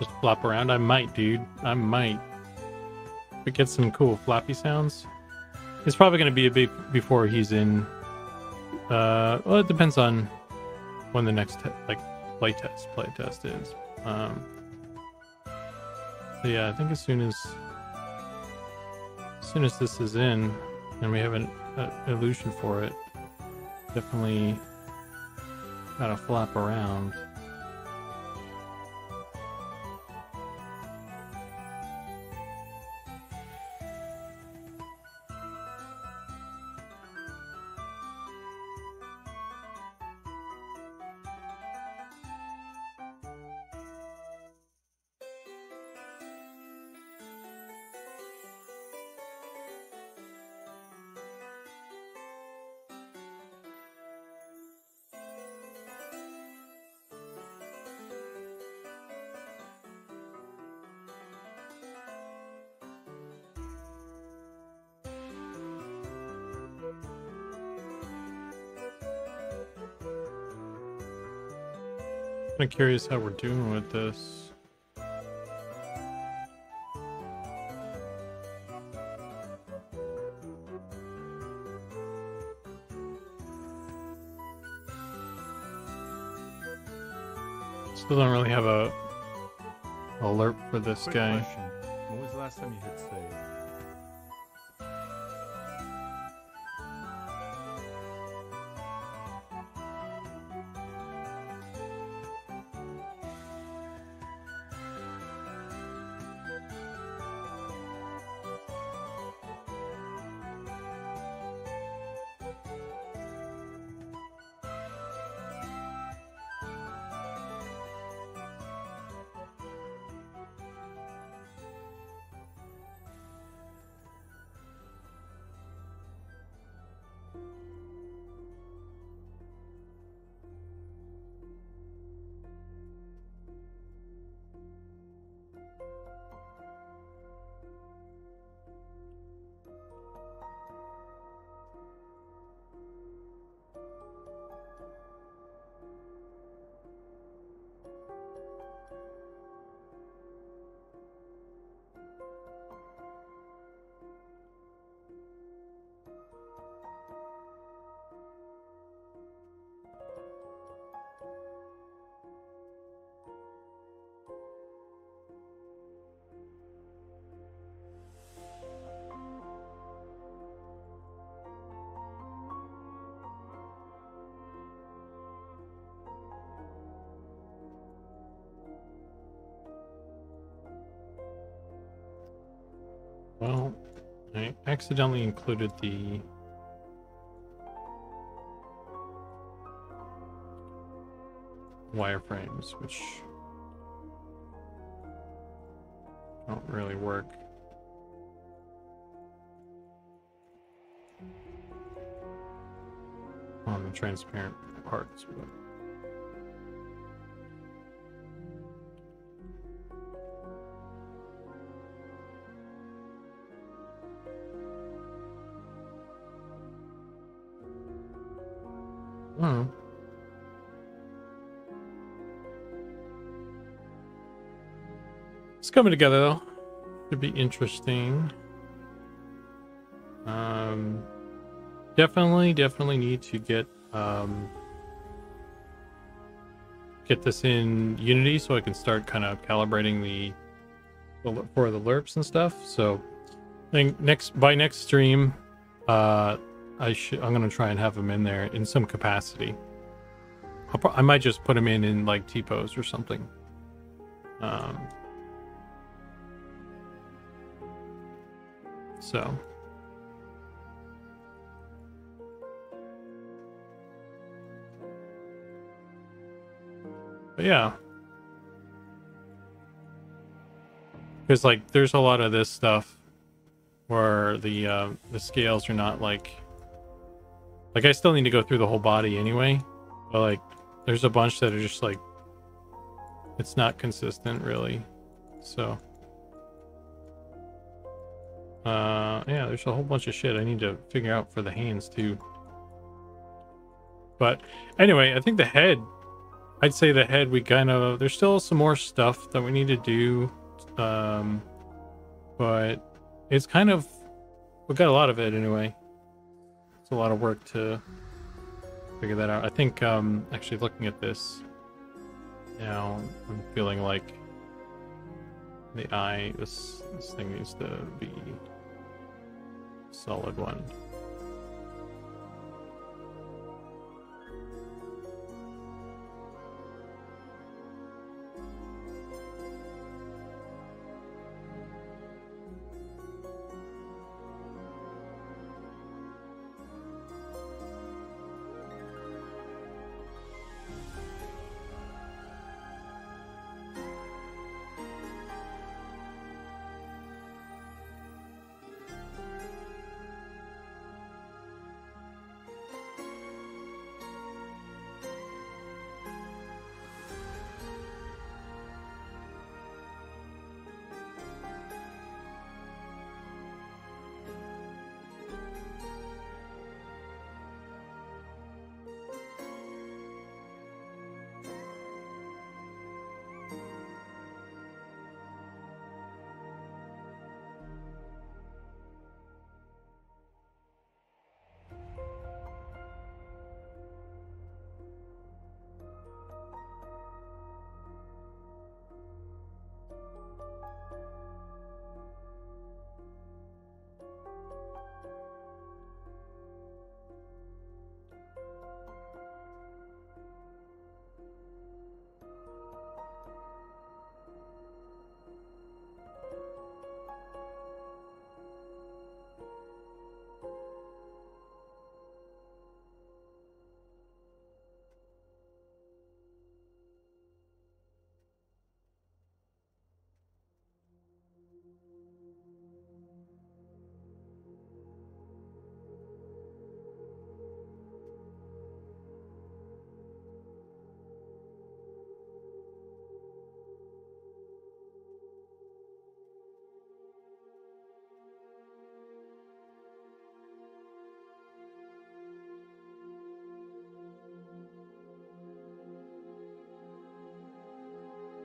S1: Just flop around. I might, dude. I might. But get some cool floppy sounds. It's probably going to be a bit before he's in. Well, it depends on when the next play test is. So yeah, I think as soon as this is in and we have an illusion for it, definitely gotta flop around. I'm curious how we're doing with this. Still don't really have a alert for this guy.
S2: Question. When was the last time you hit save?
S1: Well, I accidentally included the wireframes, which don't really work. On the transparent parts, but it's coming together though. Should be interesting. Definitely need to get this in Unity so I can start kind of calibrating the for the lerps and stuff. So I think by next stream, I'm gonna try and have them in there in some capacity. I might just put them in like T-pose or something. So but yeah, because like there's a lot of this stuff where the scales are not like I still need to go through the whole body anyway, but like there's a bunch that are just like it's not consistent really. So yeah, there's a whole bunch of shit I need to figure out for the hands too. But anyway, I think the head I'd say the head, we kind of, there's still some more stuff that we need to do. But it's kind of, we've got a lot of it anyway. It's a lot of work to figure that out. I think, actually looking at this now, I'm feeling like the eye, this thing needs to be a solid one.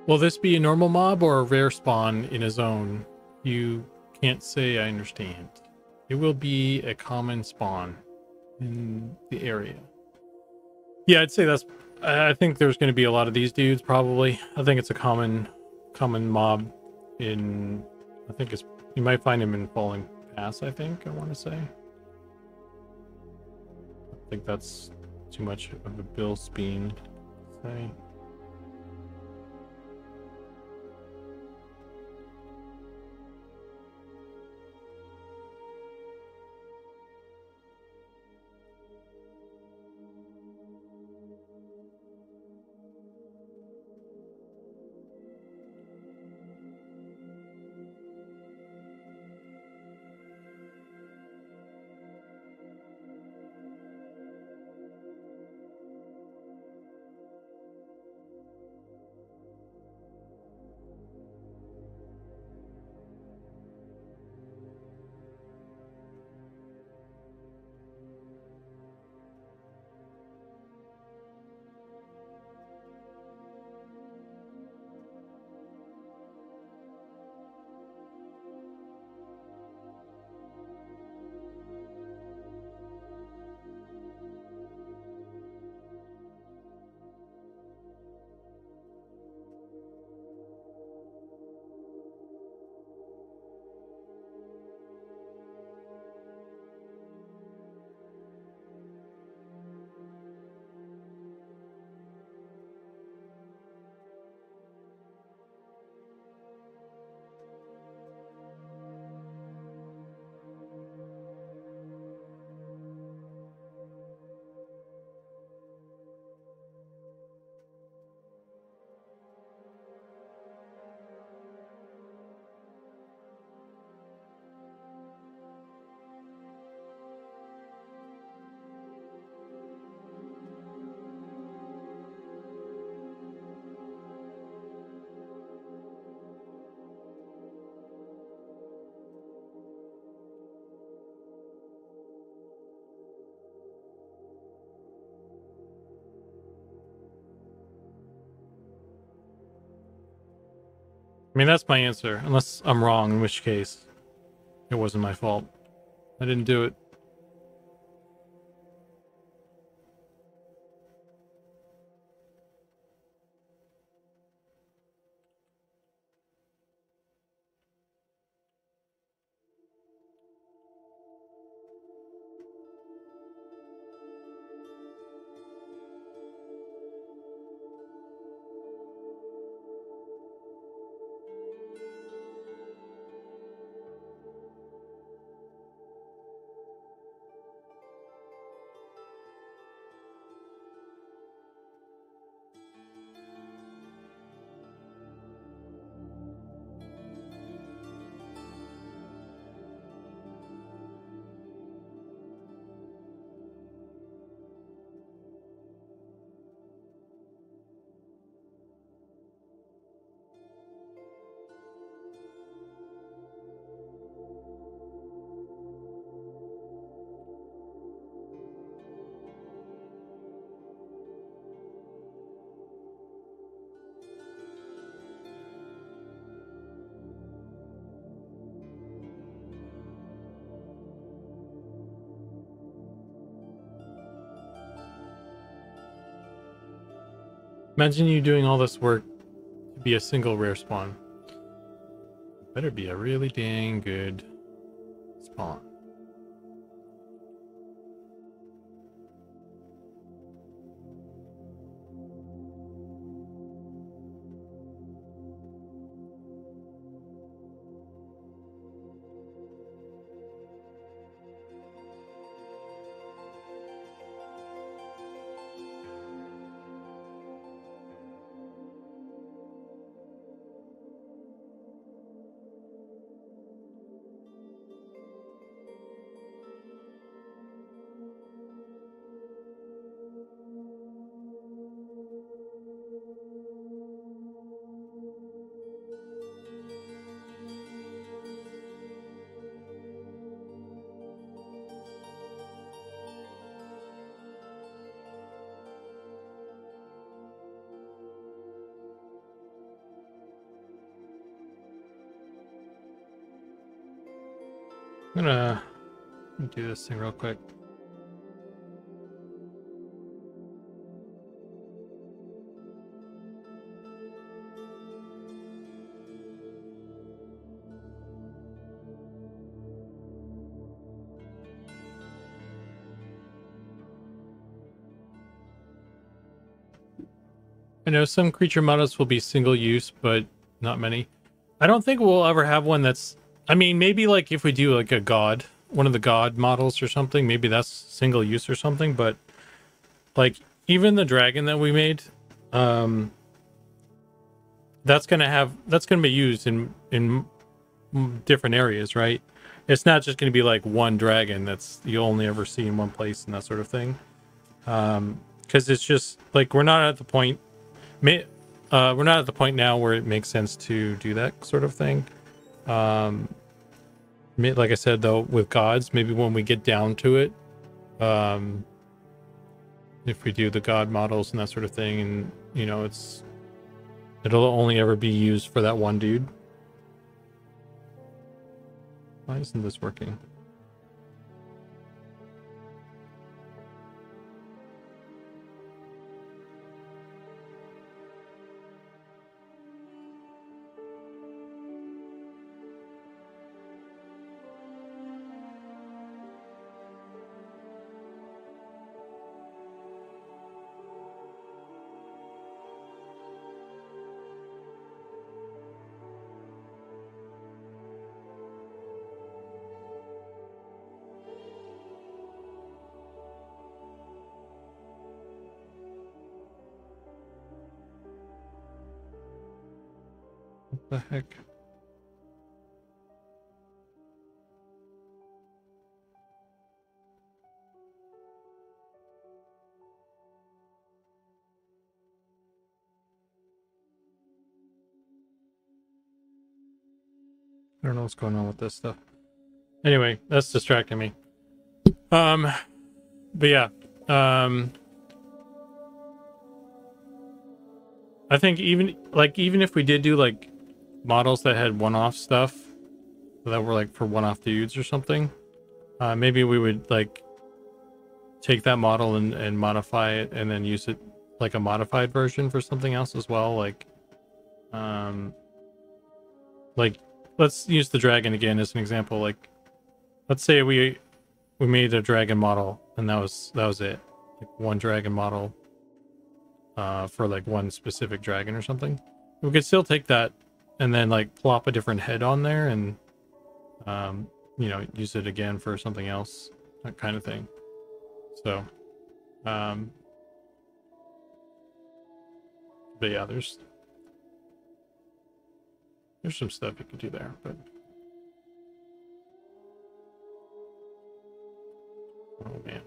S1: Will this be a normal mob or a rare spawn in a zone? You can't say I understand. It will be a common spawn in the area. Yeah, I'd say that's, I think there's going to be a lot of these dudes probably. I think it's a common mob in, I think it's, you might find him in Falling Pass, I think, I want to say. I think that's too much of a Bill Speen to say. I mean, that's my answer, unless I'm wrong, in which case it wasn't my fault. I didn't do it. Imagine you doing all this work to be a single rare spawn. Better be a really dang good spawn. I'm gonna do this thing real quick. I know some creature models will be single use, but not many. I don't think we'll ever have one that's, I mean, maybe like if we do like a god, one of the god models or something, maybe that's single use or something, but like even the dragon that we made, that's gonna be used in different areas, right? It's not just gonna be like one dragon that's you only ever see in one place and that sort of thing. Because it's just like we're not at the point now where it makes sense to do that sort of thing. Like I said, though, with gods, maybe when we get down to it, if we do the god models and that sort of thing, and you know, it'll only ever be used for that one dude. Why isn't this working? What the heck? I don't know what's going on with this stuff. Anyway, that's distracting me. But yeah. I think even if we did do like models that had one-off stuff that were like for one-off dudes or something, maybe we would like take that model and modify it and then use it like a modified version for something else as well. Like let's use the dragon again as an example. Like let's say we made a dragon model and that was it, like one dragon model for like one specific dragon or something. We could still take that and then like plop a different head on there and you know, use it again for something else, that kind of thing. So but yeah, there's some stuff you could do there, but oh man.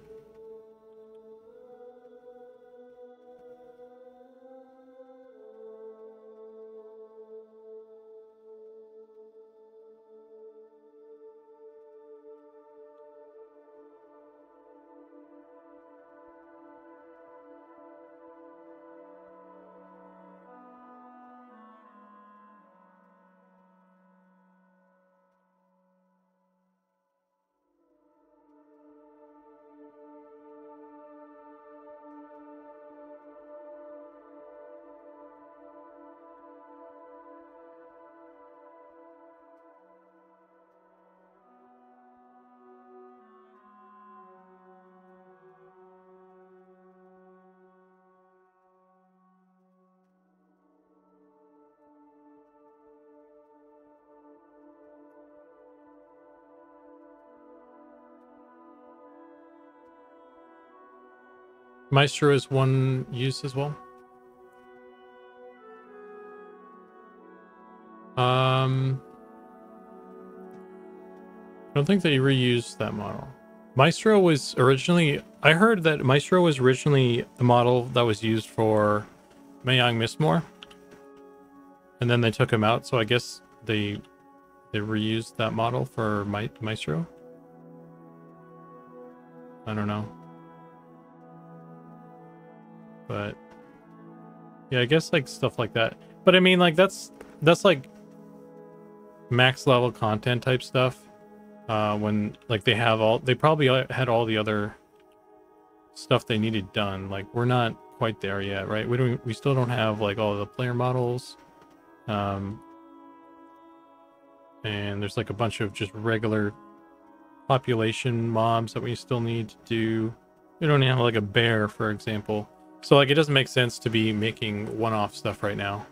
S1: Maestro is one use as well. I don't think they reused that model. Maestro was originally, I heard that Maestro was originally the model that was used for Mayang Mistmore, and then they took him out. So I guess they reused that model for Maestro. I don't know. But yeah, I guess like stuff like that. But I mean, like that's like max level content type stuff. When like they probably had all the other stuff they needed done. Like we're not quite there yet, right? We still don't have like all the player models. And there's like a bunch of just regular population mobs that we still need to do. We don't have like a bear, for example. So like it doesn't make sense to be making one-off stuff right now.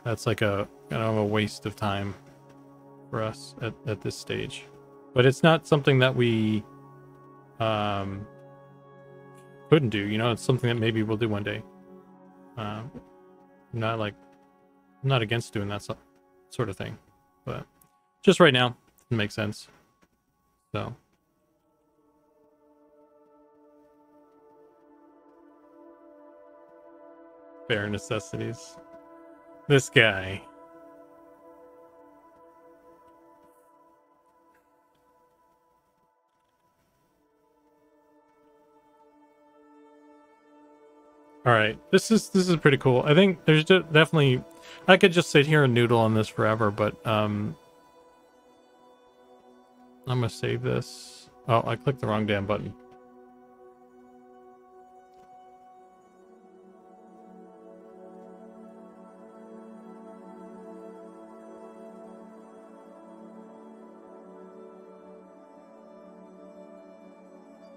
S1: That's like a kind of a waste of time for us at this stage. But it's not something that we couldn't do, you know. It's something that maybe we'll do one day. I'm not against doing that sort of thing, but just right now it makes sense. So bare necessities. This guy. All right, this is pretty cool. I think there's definitely, I could just sit here and noodle on this forever, but I'm gonna save this. Oh, I clicked the wrong damn button.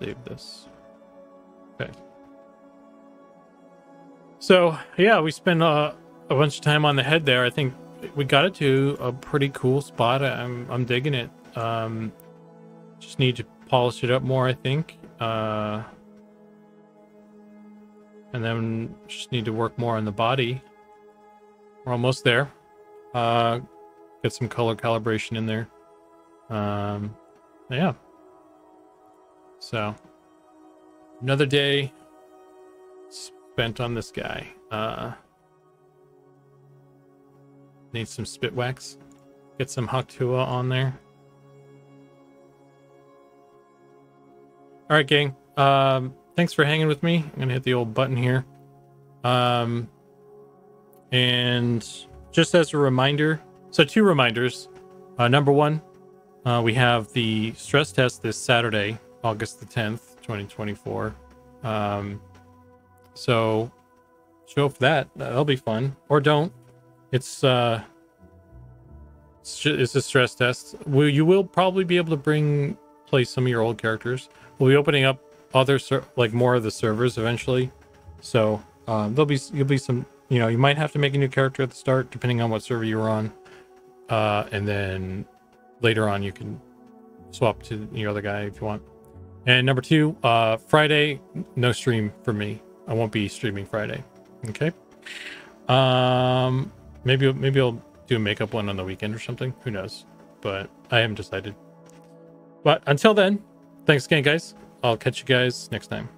S1: Save this. Okay. So yeah, we spent a bunch of time on the head there. I think we got it to a pretty cool spot. I'm digging it. Just need to polish it up more, I think. And then just need to work more on the body. We're almost there. Get some color calibration in there. Yeah. So another day spent on this guy. Need some spit wax. Get some Haktua on there. All right, gang. Thanks for hanging with me. I'm gonna hit the old button here. And just as a reminder, So 2 reminders. Number 1, we have the stress test this Saturday, August the 10th, 2024. So show up for that. That'll be fun. Or don't. It's a stress test. You will probably be able to play some of your old characters. We'll be opening up other more of the servers eventually. So you'll be some, you might have to make a new character at the start depending on what server you're on. And then later on you can swap to your other guy if you want. And number 2, Friday, no stream for me. I won't be streaming Friday. Okay. Maybe I'll do a makeup one on the weekend or something. Who knows? But I haven't decided. But until then, thanks again, guys. I'll catch you guys next time.